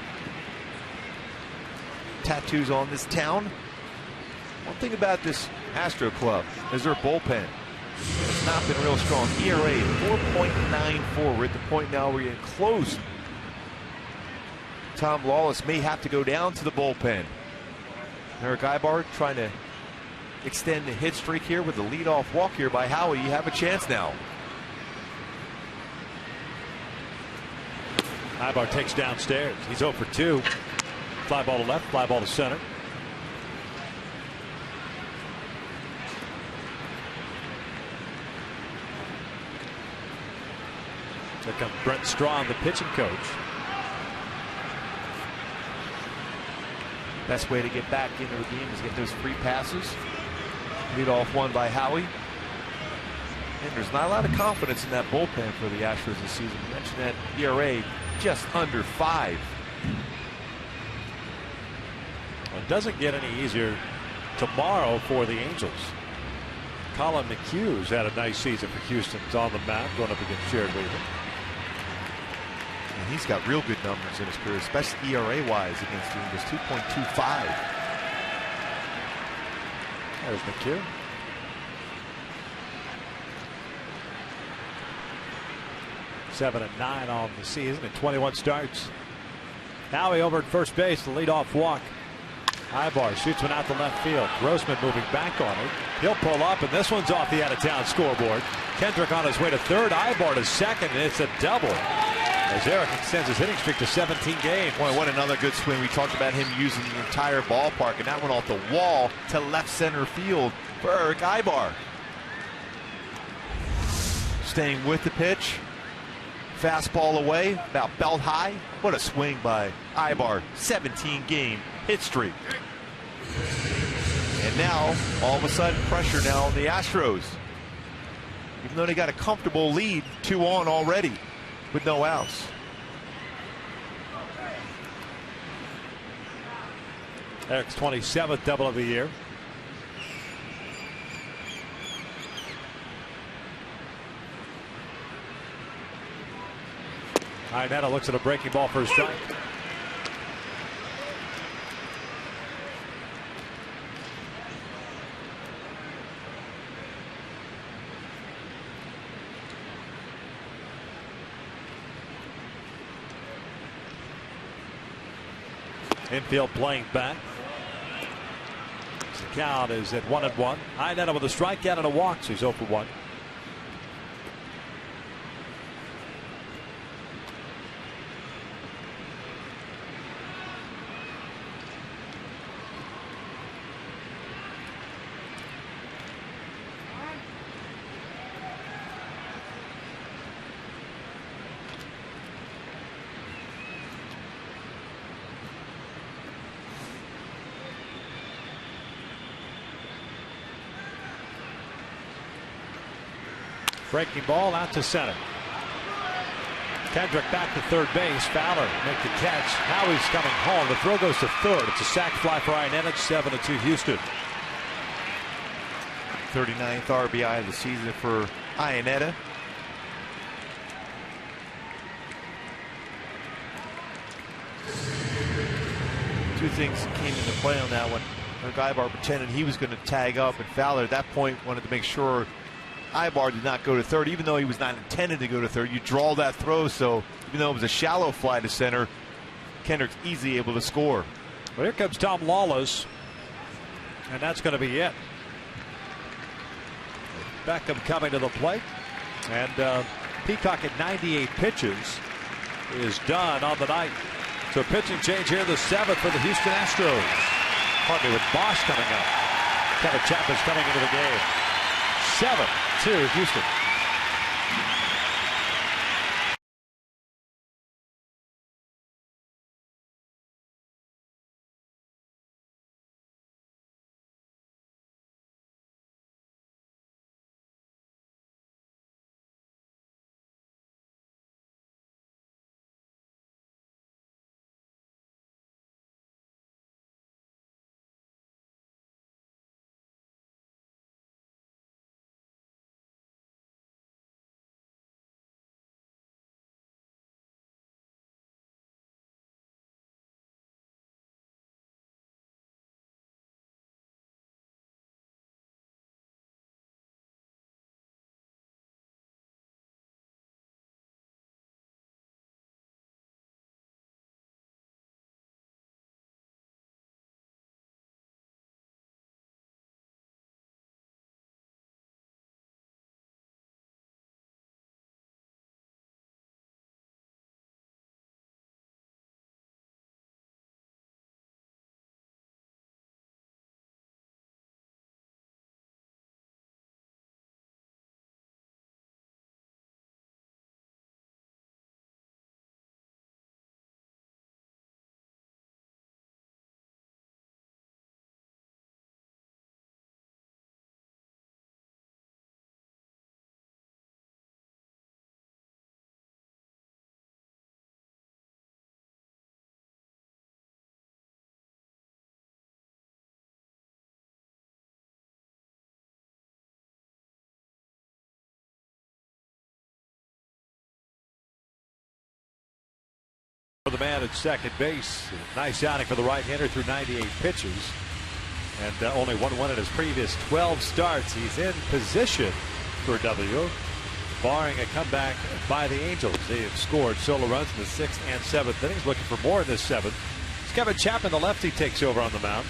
Tattoos on this town. One thing about this Astro club is their bullpen. It's not been real strong. ERA 4.94. We're at the point now where we're getting close. Tom Lawless may have to go down to the bullpen. Eric Ibar trying to extend the hit streak here with the leadoff walk here by Howie. You have a chance now. Ibar takes downstairs. He's 0 for 2. Fly ball to left, fly ball to center. Here comes Brent Strawn, the pitching coach. Best way to get back into the game is get those free passes. Lead off one by Howie. And there's not a lot of confidence in that bullpen for the Astros this season. You mentioned that ERA just under 5. Well, it doesn't get any easier tomorrow for the Angels. Colin McHugh's had a nice season for Houston. He's on the mound going up against Jared Weaver. And he's got real good numbers in his career, especially ERA-wise against the Angels, 2.25. There's McHugh. Seven and 9 on the season and 21 starts. Howie over at first base, the leadoff walk. Ibar shoots one out to left field. Grossman moving back on it. He'll pull up, and this one's off the out-of-town scoreboard. Kendrick on his way to third. Ibar to second, and it's a double. As Eric extends his hitting streak to 17 games. Boy, what another good swing. We talked about him using the entire ballpark, and that went off the wall to left center field for Eric Ibar. Staying with the pitch. Fastball away, about belt high. What a swing by Ibar. 17-game hit streak. And now, all of a sudden, pressure now on the Astros. Even though they got a comfortable lead, 2 on already with no outs. Eric's 27th double of the year. Iannetta looks at a breaking ball for a strike. Infield playing back. The count is at 1-1. Iannetta with a strikeout and a walk, so he's 0 for 1. Breaking ball out to center. Kendrick back to third base. Fowler make the catch. Howie's coming home. The throw goes to third. It's a sac fly for Iannetta. 7-2 Houston. 39th RBI of the season for Iannetta. Two things came into play on that one. Ibar pretended he was going to tag up, and Fowler at that point wanted to make sure Ibar did not go to third, even though he was not intended to go to third. You draw that throw, so even though it was a shallow fly to center, Kendrick's easily able to score. Well, here comes Tom Lawless, and that's going to be it. Beckham coming to the plate, and Peacock at 98 pitches is done on the night. So a pitching change here, the 7th for the Houston Astros. Partly with Bosch coming up. Kevin Chapman's coming into the game. 7-2 Houston. The man at second base. Nice outing for the right-hander through 98 pitches. And only 1-1 in his previous 12 starts. He's in position for a W, barring a comeback by the Angels. They have scored solo runs in the 6th and 7th innings. Looking for more in this 7th. It's Kevin Chapman, the lefty, takes over on the mound.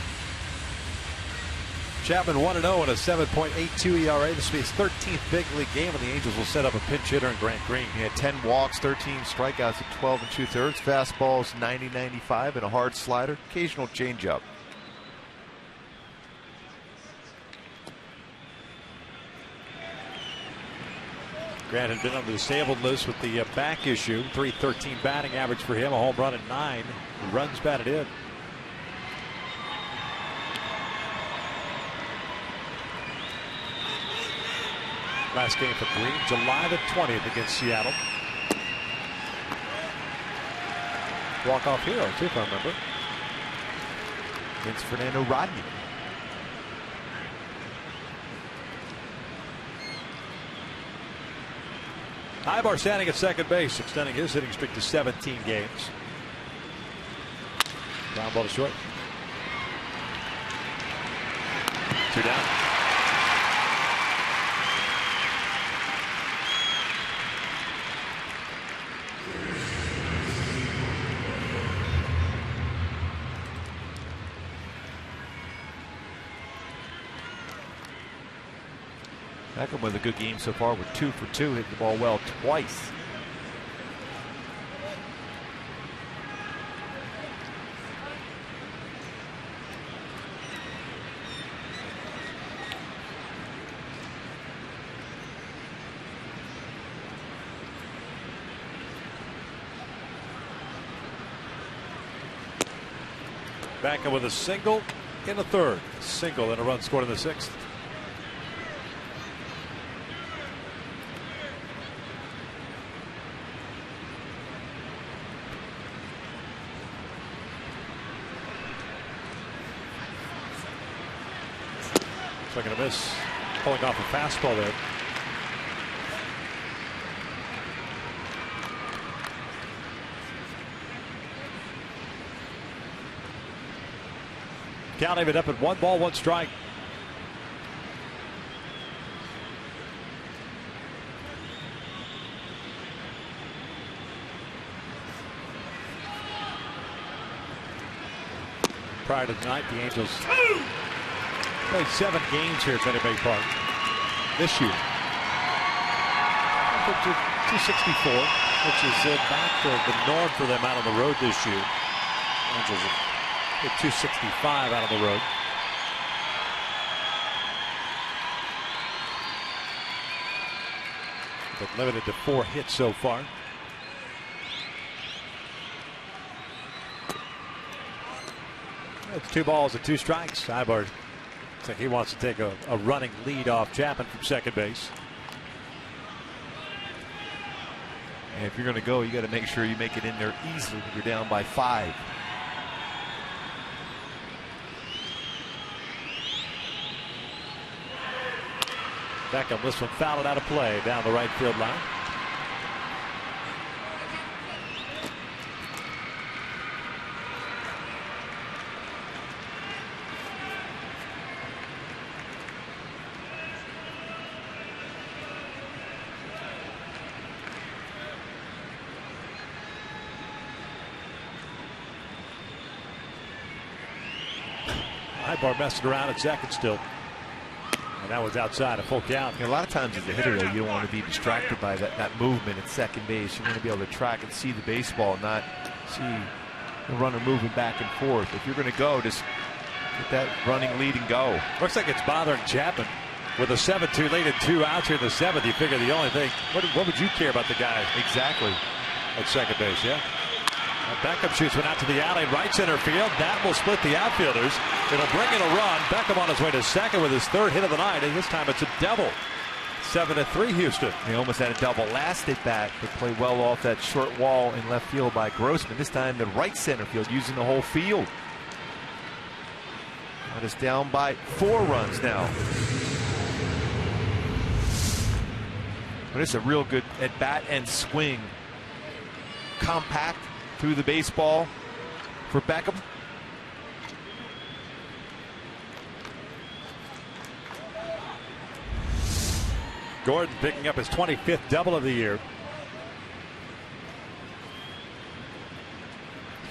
Chapman 1-0 in a 7.82 ERA. This will be his 13th big league game, and the Angels will set up a pinch hitter in Grant Green. He had 10 walks, 13 strikeouts at 12 2/3. Fastballs 90-95 and a hard slider. Occasional changeup. Grant had been on the disabled list with the back issue. .313 batting average for him. A home run and 9 runs batted in. Last game for Green, July the 20th against Seattle. Walk-off hero, too, if I remember. Against Fernando Rodney. Ibar standing at second base, extending his hitting streak to 17 games. Ground ball to short. 2 down. Beckham with a good game so far with 2 for 2, hitting the ball well twice. Beckham with a single in the 3rd. Single and a run scored in the 6th. Swing and a miss. Pulling off a fastball there. Count even up at 1 ball, 1 strike. Prior to tonight, the Angels played 7 games here at Minute Maid Park this year. 264, which is back to the norm for them out on the road this year. Angels hit 265 out on the road. But limited to 4 hits so far. It's 2 balls and 2 strikes. Ibar looks like he wants to take a running lead off Chapman from second base. And if you're going to go, you got to make sure you make it in there easily when you're down by 5. Back on this one, fouled out of play down the right field line. Ibar messing around at second still. And that was outside a full count. A lot of times as a hitter, though, you don't want to be distracted by that movement at second base. You want to be able to track and see the baseball, not see the runner moving back and forth. If you're going to go, just get that running lead and go. Looks like it's bothering Chapman. With a 7-2 lead and 2 outs here in the 7th, you figure the only thing, what would you care about the guy? Exactly. At second base, yeah. Beckham shoots one out to the alley, right center field. That will split the outfielders. It'll bring in a run. Beckham on his way to second with his 3rd hit of the night, and this time it's a double. 7-3 Houston. He almost had a double last at bat, but played well off that short wall in left field by Grossman. This time the right center field, using the whole field. That is down by 4 runs now. But it's a real good at bat and swing. Compact through the baseball for Beckham. Gordon picking up his 25th double of the year.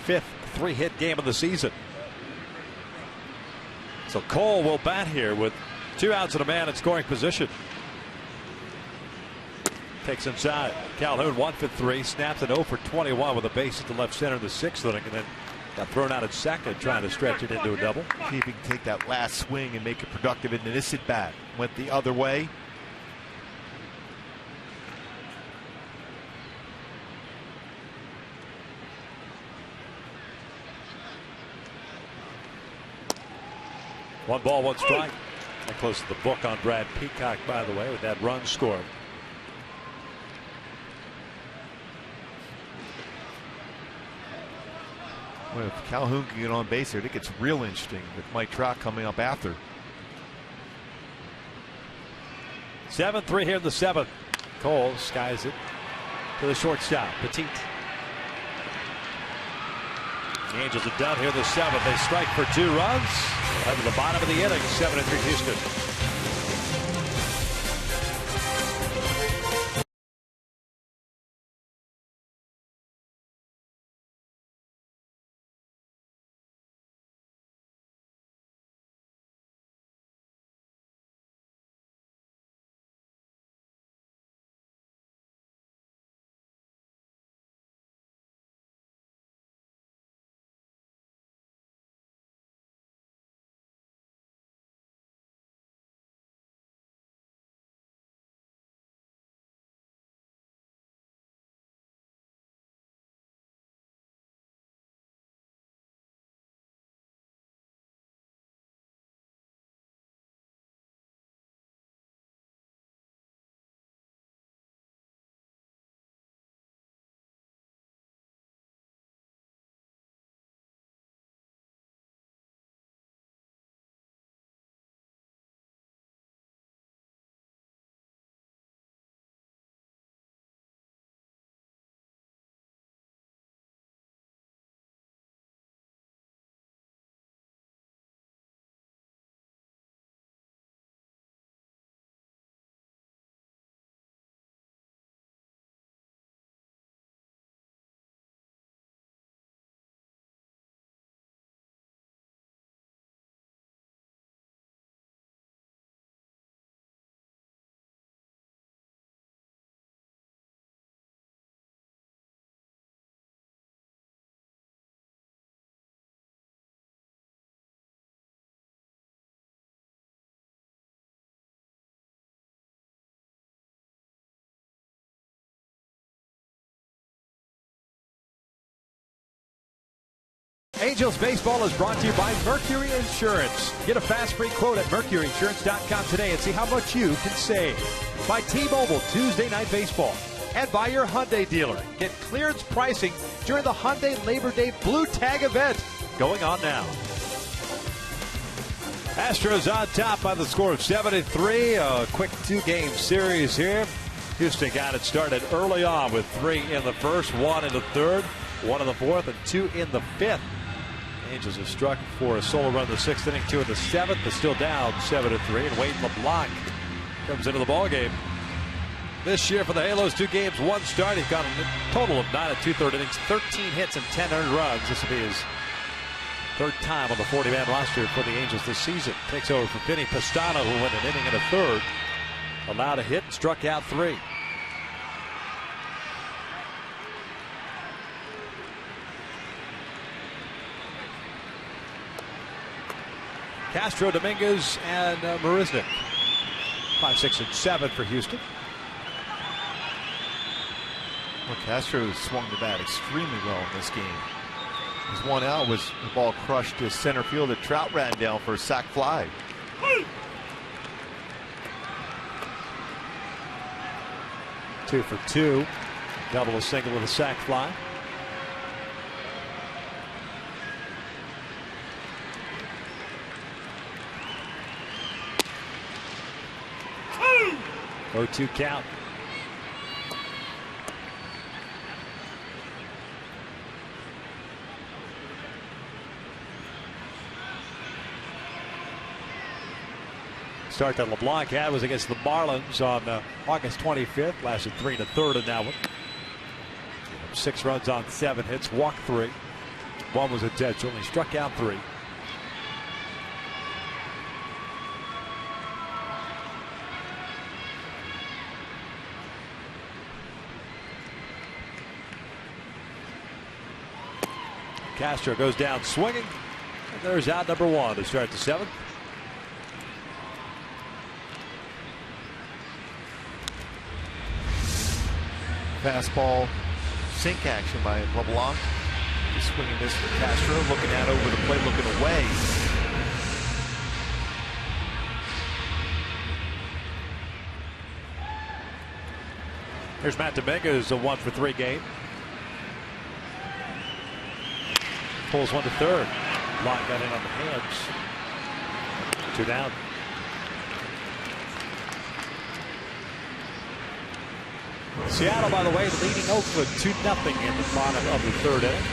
5th 3-hit game of the season. So Cole will bat here with 2 outs and a man in scoring position. Takes inside. Calhoun 1 for 3. Snaps an 0 for 21 with a base at the left center in the 6th inning, and then got thrown out at second, trying to stretch it into a double. See if he can take that last swing and make it productive into this at bat. Went the other way. One ball, 1 strike. That close to the book on Brad Peacock, by the way, with that run scored. Well, if Calhoun can get on base here, it gets real interesting with Mike Trout coming up after. 7-3 here in the 7th. Cole skies it to the shortstop, Petit. The Angels are done here in the 7th. They strike for 2 runs. At the bottom of the inning, 7-3 Houston. Angels Baseball is brought to you by Mercury Insurance. Get a fast free quote at mercuryinsurance.com today and see how much you can save. By T-Mobile Tuesday Night Baseball. And by your Hyundai dealer. Get clearance pricing during the Hyundai Labor Day Blue Tag event going on now. Astros on top by the score of 7-3. A quick 2-game series here. Houston got it started early on with 3 in the first, 1 in the third, 1 in the fourth, and 2 in the fifth. Angels are struck for a solo run in the 6th inning, 2 in the 7th, but still down 7-3. And Wade LeBlanc comes into the ballgame. This year for the Halos, 2 games, 1 start. He's got a total of 9 2/3 innings, 13 hits and 10 earned runs. This will be his 3rd time on the 40-man roster for the Angels this season. Takes over from Vinny Pastano, who went an inning and a third. Allowed a hit, struck out 3. Castro, Dominguez, and Marisnik. 5, 6, and 7 for Houston. Well, Castro swung the bat extremely well in this game. His 1 out was the ball crushed to center field that Trout ran down for a sac fly. Two for 2. Double a single with a sac fly. Oh, 2 count. Start that LeBlanc had was against the Marlins on August 25th. Lasted 3 1/3 in that one. 6 runs on 7 hits, walked 3. 1 was intentional. He struck out 3. Castro goes down swinging. And there's out number 1 to start the 7th. Fastball sink action by LeBlanc. He's swinging this to Castro, looking out over the plate, looking away. Here's Matt Dominguez, a 1 for 3 game. Pulls 1 to third. Long got in on the hands. 2 down. Seattle, by the way, leading Oakland 2-0 in the bottom of the 3rd inning.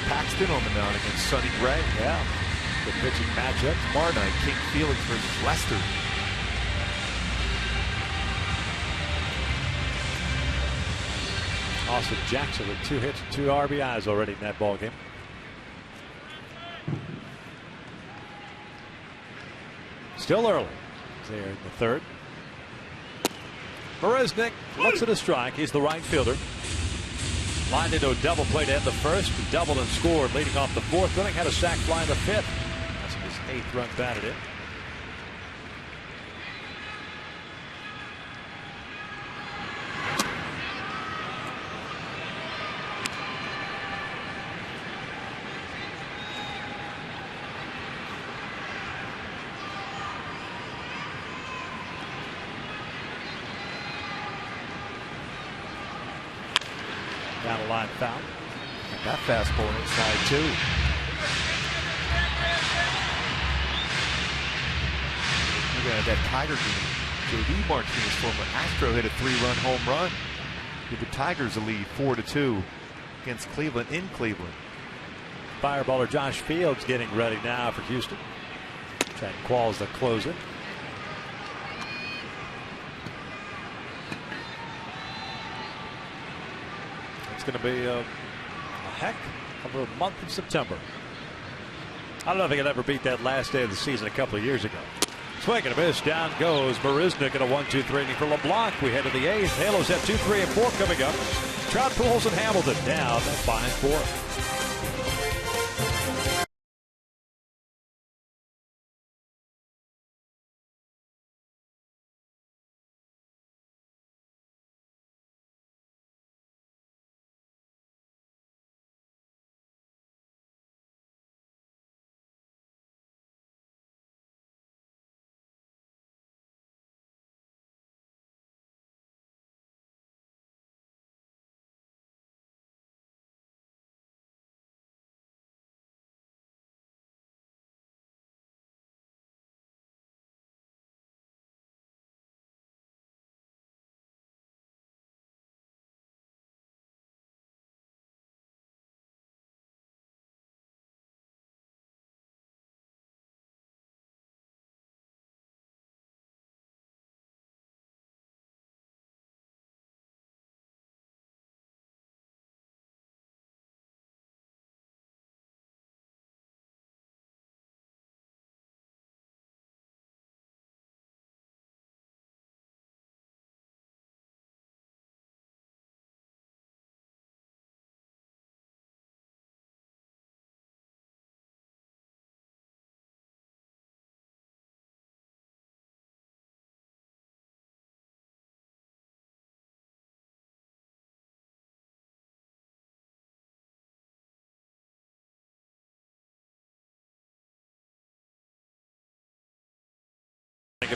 Paxton on the mound against Sonny Gray. Yeah. Good pitching matchup. Tomorrow night, King Felix versus Lester. Austin Jackson with 2 hits and 2 RBIs already in that ball game. Still early. There in the 3rd. Marisnik looks at a strike. He's the right fielder. Lined into a double play to end the 1st. Doubled and scored leading off the 4th inning. Had a sac fly in the 5th. That's his 8th run batted in. Down the line foul. That fastball inside too. Look at that Tiger game. J.D. Martinez, former Astro, hit a 3-run home run. Give the Tigers a lead 4-2 against Cleveland in Cleveland. Fireballer Josh Fields getting ready now for Houston. Chad Qualls the closer. Going to be a heck of a month of September. I don't know if he could ever beat that last day of the season a couple of years ago. Swing and a miss. Down goes Marisnik in a 1-2-3 inning for LeBlanc. We head to the 8th. Halos have 2, 3, and 4 coming up. Trout, Pujols, and Hamilton down 5-4.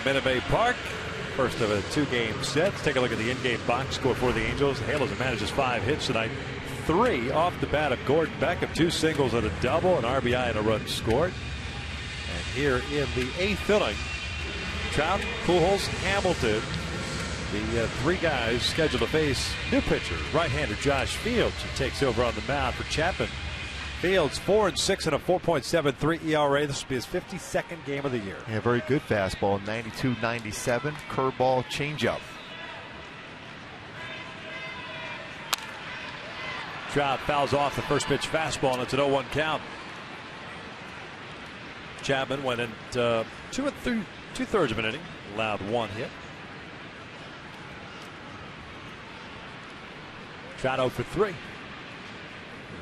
at Minute Maid Park. First of a 2-game set. Let's take a look at the in-game box score for the Angels. The Halos have managed 5 hits tonight. 3 off the bat of Gordon Beckham. 2 singles and a double, an RBI and a run scored. And here in the 8th inning, Trout, Pujols, Hamilton, the 3 guys scheduled to face new pitcher, right-hander Josh Fields, who takes over on the mound for Chapman. Fields 4-6 and a 4.73 ERA. This will be his 52nd game of the year. Yeah, very good fastball. 92-97. Curveball, changeup. Trout fouls off the first pitch fastball, and it's an 0-1 count. Chapman went in 2 2/3 of an inning, allowed 1 hit. Trout 0 for 3.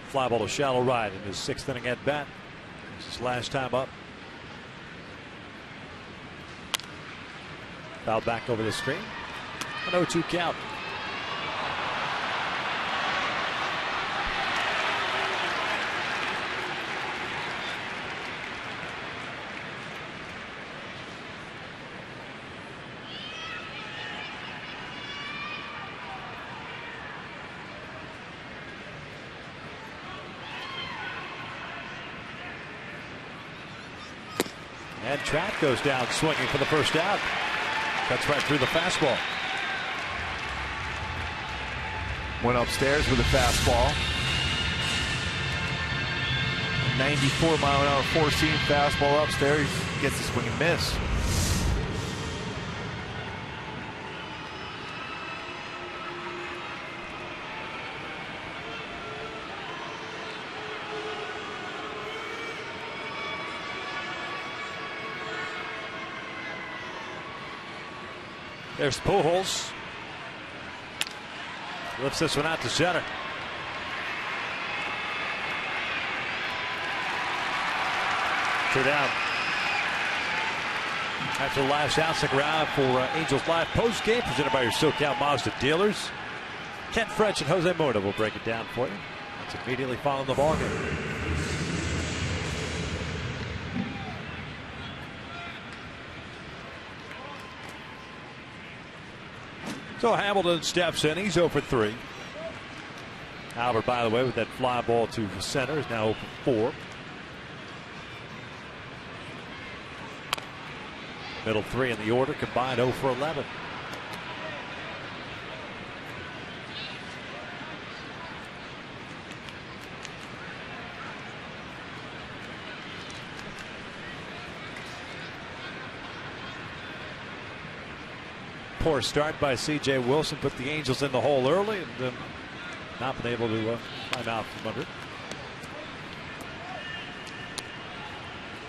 Fly ball to shallow right in his 6th inning at bat. This is his last time up. Foul back over the screen. An 0-2 count. And Trout goes down swinging for the first out. Cuts right through the fastball. Went upstairs with a fastball. 94-mile-an-hour four-seam fastball upstairs. He gets the swing and miss. There's Pujols. Lifts this one out to center. Two down. After the last out, stick around for Angels Live post game presented by your SoCal Mazda dealers. Kent French and Jose Mota will break it down for you. That's immediately following the ball game. So Hamilton steps in. He's 0 for 3. Albert, by the way, with that fly ball to the center, is now 0 for 4. Middle 3 in the order, combined 0 for 11. Poor start by C.J. Wilson, put the Angels in the hole early and not been able to climb out from under it.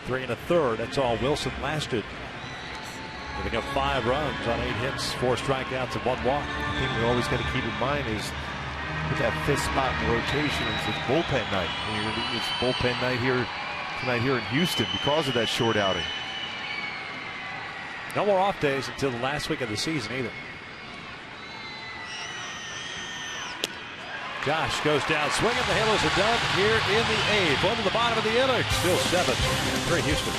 3 1/3. That's all Wilson lasted. Giving up 5 runs on 8 hits, 4 strikeouts, and 1 walk. The thing we always got to keep in mind is with that 5th spot in the rotation, it's bullpen night. It's bullpen night here tonight here in Houston because of that short outing. No more off days until the last week of the season either. Josh goes down swinging. The Halos are done here in the 8th. 1 to the bottom of the inning. Still 7. Houston.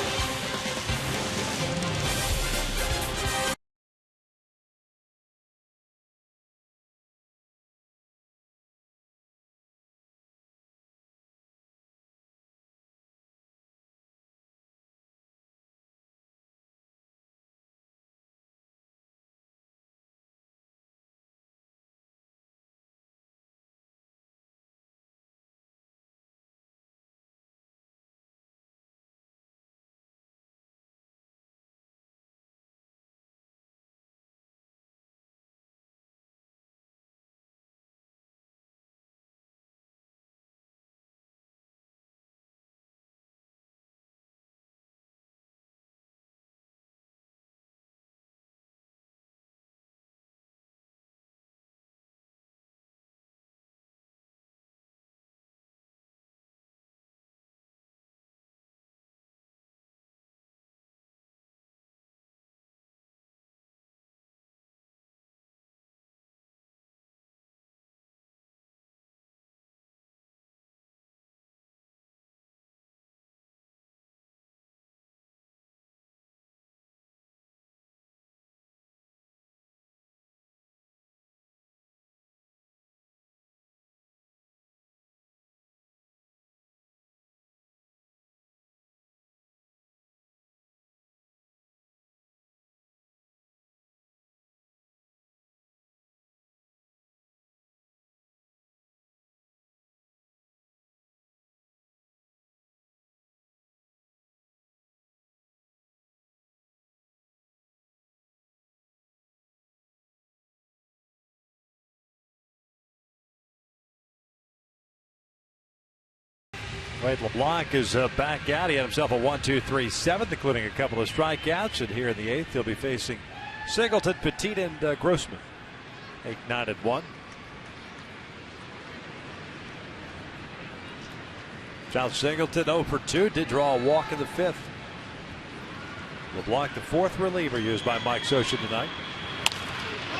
Wade LeBlanc is back out. He had himself a 1-2-3 seventh, including a couple of strikeouts. And here in the eighth, he'll be facing Singleton, Petit, and Grossman. 8-9-1. John Singleton 0 for 2. Did draw a walk in the fifth. LeBlanc, the fourth reliever used by Mike Scioscia tonight.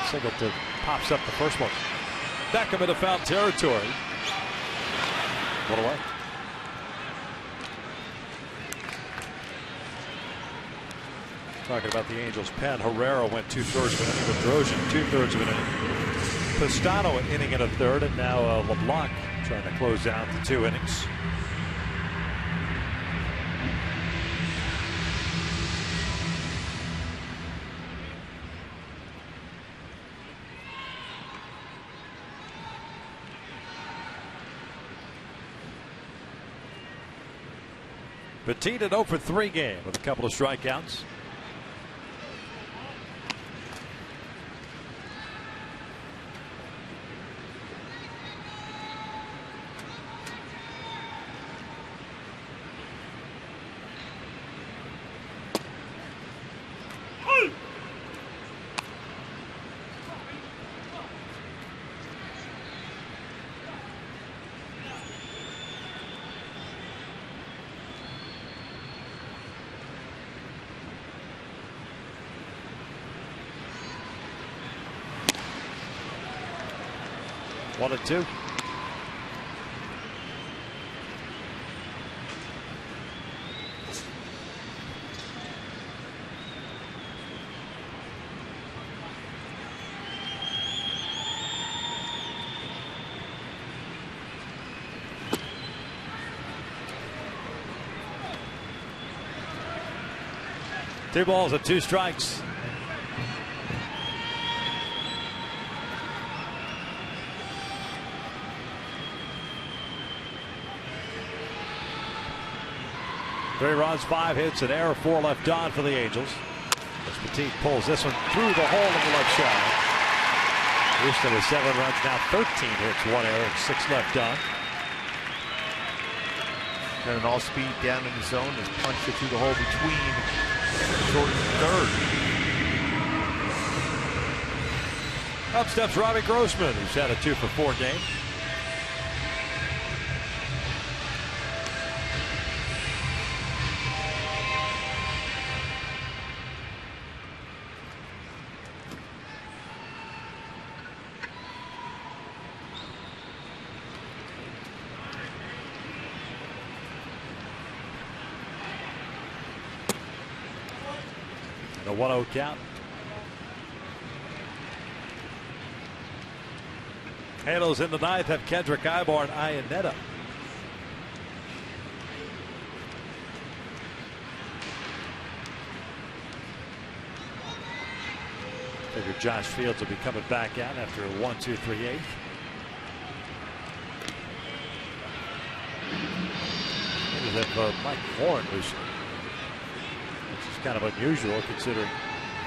Singleton pops up the first one. Beckham into foul territory. What away. Talking about the Angels' pen, Herrera went 2/3 of an inning with Drozian, 2/3 of an inning. Pastano an inning and a third, and now LeBlanc trying to close out the 2 innings. Petit an 0 for 3 game with a couple of strikeouts. One and two. Two balls and 2 strikes. Three runs, 5 hits, an error, 4 left on for the Angels. As Petit pulls this one through the hole in the left side. Houston with 7 runs, now 13 hits, 1 error, and 6 left on. Got an all-speed down in the zone, has punched it through the hole between short and third. Up steps Robbie Grossman, who's had a 2 for 4 game. A 1-0 count. Halos in the ninth have Kendrick Ibar and Iannetta. Figure Josh Fields will be coming back out after a 1-2-3-8. Maybe that Mike Warren was, which is kind of unusual considering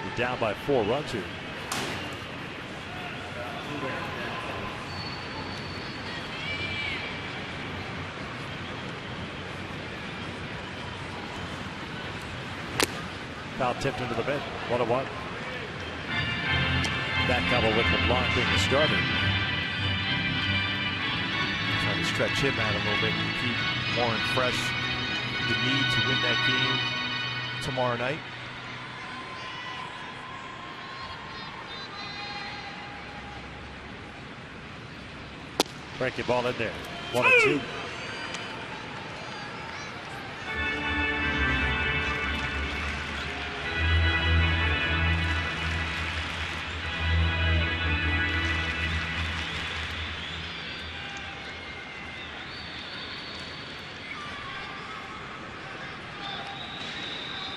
you're down by 4 runs here. Foul tipped into the bench. 1-1. That double with LeBlanc being the starter. Trying to stretch him out a little bit and keep Warren fresh. The need to win that game tomorrow night. Breaking ball in there. 1-2.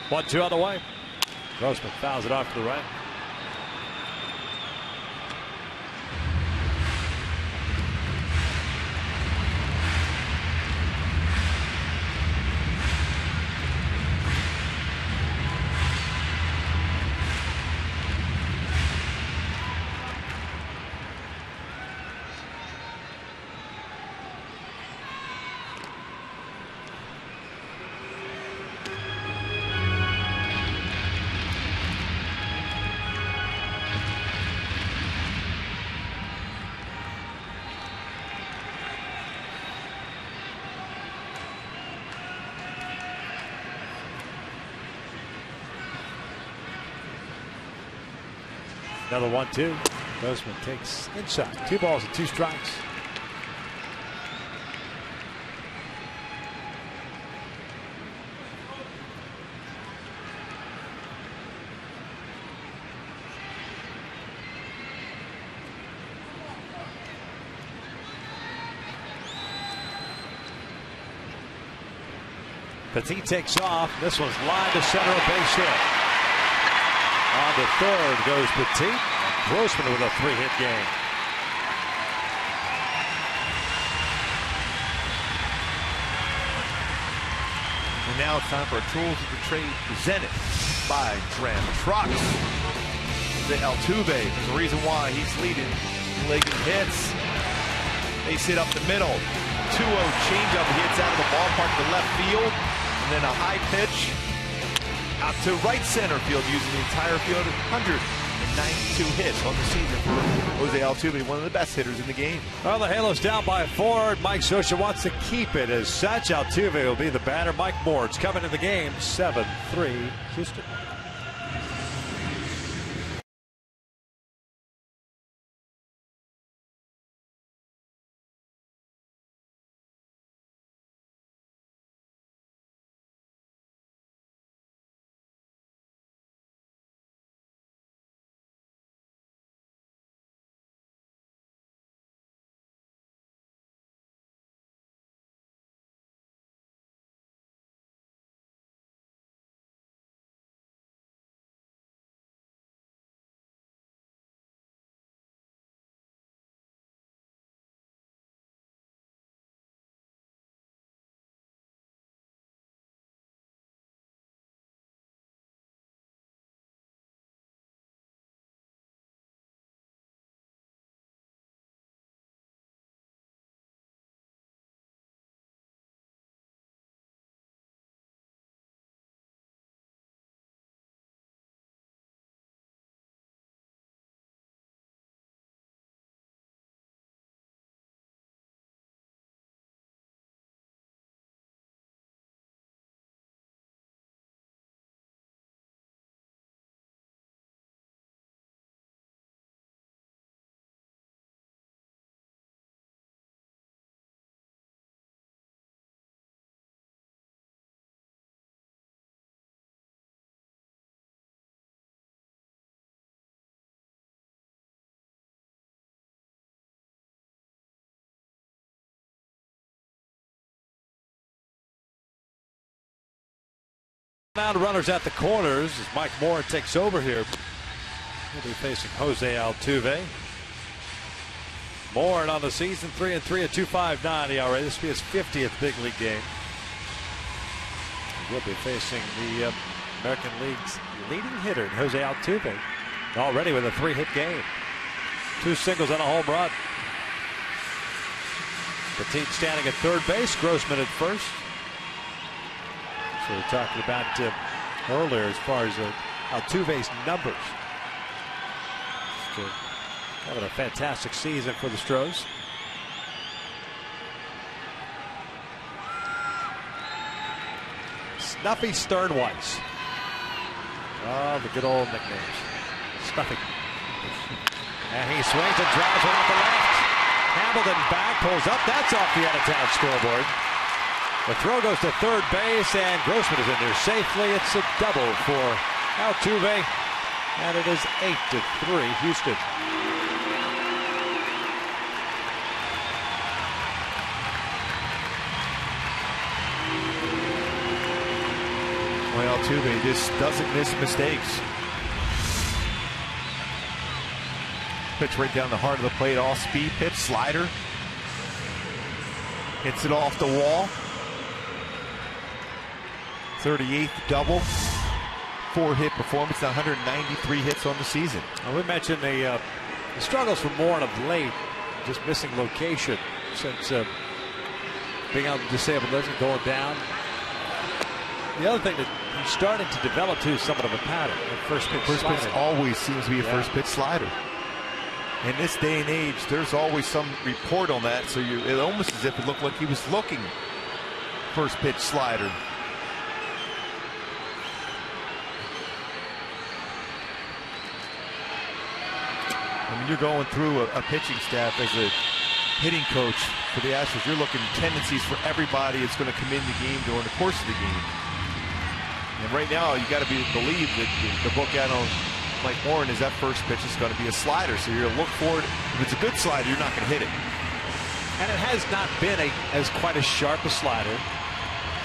One, two on the way. Grossman fouls it off to the right. Another 1-2. Grossman takes inside. 2 balls and 2 strikes. Petit takes off. This one's line to center, a base hit. On to third goes Petit. And Grossman with a 3-hit game. And now it's time for a Tools of the Trade presented by TROUT. The Altuve is the reason why he's leading league in hits. They sit up the middle. 2-0 changeup hits out of the ballpark to left field. And then a high pitch out to right center field using the entire field. 192 hits on the season for Jose Altuve, one of the best hitters in the game. Well, the Halos down by 4. Mike Scioscia wants to keep it as such. Altuve will be the batter. Mike Moore's coming in the game. 7-3 Houston. Now the runners at the corners as Mike Moore takes over here. He'll be facing Jose Altuve. Moore on the season 3-3 at 2.59 ERA. This will be his 50th big league game. He'll be facing the American League's leading hitter, Jose Altuve, already with a 3-hit game. 2 singles and a home run. Petit standing at third base, Grossman at first. So we're talking about earlier as far as Altuve's numbers. Just having a fantastic season for the Astros. Snuffy Sternweiss. Oh, the good old nicknames. Snuffy. And he swings and drives one off the left. Hamilton back, pulls up. That's off the out-of-town scoreboard. The throw goes to third base, and Grossman is in there safely. It's a double for Altuve, and it is 8-3 Houston. Well, Altuve just doesn't miss mistakes. Pitch right down the heart of the plate, all speed pitch, slider. Hits it off the wall. 38th double, 4-hit performance, 193 hits on the season. Well, we mentioned the struggles for Moore of late, just missing location since being out disabled, doesn't going down. The other thing that he's starting to develop too is somewhat of a pattern. First pitch always seems to be a first pitch slider. In this day and age, there's always some report on that, so it almost as if it looked like he was looking first pitch slider. I mean, you're going through a pitching staff as a hitting coach for the Astros. You're looking at tendencies for everybody that's going to come in the game during the course of the game. And right now, you got to believe that the book out on Mike Warren is that first pitch is going to be a slider. So you're going to look for it. If it's a good slider, you're not going to hit it. And it has not been as quite as sharp a slider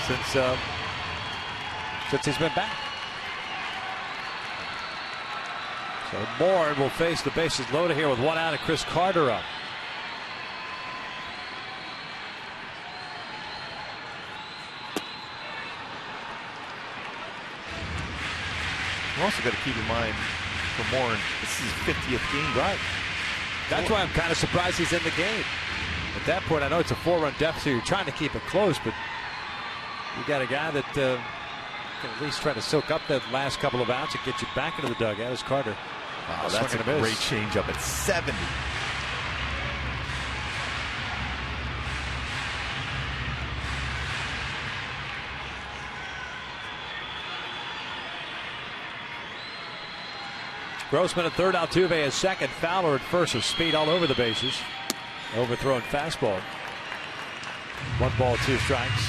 since he's been back. So Warren will face the bases loaded here with one out and Chris Carter up. You also got to keep in mind for Warren, this is his 50th game. Right. That's why I'm kind of surprised he's in the game. At that point, I know it's a 4-run deficit. You're trying to keep it close, but you got a guy that can at least try to soak up that last couple of outs and get you back into the dugout as Carter. Wow, that's a great changeup at 70. Grossman at third, Altuve at second, Fowler at first with speed all over the bases. Overthrown fastball. 1 ball, 2 strikes.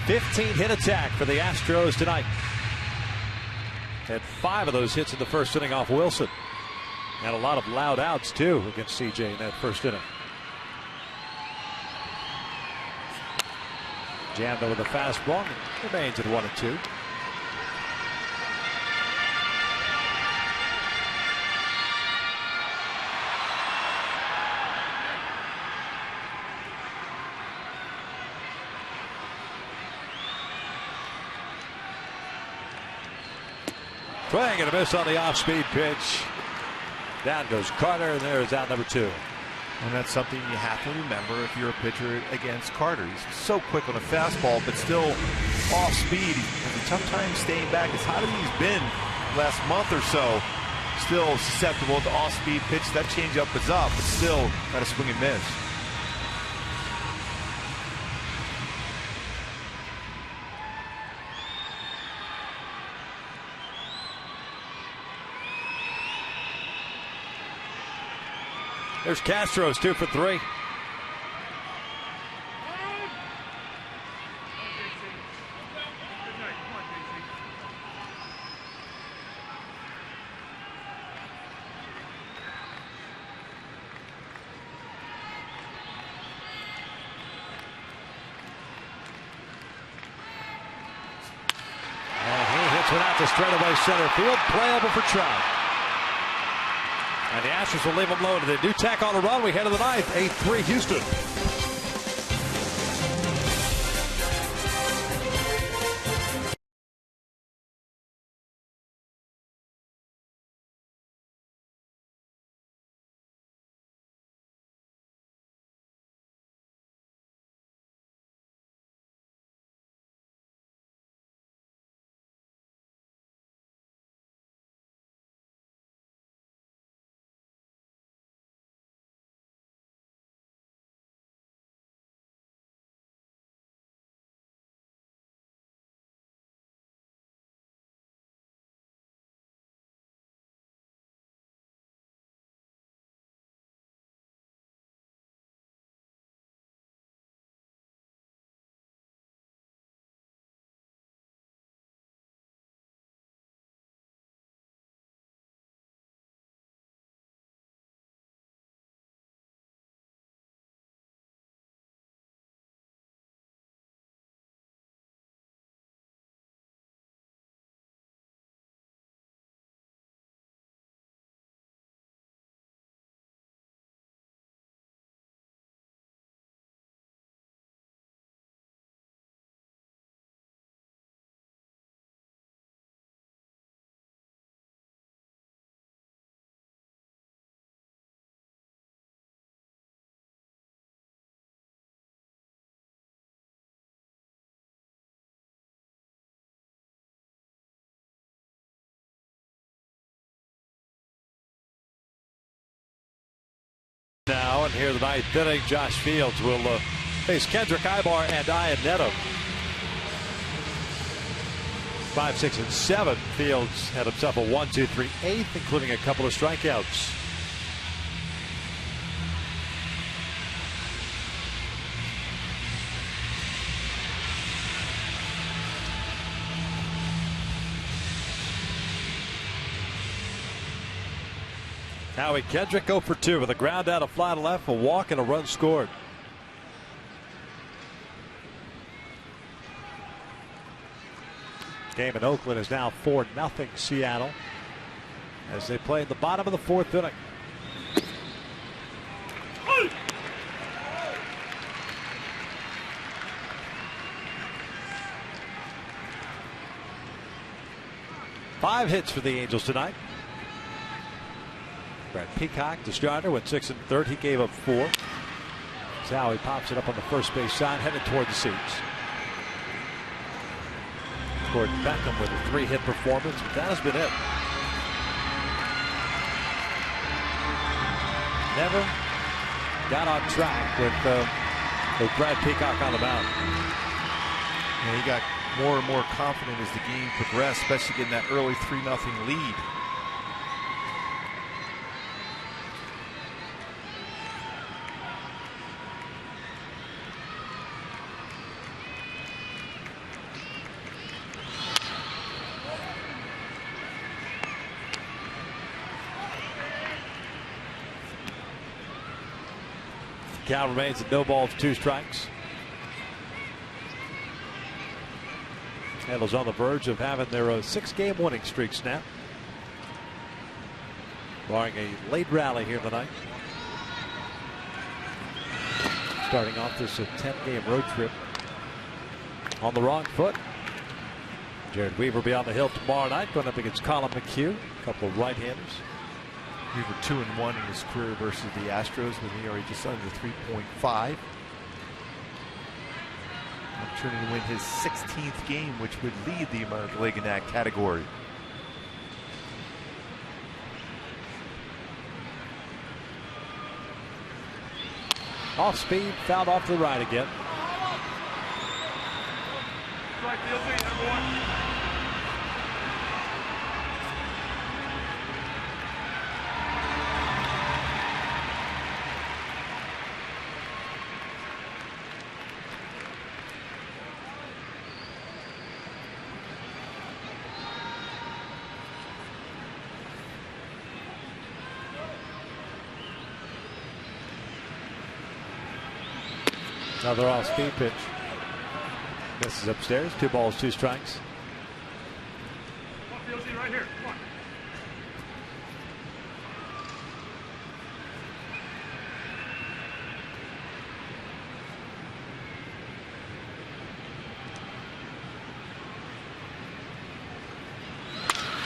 15-hit attack for the Astros tonight. Had 5 of those hits in the first inning off Wilson. And a lot of loud outs, too, against CJ in that first inning. Jammed with a fastball. Remains at 1-2. Swing and a miss on the off-speed pitch. Down goes Carter, and there is out number 2. And that's something you have to remember if you're a pitcher against Carter. He's so quick on a fastball, but still off speed. He has a tough time staying back. As hot as he's been last month or so, still susceptible to off-speed pitch. That changeup is up, but still got a swing and miss. There's Castro's 2 for 3. And he hits one out to straightaway center field, playable for Trout. And the Astros will leave them loaded. They do tack on a run. We head to the 9th. 8-3 Houston. Now, and here the 9th inning, Josh Fields will face Kendrick Ibar and Ian Neto. 5, 6, and 7. Fields had himself a 1, 2, 3, 8th, including a couple of strikeouts. Howie Kendrick 0 for 2 with a ground out, a fly to left, a walk, and a run scored. Game in Oakland is now 4-0 Seattle as they play in the bottom of the 4th inning. Five hits for the Angels tonight. Brad Peacock, the starter, went 6 1/3. He gave up 4. So Howie pops it up on the first base side, headed toward the seats. Gordon Beckham with a 3-hit performance, but that has been it. Never got on track with Brad Peacock on the mound. And he got more and more confident as the game progressed, especially getting that early 3-0 lead. Count remains at 0-2 strikes. Angels on the verge of having their 6-game winning streak snap, barring a late rally here tonight. Starting off this 10-game road trip on the wrong foot. Jared Weaver will be on the hill tomorrow night, going up against Colin McHugh, a couple of right-handers. Weaver 2-1 in his career versus the Astros with an ERA just under 3.5. Turning to win his 16th game, which would lead the American League in that category. Off speed, fouled off to the right again. Strike deal, number 1. Another off-speed pitch. This is upstairs. 2 balls, 2 strikes. Right here. Come on.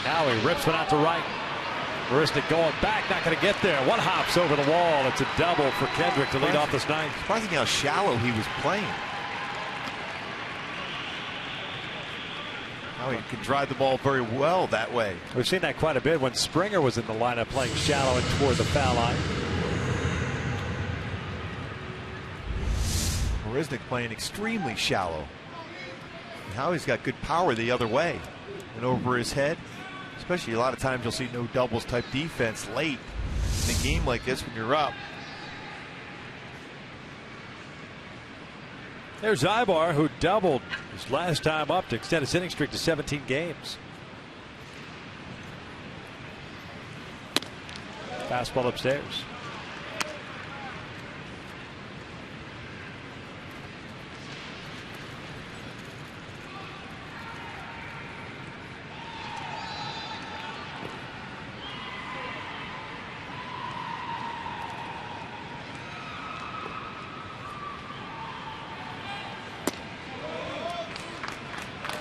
Now he rips one out to right. Marisnik going back, not going to get there. One hops over the wall. It's a double for Kendrick to lead off this ninth. Surprising how shallow he was playing. How he can drive the ball very well that way. We've seen that quite a bit when Springer was in the lineup, playing shallow and toward the foul line. Marisnik playing extremely shallow. And how he's got good power the other way and over his head. Especially a lot of times you'll see no doubles type defense late in a game like this when you're up. There's Ibar, who doubled his last time up to extend his inning streak to 17 games. Fastball upstairs.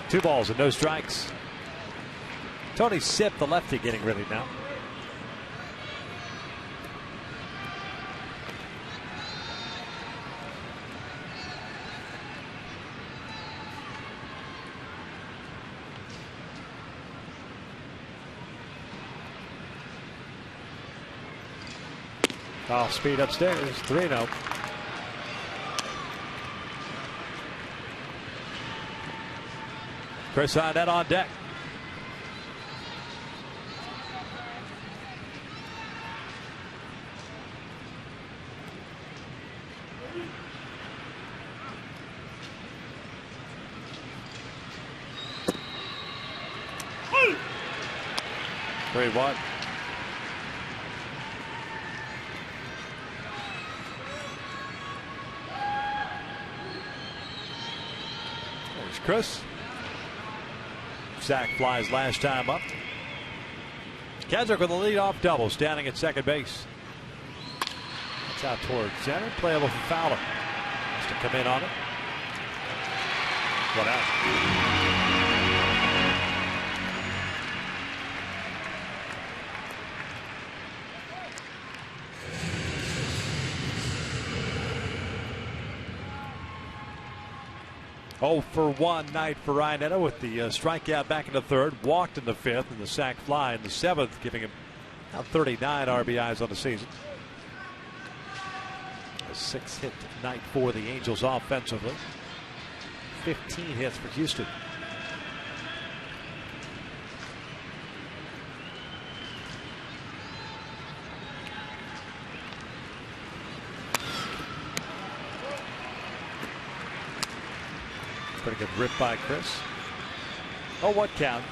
Two balls and no strikes. Tony Sipp, the lefty, getting ready now. Off speed upstairs, 3-0. Chris Arnett on deck. 3-1. There's Chris. Sack flies last time up. Keswick with a leadoff double, standing at second base. That's out toward center, playable for Fowler. Has to come in on it. 1 out. Oh for 1 night for Ryanetta with the strikeout back in the third, walked in the fifth, and the sac fly in the seventh, giving him now 39 RBIs on the season. A 6-hit night for the Angels offensively. 15 hits for Houston. Pretty good rip by Chris. Oh, what count?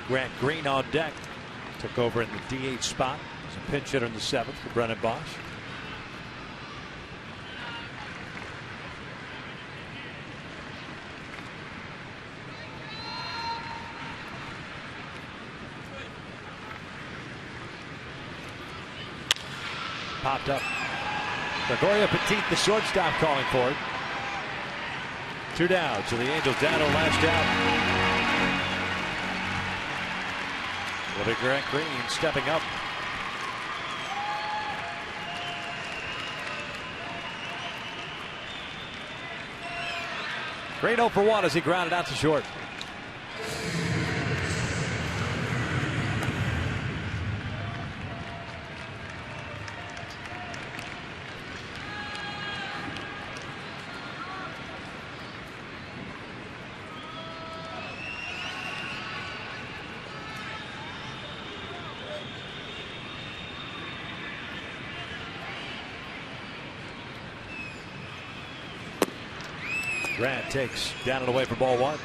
Grant Green on deck. Took over in the DH spot. He's a pinch hitter in the seventh for Brennan Bosch. Popped up. Gregorio Petit, the shortstop, calling for it. 2 down, so the Angels down on last out. Will be Grant Green stepping up. Green 0 for 1 as he grounded out to short. Grant takes down and away for ball 1.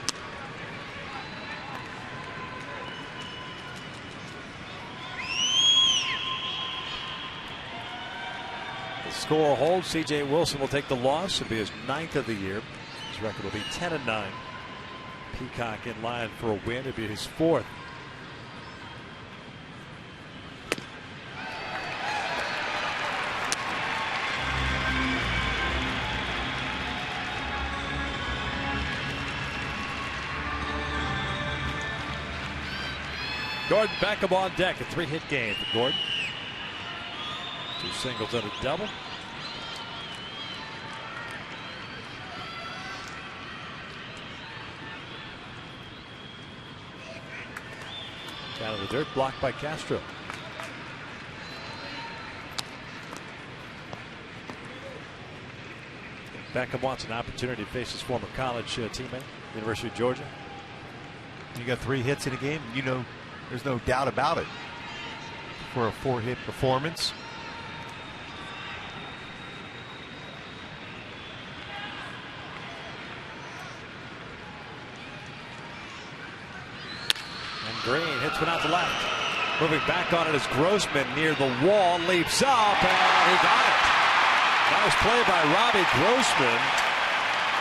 The score holds. C.J. Wilson will take the loss. It'll be his 9th of the year. His record will be 10-9. Peacock in line for a win. It'll be his 4th. Gordon Beckham on deck. A 3-hit game for Gordon. 2 singles and a double. Down in the dirt, blocked by Castro. Beckham wants an opportunity to face his former college teammate, University of Georgia. You got 3 hits in a game, you know. There's no doubt about it for a 4-hit performance. And Green hits one out to left. Moving back on it is Grossman near the wall, leaps up, and he got it. Nice play by Robbie Grossman.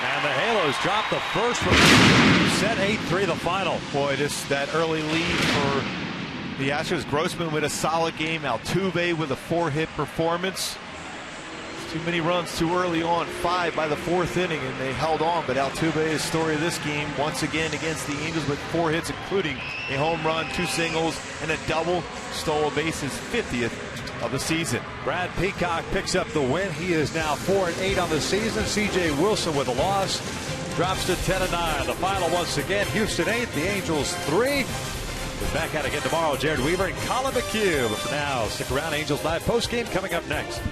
And the Halos drop the first one. Set 8-3 the final. Boy, that early lead for the Astros. Grossman with a solid game. Altuve with a 4-hit performance. Too many runs too early on. 5 by the 4th inning, and they held on. But Altuve is the story of this game once again against the Angels with 4 hits, including a home run, 2 singles, and a double. Stole a base, his 50th of the season. Brad Peacock picks up the win. He is now 4-8 on the season. C.J. Wilson with a loss drops to 10-9. The final once again, Houston 8, the Angels 3. We're back at it again tomorrow. Jared Weaver and Colin McHugh. But for now, stick around. Angels Live postgame coming up next.